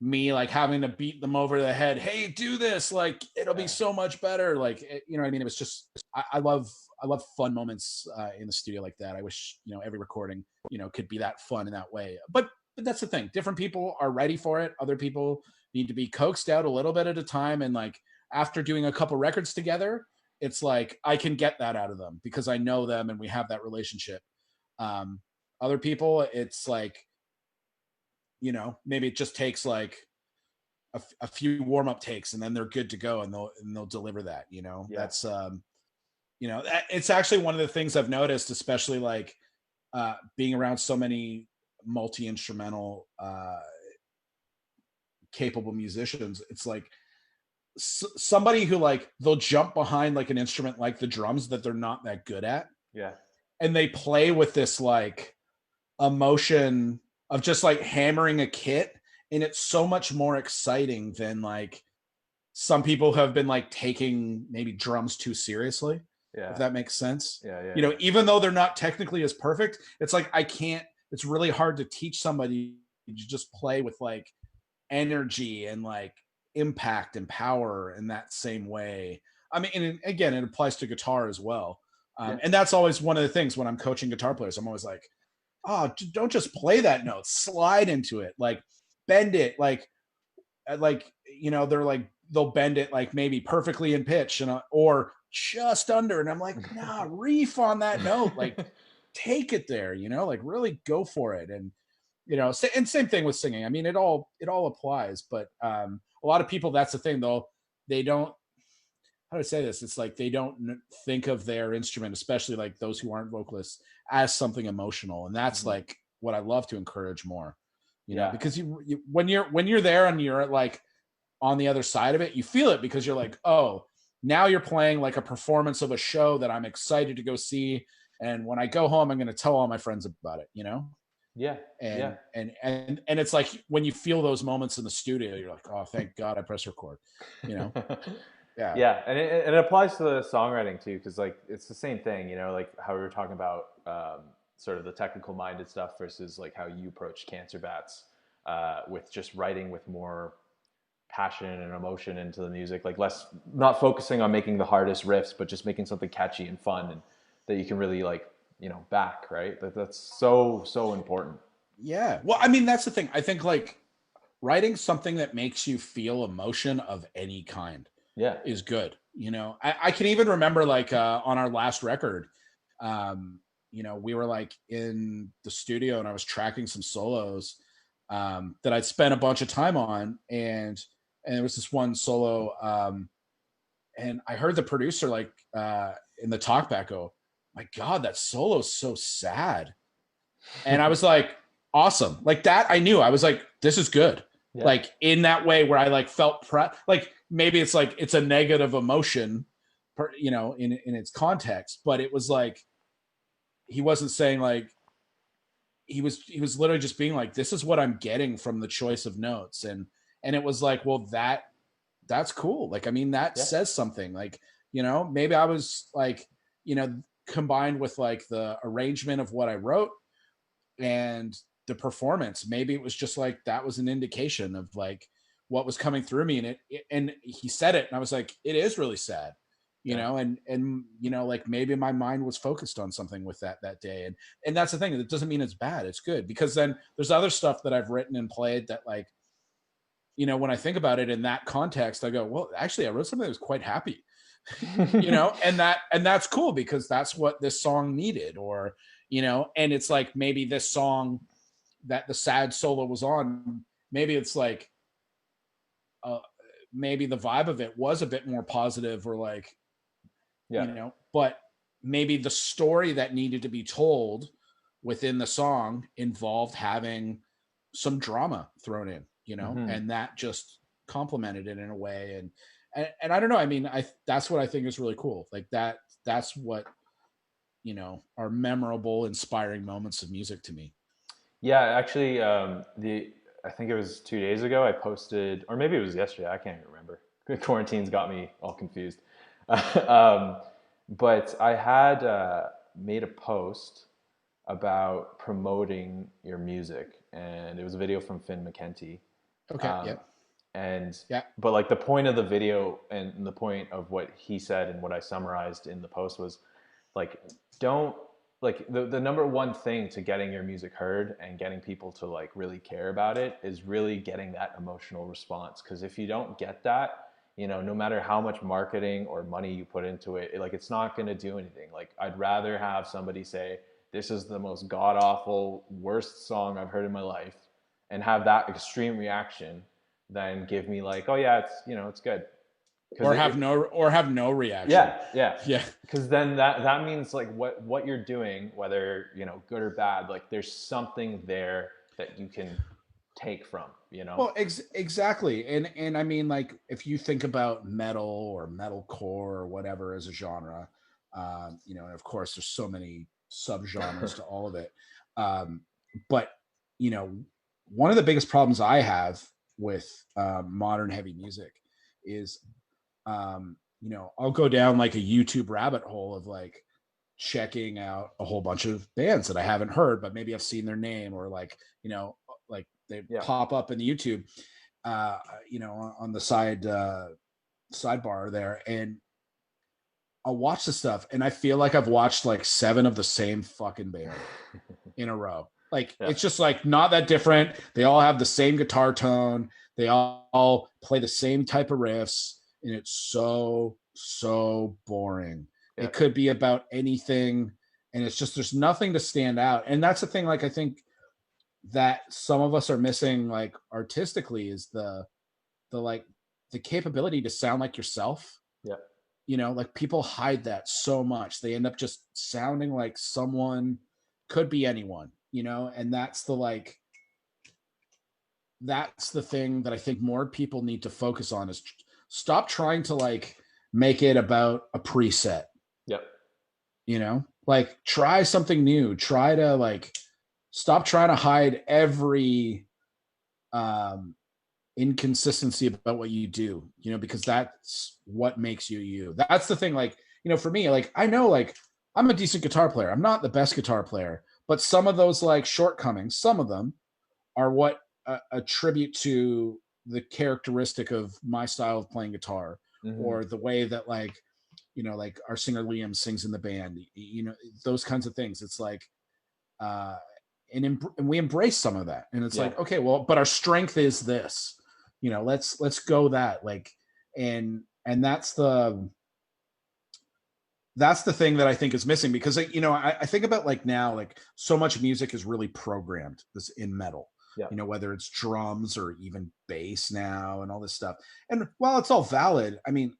me like having to beat them over the head. Hey, do this, like it'll be Yeah. so much better. Like you know what I mean? It was just I love fun moments in the studio like that. I wish, you know, every recording, you know, could be that fun in that way. But that's the thing. Different people are ready for it. Other people need to be coaxed out a little bit at a time. And like after doing a couple records together, it's like I can get that out of them because I know them and we have that relationship. Um, Other people, it's like, you know, maybe it just takes like a few warm up takes and then they're good to go, and they'll deliver that. You know, Yeah. that's you know, it's actually one of the things I've noticed, especially like being around so many multi instrumental capable musicians. It's like somebody who like they'll jump behind like an instrument like the drums that they're not that good at, Yeah. and they play with this like emotion of just like hammering a kit, and it's so much more exciting than like some people have been like taking maybe drums too seriously, if Yeah. that makes sense. Yeah. Yeah. You know, Yeah. even though they're not technically as perfect, it's like I can't, it's really hard to teach somebody to just play with like energy and like impact and power in that same way. I mean, and again, it applies to guitar as well. And that's always one of the things when I'm coaching guitar players. I'm always like, oh, don't just play that note, slide into it, like bend it, like they're like, they'll bend it like maybe perfectly in pitch or just under. And I'm like, nah, reef on that note, like take it there, like really go for it. And, and same thing with singing. I mean, it all applies, but a lot of people, that's the thing though. They don't, how to say this? It's like they don't think of their instrument, especially like those who aren't vocalists, as something emotional. And that's like what I love to encourage more, because you when you're there and you're like on the other side of it, you feel it because you're like, oh, now you're playing like a performance of a show that I'm excited to go see. And when I go home, I'm going to tell all my friends about it, Yeah. And it's like when you feel those moments in the studio, you're like, oh, thank God I press record, Yeah. Yeah, and it applies to the songwriting too, because like it's the same thing, like how we were talking about sort of the technical minded stuff versus like how you approach Cancer Bats with just writing with more passion and emotion into the music, like not focusing on making the hardest riffs, but just making something catchy and fun and that you can really like back, right? That's so important. Yeah. Well, I mean, that's the thing. I think like writing something that makes you feel emotion of any kind is good. I can even remember like on our last record, we were like in the studio and I was tracking some solos that I'd spent a bunch of time on, and there was this one solo, and I heard the producer like in the talkback go, "My God, that solo is so sad," and I was like, "Awesome!" Like that, I knew. I was like, "This is good." Yeah. Like in that way where I like felt like maybe it's like it's a negative emotion, in its context, but it was like he wasn't saying like he was literally just being like, this is what I'm getting from the choice of notes, and it was like, well, that's cool. Like, I mean, that says something. Like, maybe I was like, combined with like the arrangement of what I wrote and the performance, maybe it was just like that was an indication of like what was coming through me. And he said it and I was like, it is really sad, and like maybe my mind was focused on something with that day. And that's the thing. It doesn't mean it's bad. It's good, because then there's other stuff that I've written and played that like, when I think about it in that context, I go, well, actually I wrote something that was quite happy, and that's cool because that's what this song needed, or, and it's like, maybe this song that the sad solo was on, maybe it's like, maybe the vibe of it was a bit more positive, or like, but maybe the story that needed to be told within the song involved having some drama thrown in, and that just complemented it in a way. And I don't know. I mean, that's what I think is really cool. Like that's what, are memorable, inspiring moments of music to me. Yeah, actually, I think it was 2 days ago I posted, or maybe it was yesterday. I can't even remember. Quarantine's got me all confused. But I had made a post about promoting your music, and it was a video from Finn McKenty. Okay. But like the point of the video and the point of what he said and what I summarized in the post was like, don't like the number one thing to getting your music heard and getting people to like really care about it is really getting that emotional response. Because if you don't get that, no matter how much marketing or money you put into it, like it's not going to do anything. Like I'd rather have somebody say, this is the most god awful, worst song I've heard in my life, and have that extreme reaction than give me like, oh yeah, it's it's good. Or have no reaction. Yeah. Because then that means like what you're doing, whether good or bad, like there's something there that you can take from. Well, exactly, and I mean, like if you think about metal or metalcore or whatever as a genre, and of course there's so many subgenres to all of it, but one of the biggest problems I have with modern heavy music is I'll go down like a YouTube rabbit hole of like checking out a whole bunch of bands that I haven't heard, but maybe I've seen their name, or like, like they pop up in the YouTube, on the sidebar there. And I'll watch the stuff and I feel like I've watched like 7 of the same fucking band in a row. Like Yeah. it's just like not that different. They all have the same guitar tone. They all play the same type of riffs, and it's so boring. Yeah. It could be about anything, and it's just there's nothing to stand out. And that's the thing. Like I think that some of us are missing, like artistically, is the like the capability to sound like yourself. Yeah. You know, like people hide that so much. They end up just sounding like someone, could be anyone, you know, and that's the like that's the thing that I think more people need to focus on is stop trying to like make it about a preset, Yep. you know? Like try something new. Try to like stop trying to hide every um inconsistency about what you do, you know, because that's what makes you you. That's the thing. Like, you know, for me, like I know like I'm a decent guitar player. I'm not the best guitar player, but some of those like shortcomings, some of them are what attribute to the characteristic of my style of playing guitar, Mm-hmm. or the way that like, you know, like our singer Liam sings in the band, you know, those kinds of things. It's like uh and we embrace some of that, and it's Yeah. like, okay, well, but our strength is this, you know, let's go that like, and that's the thing that I think is missing, because like, you know, I think about like now, like so much music is really programmed this in metal, Yeah. you know, whether it's drums or even bass now and all this stuff. And while it's all valid, I mean,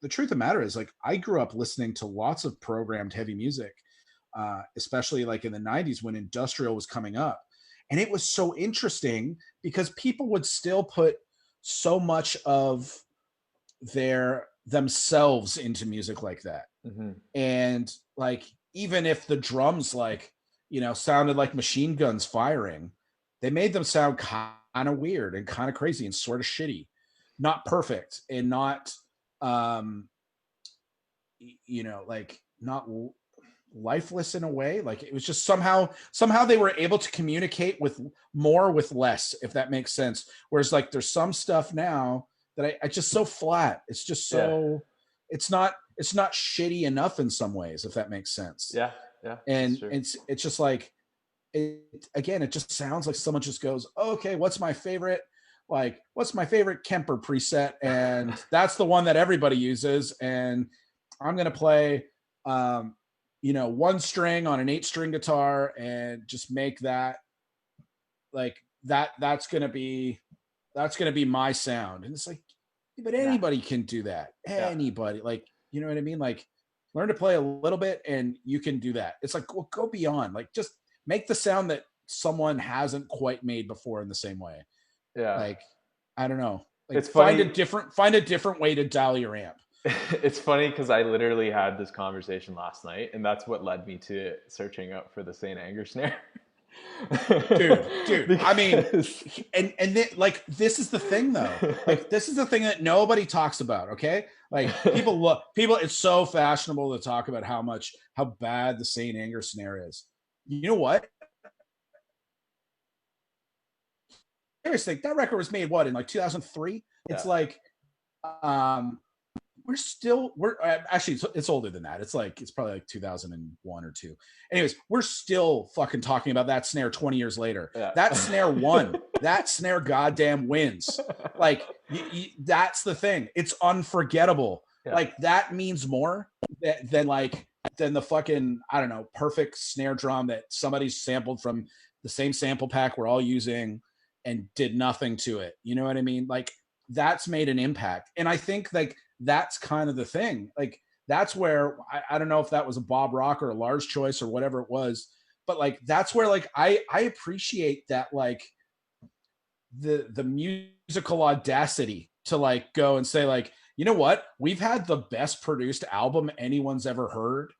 the truth of the matter is like I grew up listening to lots of programmed heavy music, especially like in the 90s when industrial was coming up. And it was so interesting because people would still put so much of their themselves into music like that. Mm-hmm. And like even if the drums like, you know, sounded like machine guns firing, they made them sound kind of weird and kind of crazy and sort of shitty, not perfect, and not um you know, like not lifeless in a way. Like it was just somehow they were able to communicate with more with less, if that makes sense. Whereas like there's some stuff now that I just so flat. It's just Yeah. so it's not shitty enough in some ways, if that makes sense. Yeah. Yeah. That's And true. it's just like it just sounds like someone just goes, oh, okay, what's my favorite Kemper preset, and that's the one that everybody uses, and I'm gonna play you know, one string on an 8-string guitar and just make that like that's gonna be my sound. And it's like, but Yeah. anybody can do that. Yeah. Anybody, like, you know what I mean? Like learn to play a little bit and you can do that. It's like, well, go beyond, like just make the sound that someone hasn't quite made before in the same way. Yeah. Like, I don't know. Like It's funny. find a different way to dial your amp. It's funny because I literally had this conversation last night, and that's what led me to searching up for the Saint Anger snare. dude. I mean, and then, like this is the thing though. Like this is the thing that nobody talks about. Okay, like people. It's so fashionable to talk about how bad the Saint Anger snare is. You know what? Seriously, that record was made what in like 2003. Yeah. It's like, um, we're actually it's older than that. It's like it's probably like 2001 or 2. Anyways, we're still fucking talking about that snare 20 years later. Yeah. That snare won. That snare goddamn wins. Like that's the thing. It's unforgettable. Yeah. Like that means more than the fucking, I don't know, perfect snare drum that somebody's sampled from the same sample pack we're all using and did nothing to it. You know what I mean? Like that's made an impact. And I think like that's kind of the thing. Like that's where I don't know if that was a Bob Rock or a Lars choice or whatever it was, but like that's where like I appreciate that, like the musical audacity to like go and say like, you know what, we've had the best produced album anyone's ever heard,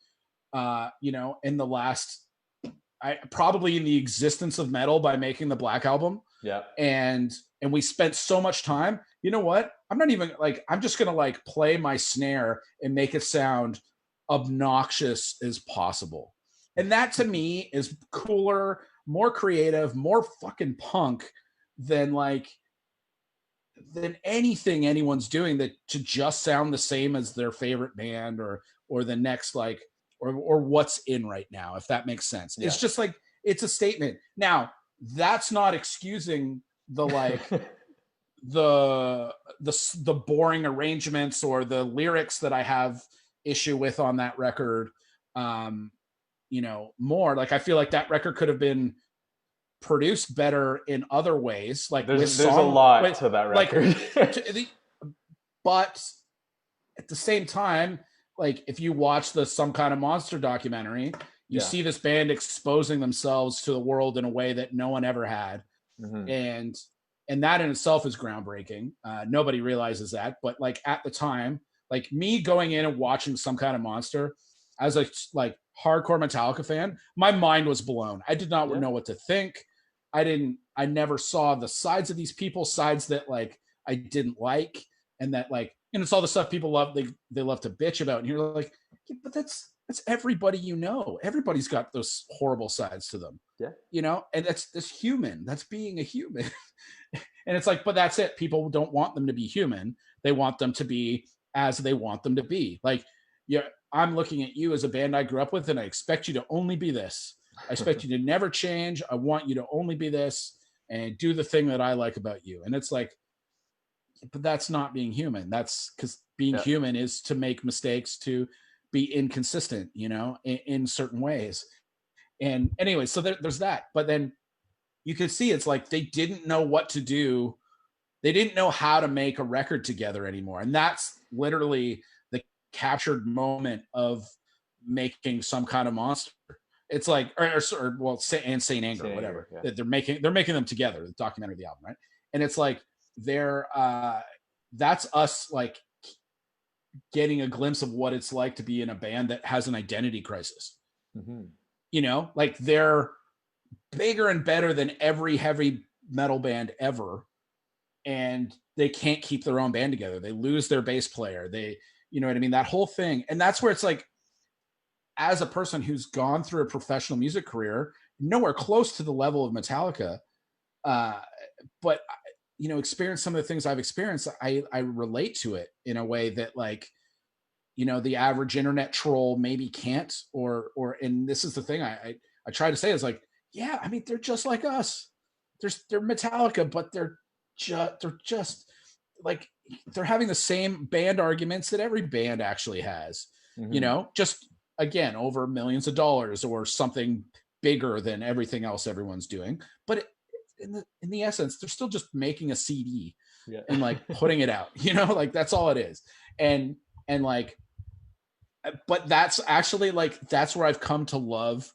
you know, in the last probably in the existence of metal by making the Black Album. Yeah. And we spent so much time. You know what? I'm not even like, I'm just gonna like play my snare and make it sound obnoxious as possible. And that to me is cooler, more creative, more fucking punk than like than anything anyone's doing, that to just sound the same as their favorite band or the next like or what's in right now, if that makes sense. Yeah. It's just like it's a statement. Now, that's not excusing the like the boring arrangements or the lyrics that I have issue with on that record. Um, more like I feel like that record could have been produced better in other ways, like with There's a lot with to that like record. but at the same time, like if you watch the Some Kind of Monster documentary, you Yeah. see this band exposing themselves to the world in a way that no one ever had. Mm-hmm. And that in itself is groundbreaking. Nobody realizes that, but like at the time, like me going in and watching Some Kind of Monster as a like hardcore Metallica fan, my mind was blown. I did not Yeah. know what to think. I never saw the sides of these people, sides that like I didn't like, and that like, and it's all the stuff people love. They love to bitch about, and you're like, yeah, but that's everybody, everybody's got those horrible sides to them, Yeah. and that's human. That's being a human. And it's like, but that's it. People don't want them to be human. They want them to be as they want them to be. Like, yeah, I'm looking at you as a band I grew up with, and I expect you to only be this. I expect you to never change. I want you to only be this and do the thing that I like about you. And it's like, but that's not being human. That's because being Yeah. human is to make mistakes, to be inconsistent, in certain ways. And anyway, so there's that. But then you can see it's like they didn't know what to do. They didn't know how to make a record together anymore. And that's literally the captured moment of making Some Kind of Monster. It's like, or well, and Saint Anger, whatever. Yeah. They're making them together, the documentary of the album, right? And it's like they're that's us like getting a glimpse of what it's like to be in a band that has an identity crisis. Mm-hmm. Like they're bigger and better than every heavy metal band ever, and they can't keep their own band together. They lose their bass player. They, you know what I mean? That whole thing. And that's where it's like, as a person who's gone through a professional music career, nowhere close to the level of Metallica, but experience some of the things I've experienced, I relate to it in a way that like, the average internet troll maybe can't, and this is the thing I try to say is like, yeah, I mean, they're just like us. They're Metallica, but they're just like, they're having the same band arguments that every band actually has, just again, over millions of dollars or something bigger than everything else everyone's doing. But in the essence, they're still just making a CD and like putting it out, like that's all it is. And like, but that's actually like, that's where I've come to love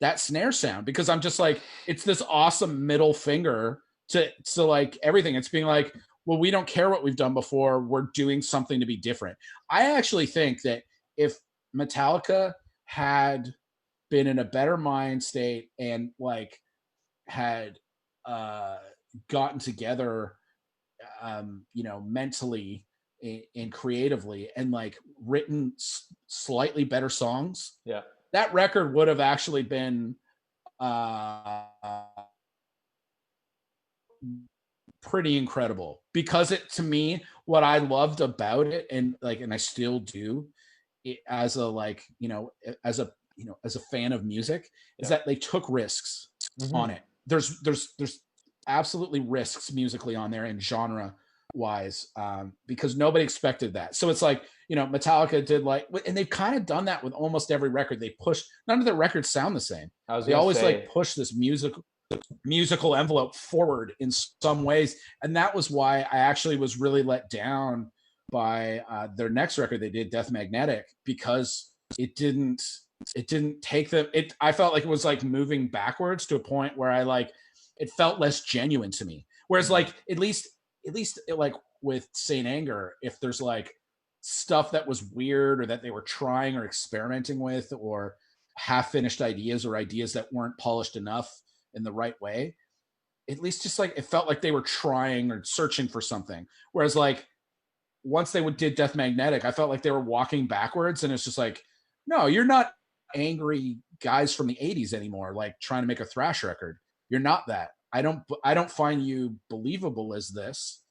that snare sound, because I'm just like, it's this awesome middle finger to like everything. It's being like, well, we don't care what we've done before. We're doing something to be different. I actually think that if Metallica had been in a better mind state and like had gotten together, mentally and creatively, and like written slightly better songs, that record would have actually been pretty incredible. Because it, to me, what I loved about it, and I still do, as a like, as a fan of music, is that they took risks on it. There's absolutely risks musically on there and genre wise, because nobody expected that. So it's like, Metallica did like, and they've kind of done that with almost every record. They push, none of their records sound the same. They always like push this musical envelope forward in some ways. And that was why I actually was really let down by their next record they did, Death Magnetic, because it didn't take them. I felt like it was like moving backwards to a point where I like, it felt less genuine to me. Whereas like, at least like with Saint Anger, if there's like stuff that was weird or that they were trying or experimenting with, or half finished ideas or ideas that weren't polished enough in the right way, at least just like, it felt like they were trying or searching for something. Whereas like, once they did Death Magnetic, I felt like they were walking backwards, and it's just like, no, you're not angry guys from the 80s anymore, like trying to make a thrash record. You're not that. I don't find you believable as this.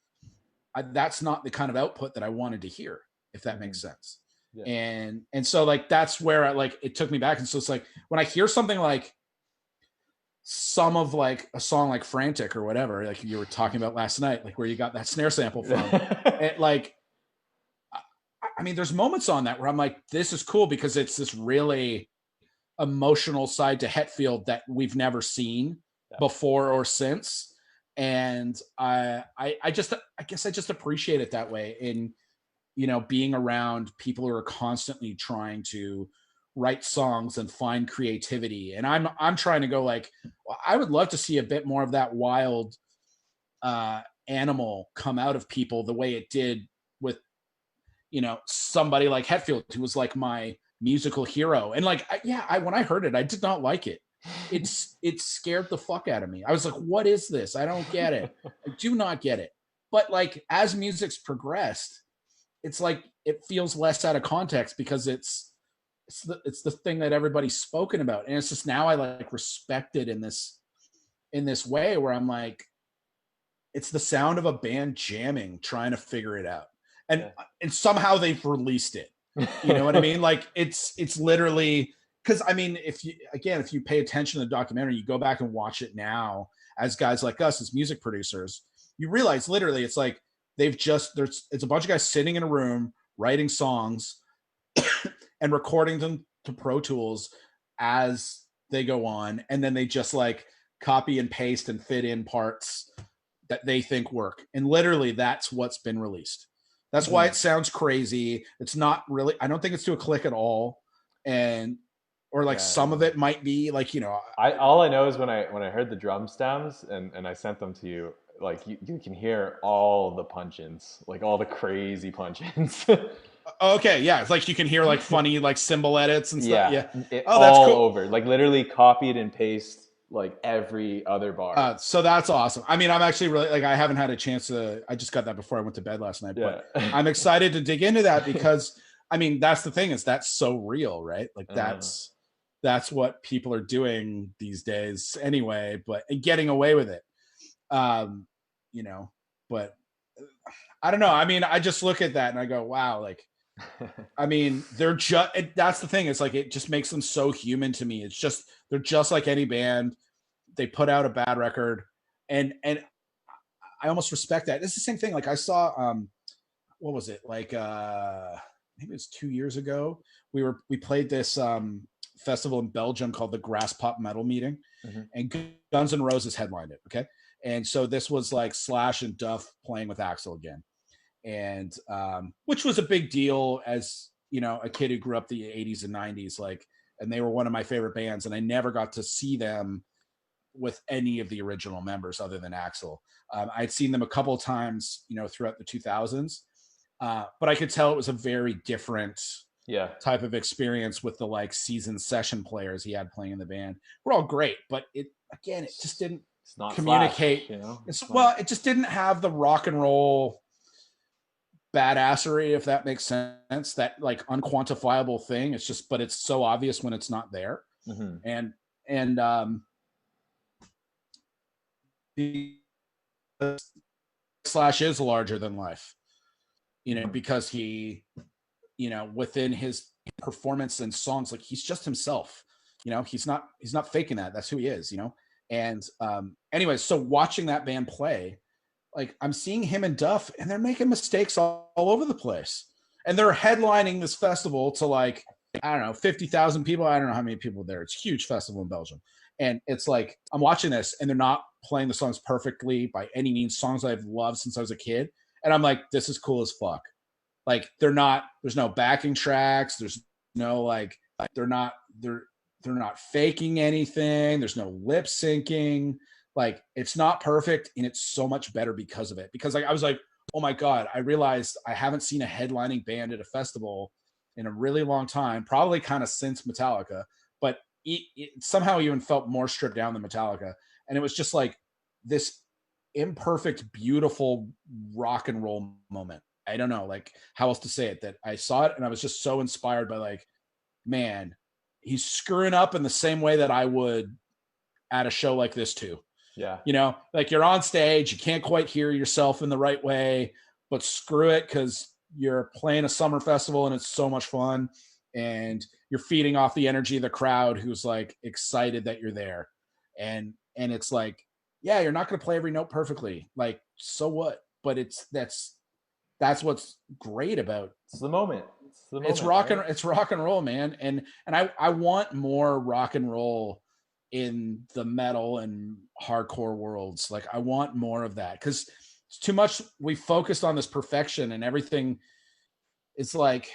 that's not the kind of output that I wanted to hear, if that makes sense. Yeah. And so like that's where I like it took me back. And so it's like when I hear something like some of like a song like Frantic or whatever, like you were talking about last night, like where you got that snare sample from, it like I mean, there's moments on that where I'm like, this is cool because it's this really emotional side to Hetfield that we've never seen before or since. And I guess I just appreciate it that way in, you know, being around people who are constantly trying to write songs and find creativity. And I'm trying to go like, well, I would love to see a bit more of that wild animal come out of people the way it did with, you know, somebody like Hetfield, who was like my musical hero. And like, when I heard it, I did not like it. It scared the fuck out of me. I was like, what is this? I don't get it. I do not get it. But like, as music's progressed, it's like, it feels less out of context because it's the thing that everybody's spoken about. And it's just now I like respect it in this way where I'm like, it's the sound of a band jamming, trying to figure it out. And somehow they've released it. You know what I mean? Like it's literally, because I mean, if you pay attention to the documentary, you go back and watch it now as guys like us, as music producers, you realize literally it's like it's a bunch of guys sitting in a room writing songs and recording them to Pro Tools as they go on, and then they just like copy and paste and fit in parts that they think work. And literally that's what's been released. That's why it sounds crazy. It's not really, I don't think it's to a click at all. And, or like some of it might be like, you know, all I know is when I heard the drum stems and I sent them to you, like you can hear all the punch-ins, like all the crazy punch-ins. Okay, yeah, it's like you can hear like funny like cymbal edits and stuff. Yeah, that's all cool. Over, like literally copied and paste like every other bar. So that's awesome. I mean, I'm actually really like, I haven't had a chance to, I just got that before I went to bed last night, but I'm excited to dig into that because I mean, that's the thing, is that's so real, right? Like that's what people are doing these days anyway, but getting away with it. You know, but I don't know. I mean, I just look at that and I go, wow, like, I mean, they're just, that's the thing. It's like, it just makes them so human to me. It's just, they're just like any band. They put out a bad record and I almost respect that. It's the same thing. Like I saw, what was it? Like, maybe it was 2 years ago. We played this, festival in Belgium called the Grass Pop Metal Meeting, and Guns N' Roses headlined it. Okay. And so this was like Slash and Duff playing with Axl again. And which was a big deal as, you know, a kid who grew up the 80s and 90s, like, and they were one of my favorite bands, and I never got to see them with any of the original members other than Axl. I'd seen them a couple of times, you know, throughout the 2000s, but I could tell it was a very different type of experience with the like seasoned session players he had playing in the band. We're all great, but it just didn't communicate. Flash, you know? Well, it just didn't have the rock and roll badassery, if that makes sense, that like unquantifiable thing. It's just, but it's so obvious when it's not there. And Slash is larger than life, you know, because he, you know, within his performance and songs, like he's just himself, you know, he's not faking that. That's who he is, you know? And anyways, so watching that band play, like I'm seeing him and Duff and they're making mistakes all over the place. And they're headlining this festival to like, I don't know, 50,000 people. I don't know how many people there. It's a huge festival in Belgium. And it's like, I'm watching this and they're not playing the songs perfectly by any means, songs I've loved since I was a kid. And I'm like, this is cool as fuck. Like there's no backing tracks. There's no like, they're not faking anything. There's no lip syncing. Like it's not perfect and it's so much better because of it. Because like, I was like, oh my God, I realized I haven't seen a headlining band at a festival in a really long time, probably kind of since Metallica, but it somehow even felt more stripped down than Metallica. And it was just like this imperfect, beautiful rock and roll moment. I don't know, like how else to say it, that I saw it and I was just so inspired by like, man, he's screwing up in the same way that I would at a show like this too. Yeah. You know, like you're on stage, you can't quite hear yourself in the right way, but screw it, because you're playing a summer festival and it's so much fun, and you're feeding off the energy of the crowd who's like excited that you're there. And it's like, yeah, you're not going to play every note perfectly, like, so what? But that's what's great about It's the moment. it's rock and roll, man. And I want more rock and roll in the metal and hardcore worlds. Like, I want more of that, because it's too much. We focused on this perfection and everything. It's like,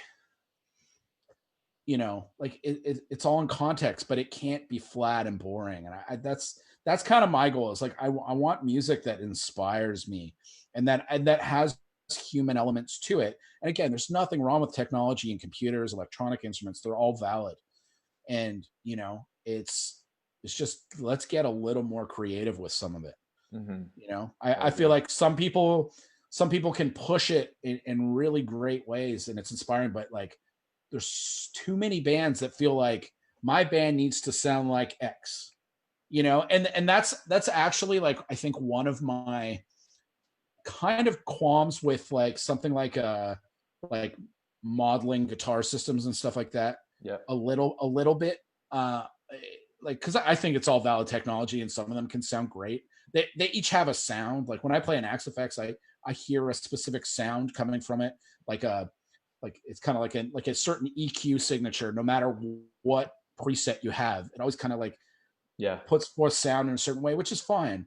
like it's all in context, but it can't be flat and boring. And that's kind of my goal. Is like, I want music that inspires me, and that has human elements to it. And again, there's nothing wrong with technology and computers, electronic instruments. They're all valid. And it's just, let's get a little more creative with some of it. I feel like some people can push it in really great ways, and it's inspiring, but like, there's too many bands that feel like my band needs to sound like X, and that's actually, like, I think one of my kind of qualms with like something like modeling guitar systems and stuff like that. Yeah. A little bit, like, because I think it's all valid technology, and some of them can sound great. They each have a sound. Like, when I play an Axe Effects, I hear a specific sound coming from it, like it's kind of like a certain EQ signature. No matter what preset you have, it always kind of like puts forth sound in a certain way, which is fine.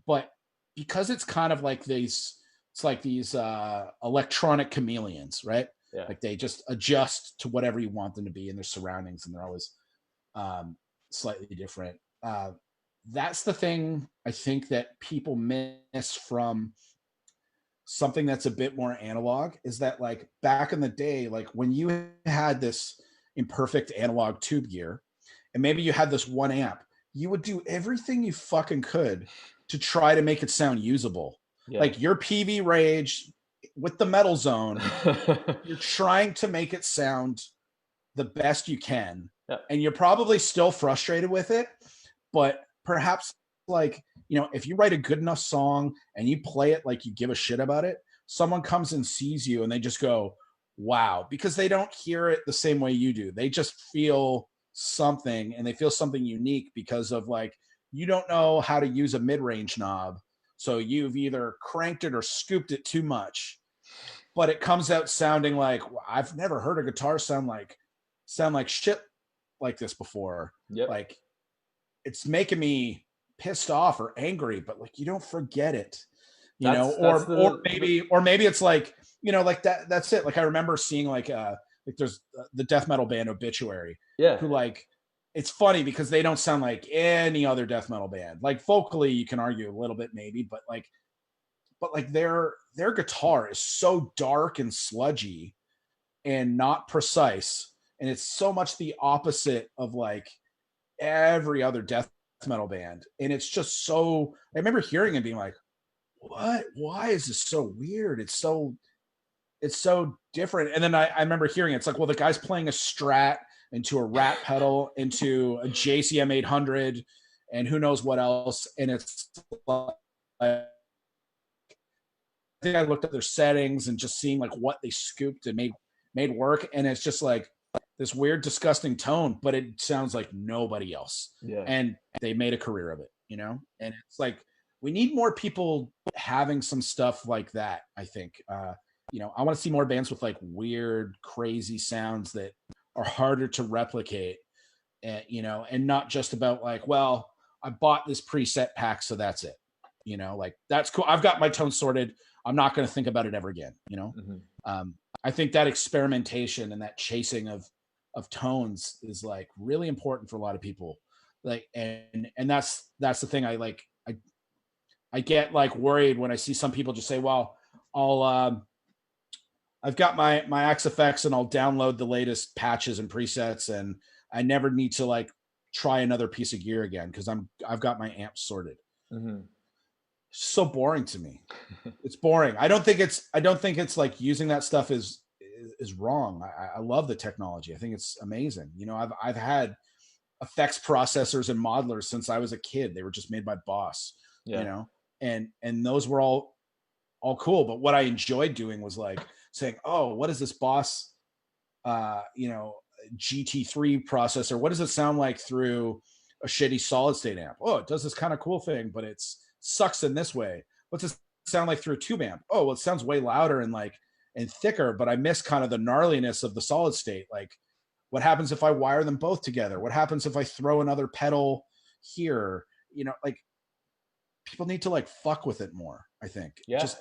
But because it's kind of like these electronic chameleons, right? Yeah. Like, they just adjust to whatever you want them to be in their surroundings, and they're always slightly different. That's the thing I think that people miss from something that's a bit more analog, is that, like, back in the day, like, when you had this imperfect analog tube gear, and maybe you had this one amp, you would do everything you fucking could to try to make it sound usable. Like, your PV Rage with the Metal Zone, you're trying to make it sound the best you can. And you're probably still frustrated with it, but perhaps, like, if you write a good enough song and you play it like you give a shit about it, someone comes and sees you and they just go, wow, because they don't hear it the same way you do. They just feel something, and they feel something unique because of, like, you don't know how to use a mid-range knob, so you've either cranked it or scooped it too much, but it comes out sounding like, I've never heard a guitar sound like shit like this before. Like, it's making me pissed off or angry, but, like, you don't forget it, or maybe it's like, like that's it. Like, I remember seeing like there's the death metal band Obituary, who, like, it's funny because they don't sound like any other death metal band. Like, vocally you can argue a little bit maybe, but their guitar is so dark and sludgy and not precise, and it's so much the opposite of like every other death metal band. And it's just so, I remember hearing and being like, what, why is this so weird? It's so different. And then I remember hearing it's like, well, the guy's playing a Strat into a Rat pedal into a JCM 800 and who knows what else. And it's like, I think I looked at their settings and just seeing like what they scooped and made work, and it's just like this weird, disgusting tone, but it sounds like nobody else. And they made a career of it, and it's like, we need more people having some stuff like that, I think. I want to see more bands with like weird, crazy sounds that are harder to replicate, and not just about like, well, I bought this preset pack, so that's it. Like, that's cool. I've got my tone sorted. I'm not going to think about it ever again. I think that experimentation and that chasing of tones is like really important for a lot of people. Like, and that's the thing. I get like worried when I see some people just say, well, I've got my Axe Effects and I'll download the latest patches and presets, and I never need to like try another piece of gear again because I've got my amps sorted. So boring to me. It's boring. I don't think it's like using that stuff is wrong. I love the technology. I think it's amazing. I've had effects processors and modelers since I was a kid. They were just made by Boss, and those were all all cool. But what I enjoyed doing was like saying, oh, what is this Boss, GT3 processor? What does it sound like through a shitty solid state amp? Oh, it does this kind of cool thing, but it's sucks in this way. What's it sound like through a tube amp? Oh, well, it sounds way louder and thicker, but I miss kind of the gnarliness of the solid state. Like, what happens if I wire them both together? What happens if I throw another pedal here? Like, people need to like fuck with it more, I think. Yeah. Just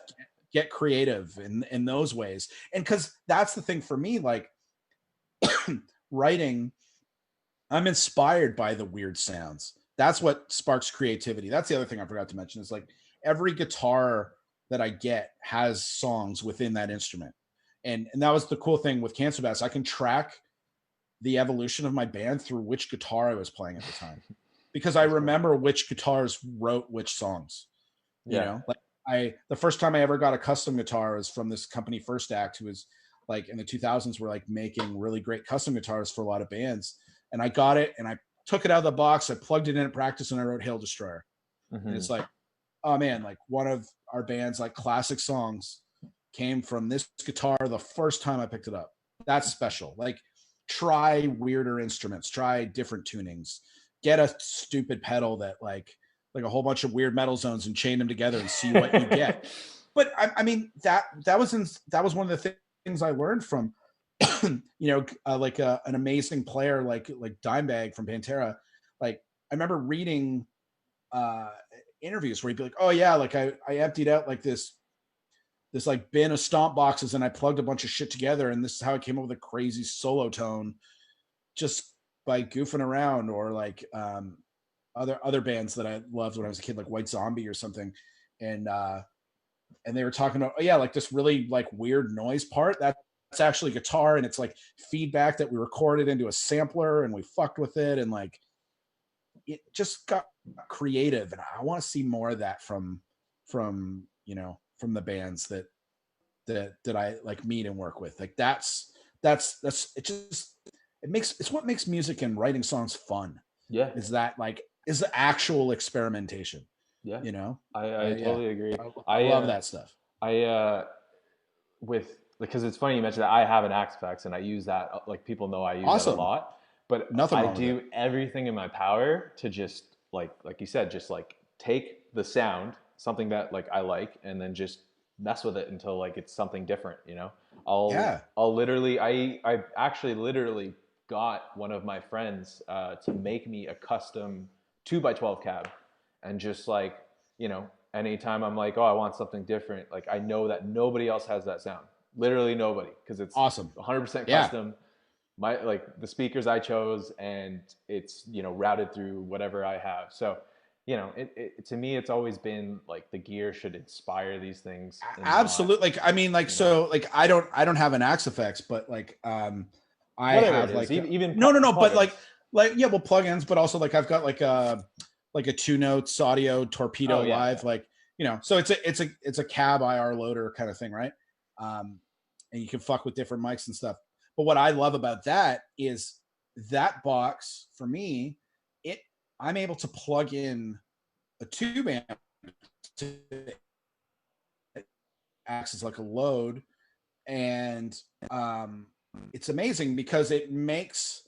get creative in those ways. And because that's the thing for me, like writing, I'm inspired by the weird sounds. That's what sparks creativity. That's the other thing I forgot to mention is like every guitar that I get has songs within that instrument. And that was the cool thing with Cancer Bass. I can track the evolution of my band through which guitar I was playing at the time. Because I remember which guitars wrote which songs. Like the first time I ever got a custom guitar was from this company First Act, who was like in the 2000s were like making really great custom guitars for a lot of bands. And I got it and I took it out of the box. I plugged it in at practice and I wrote Hail Destroyer. Mm-hmm. And it's like, oh man, like one of our band's like classic songs came from this guitar the first time I picked it up. That's special. Like, try weirder instruments, try different tunings, get a stupid pedal that like a whole bunch of weird metal zones and chain them together and see what you get. But I mean, that was one of the things I learned from, an amazing player like Dimebag from Pantera. Like, I remember reading interviews where he'd be like, oh yeah, like I emptied out like this like bin of stomp boxes and I plugged a bunch of shit together and this is how I came up with a crazy solo tone just by goofing around. Or like other bands that I loved when I was a kid, like White Zombie or something. And they were talking about, oh yeah, like this really like weird noise part that's actually guitar and it's like feedback that we recorded into a sampler and we fucked with it. And like, it just got creative. And I want to see more of that from the bands that I like meet and work with. Like that's it's what makes music and writing songs fun. Yeah. Is the actual experimentation. Yeah. I totally agree. I love that stuff. Because it's funny you mentioned that I have an Axe Effects and I use that, like people know I use that a lot, but I do everything in my power to just like you said, just like take the sound, something that like I like, and then just mess with it until like it's something different, I'll literally, I actually literally got one of my friends to make me a custom 2x12 cab, and just like, anytime I'm like, oh, I want something different, like I know that nobody else has that sound, literally nobody, because it's awesome, 100% custom. My like the speakers I chose, and it's routed through whatever I have. So to me, it's always been like the gear should inspire these things. Absolutely. Like, I mean, like, so like, I don't have an Axe Effects, but like, I have like, even no, but like, yeah, well, plugins, but also like, I've got like a 2 Notes audio Torpedo Live, like, so it's a cab IR loader kind of thing. Right. And you can fuck with different mics and stuff. But what I love about that is that box for me, I'm able to plug in a tube amp to acts as like a load, and it's amazing because it makes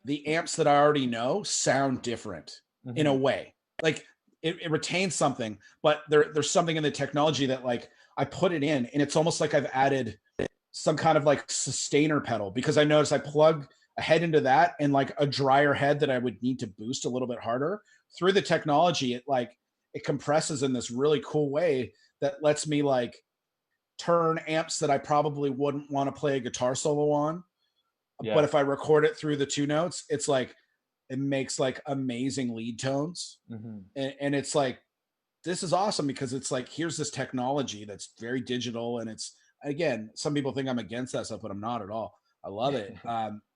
the amps that I already know sound different in a way. Like it retains something, but there's something in the technology that like I put it in, and it's almost like I've added some kind of like sustainer pedal, because I notice I plug a head into that and like a drier head that I would need to boost a little bit harder through the technology. It compresses in this really cool way that lets me like turn amps that I probably wouldn't want to play a guitar solo on. Yeah. But if I record it through the 2 Notes, it's like, it makes like amazing lead tones. And it's like, this is awesome, because it's like, here's this technology that's very digital. And it's, again, some people think I'm against that stuff, but I'm not at all. I love it.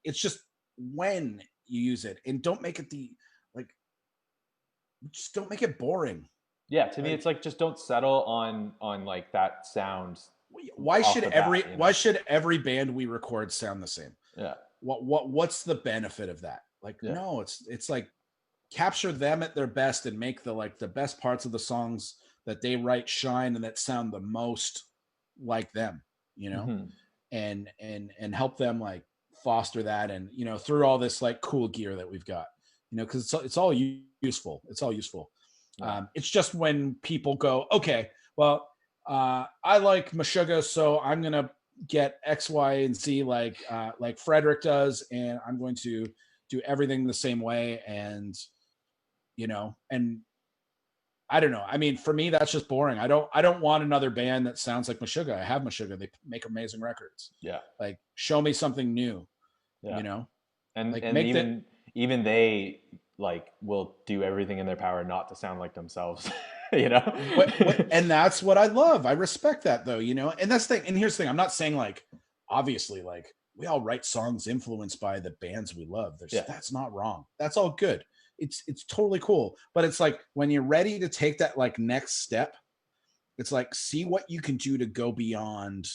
It's just when you use it, and don't make it just don't make it boring. Yeah, to me, it's like, just don't settle on like that sound. Why should every band we record sound the same? Yeah. What's the benefit of that? Like, no, it's like capture them at their best and make the best parts of the songs that they write shine and that sound the most like them, Mm-hmm. and help them like foster that, and through all this like cool gear that we've got, because it's all useful. It's all useful. Yeah. It's just when people go, okay, well, I like Meshuggah, so I'm gonna get X, Y, and Z like Frederick does, and I'm going to do everything the same way, and I don't know. I mean, for me, that's just boring. I don't want another band that sounds like Meshuggah. I have Meshuggah. They make amazing records. Yeah. Like, show me something new, Yeah. And like make that. even they like will do everything in their power not to sound like themselves. you know. And that's what I love. I respect that though, and that's the thing. And here's the thing. I'm not saying like, obviously, like we all write songs influenced by the bands we love. That's not wrong. That's all good. It's totally cool. But it's like when you're ready to take that like next step, it's like, see what you can do to go beyond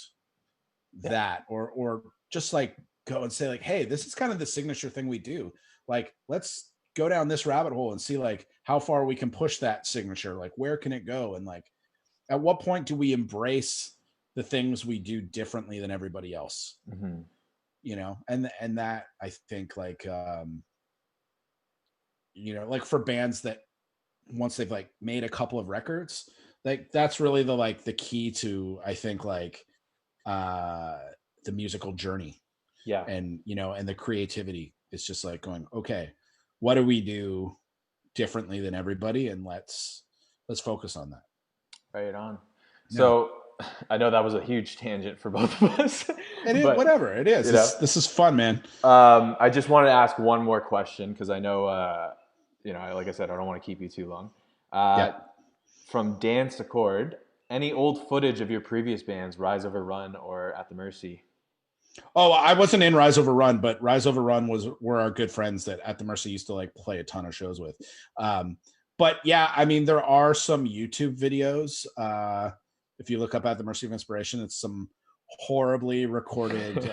that, or just like go and say like, hey, this is kind of the signature thing we do. Like, let's go down this rabbit hole and see like how far we can push that signature. Like, where can it go? And like, at what point do we embrace the things we do differently than everybody else? Mm-hmm. And that I think like, like for bands that once they've like made a couple of records, like that's really the key to, I think, like the musical journey. Yeah. And and the creativity. It's just like going, okay, what do we do differently than everybody, and let's focus on that. Right on. Yeah. So I know that was a huge tangent for both of us. And whatever it is, this is fun, man. I just wanted to ask one more question because I know, like I said, I don't want to keep you too long. Yeah. From Dance Accord, any old footage of your previous bands, Rise Over Run or At the Mercy? Oh, I wasn't in Rise Over Run, but Rise Over Run were our good friends that At the Mercy used to like play a ton of shows with. But yeah, I mean, there are some YouTube videos. If you look up At the Mercy of Inspiration, it's some horribly recorded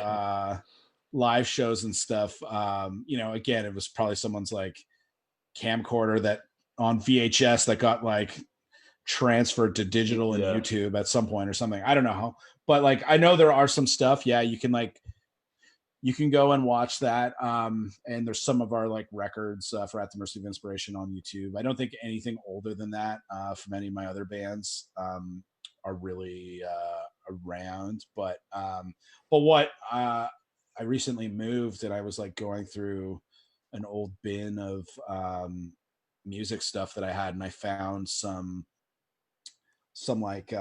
live shows and stuff. Again, it was probably someone's like camcorder that on VHS that got like transferred to digital and YouTube at some point or something. I don't know how, but like I know there are some stuff. Yeah, you can go and watch that. And there's some of our like records for At the Mercy of Inspiration on YouTube. I don't think anything older than that from any of my other bands are really around. But what I recently moved, and I was like going through an old bin of music stuff that I had, and I found some like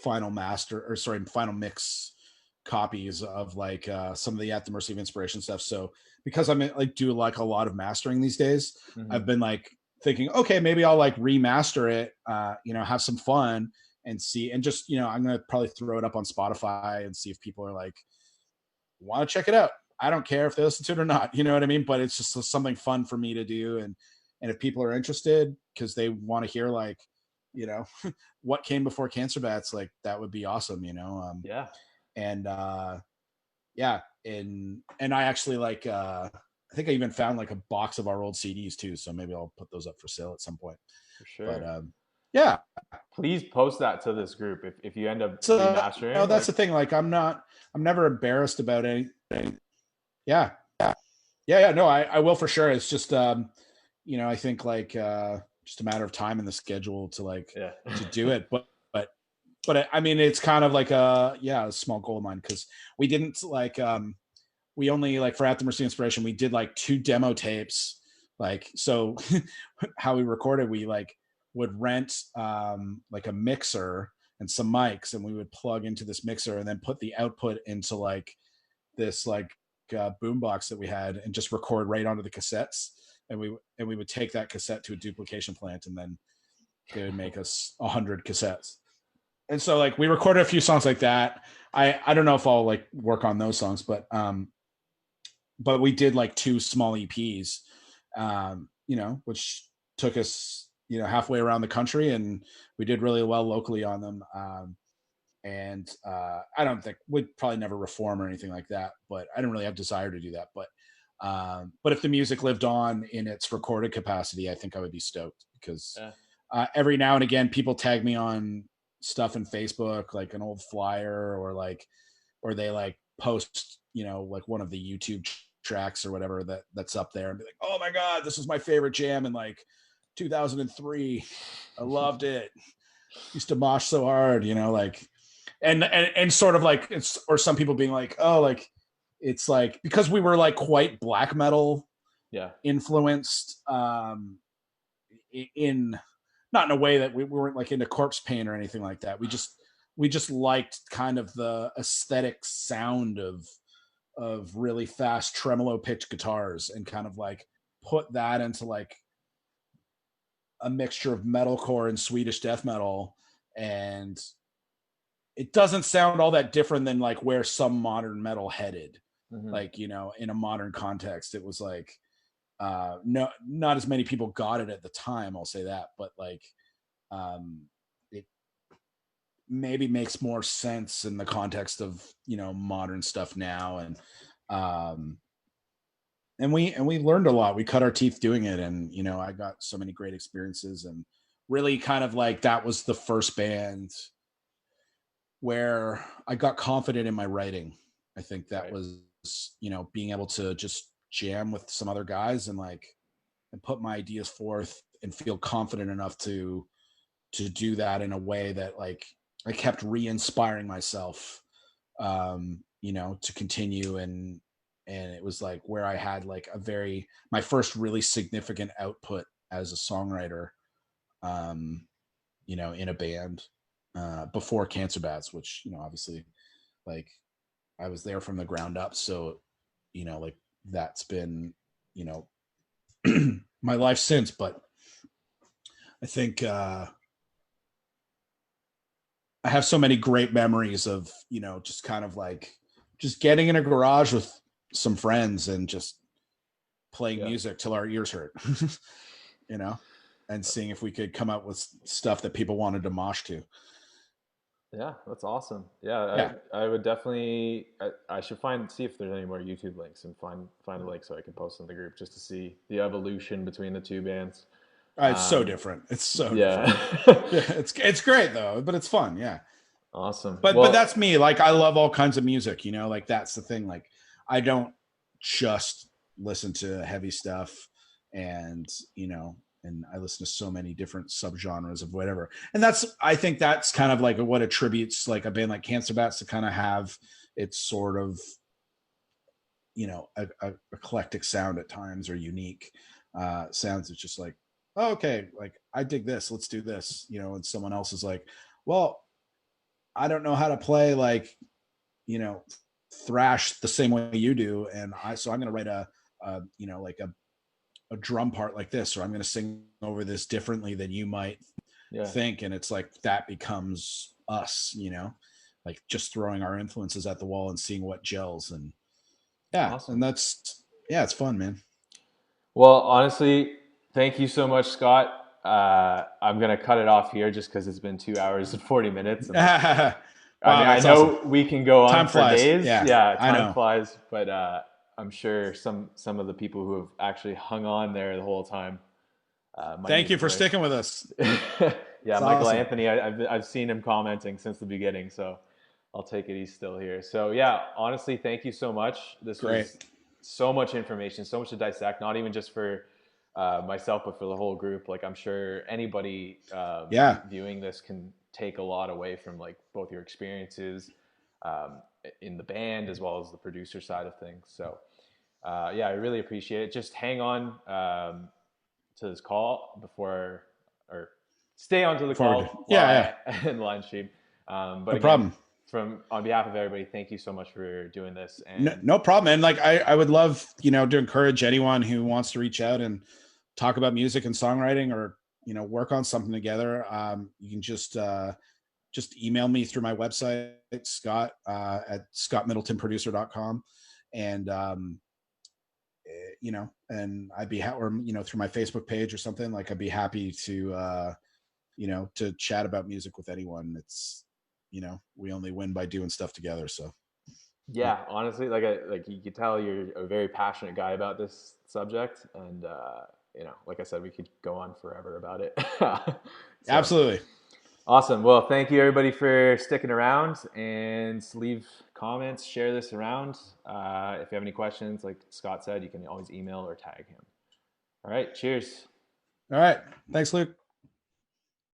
final mix copies of like some of the At the Mercy of Inspiration stuff. So because I'm like do like a lot of mastering these days, Mm-hmm. I've been like thinking, okay, maybe I'll like remaster it, have some fun and see, and just I'm gonna probably throw it up on Spotify and see if people are like, want to check it out. I don't care if they listen to it or not, you know what I mean? But it's just something fun for me to do, and if people are interested because they want to hear like, what came before Cancer Bats, like that would be awesome, Yeah. And yeah, and I actually like I think I even found like a box of our old CDs too, so maybe I'll put those up for sale at some point. For sure. But yeah, please post that to this group if you end up remastering. No, that's the thing. Like I'm never embarrassed about anything. Yeah. No, I will for sure. It's just I think like just a matter of time in the schedule to like to do it. But I mean, it's kind of like a small goal of mine, because we didn't like we only like for At the Mercy Inspiration, we did like 2 demo tapes. Like, so how we recorded, we like would rent like a mixer and some mics, and we would plug into this mixer and then put the output into like this like boombox that we had, and just record right onto the cassettes. And we would take that cassette to a duplication plant, and then they would make us 100 cassettes. And so like we recorded a few songs like that. I don't know if I'll like work on those songs, but we did like 2 small EPs, which took us, halfway around the country, and we did really well locally on them. And I don't think we'd probably never reform or anything like that, but I didn't really have desire to do that. But if the music lived on in its recorded capacity, I think I would be stoked, because every now and again, people tag me on stuff in Facebook, like an old flyer, or they like post, like one of the YouTube tracks or whatever that's up there, and be like, "Oh my god, this was my favorite jam in like 2003. I loved it. Used to mosh so hard," like, and sort of like it's, or some people being like, "Oh, like it's like because we were like quite black metal Yeah. influenced, in not in a way that we weren't like into Corpse Paint or anything like that. We just liked kind of the aesthetic sound of really fast tremolo pitch guitars, and kind of like put that into like a mixture of metalcore and Swedish death metal. And it doesn't sound all that different than like where some modern metal headed. Mm-hmm. Like, in a modern context, it was like, no, not as many people got it at the time, I'll say that, but like, it maybe makes more sense in the context of, modern stuff now. Um, and we learned a lot. We cut our teeth doing it. And, I got so many great experiences, and really kind of like, that was the first band where I got confident in my writing. I think that Right. was, being able to just jam with some other guys, and put my ideas forth and feel confident enough to do that in a way that like I kept re-inspiring myself, to continue. And it was like where I had like my first really significant output as a songwriter, um, in a band, before Cancer Bats, which, obviously, like, I was there from the ground up. So, like, that's been, you know, my life since. But I think, I have so many great memories of, just kind of like just getting in a garage with some friends and just playing Yeah. music till our ears hurt, you know, and seeing if we could come up with stuff that people wanted to mosh to. Yeah, that's awesome. Yeah, Yeah. I would definitely. I should see if there's any more YouTube links and find a link so I can post in the group just to see the evolution between the two bands. It's so Um, different. It's so different. yeah, Yeah, it's great though, but it's fun. Yeah. awesome. But Well, that's me. Like, I love all kinds of music, like that's the thing. Like, I don't just listen to heavy stuff, and and I listen to so many different subgenres of whatever. And I think that's kind of like what attributes like a band like Cancer Bats to kind of have its sort of, a eclectic sound at times, or unique sounds. It's just like, oh, okay, like I dig this, let's do this, and someone else is like, well, I don't know how to play like, you know, thrash the same way you do. And so I'm going to write like a drum part like this, or I'm going to sing over this differently than you might yeah, think. And it's like, that becomes us, like just throwing our influences at the wall and seeing what gels. And yeah. awesome. And yeah, it's fun, man. Well, honestly, thank you so much, Scott. I'm gonna cut it off here just because it's been 2 hours and 40 minutes, and Wow, I mean, I that's awesome. know we can go on Time for flies. days. Yeah, Yeah, I time know. flies, but I'm sure some of the people who have actually hung on there the whole time might Thank need a you for break. sticking with us. Yeah, It's Michael awesome. Anthony, I've seen him commenting since the beginning, so I'll take it he's still here. So yeah, honestly, thank you so much. This Great. was so much information, so much to dissect, not even just for myself, but for the whole group. Like I'm sure anybody Yeah. viewing this can take a lot away from like both your experiences um, in the band as well as the producer side of things. So yeah, I really appreciate it. Just hang on to this call before, or stay on to the Before we do. call while Yeah, yeah. I end the line stream. But No again, problem. from on behalf of everybody, thank you so much for doing this. No, And no problem. And like, I would love, to encourage anyone who wants to reach out and talk about music and songwriting, or, work on something together. You can just email me through my website, Scott, at scottmiddletonproducer.com. And, and I'd be, or, through my Facebook page or something, like I'd be happy to chat about music with anyone. It's, we only win by doing stuff together. So, yeah. yeah, honestly, like you can tell, you're a very passionate guy about this subject, and you know, like I said, we could go on forever about it. So Absolutely. awesome. Well, thank you everybody for sticking around, and leave comments, share this around. If you have any questions, like Scott said, you can always email or tag him. All right. Cheers. All right. Thanks, Luke.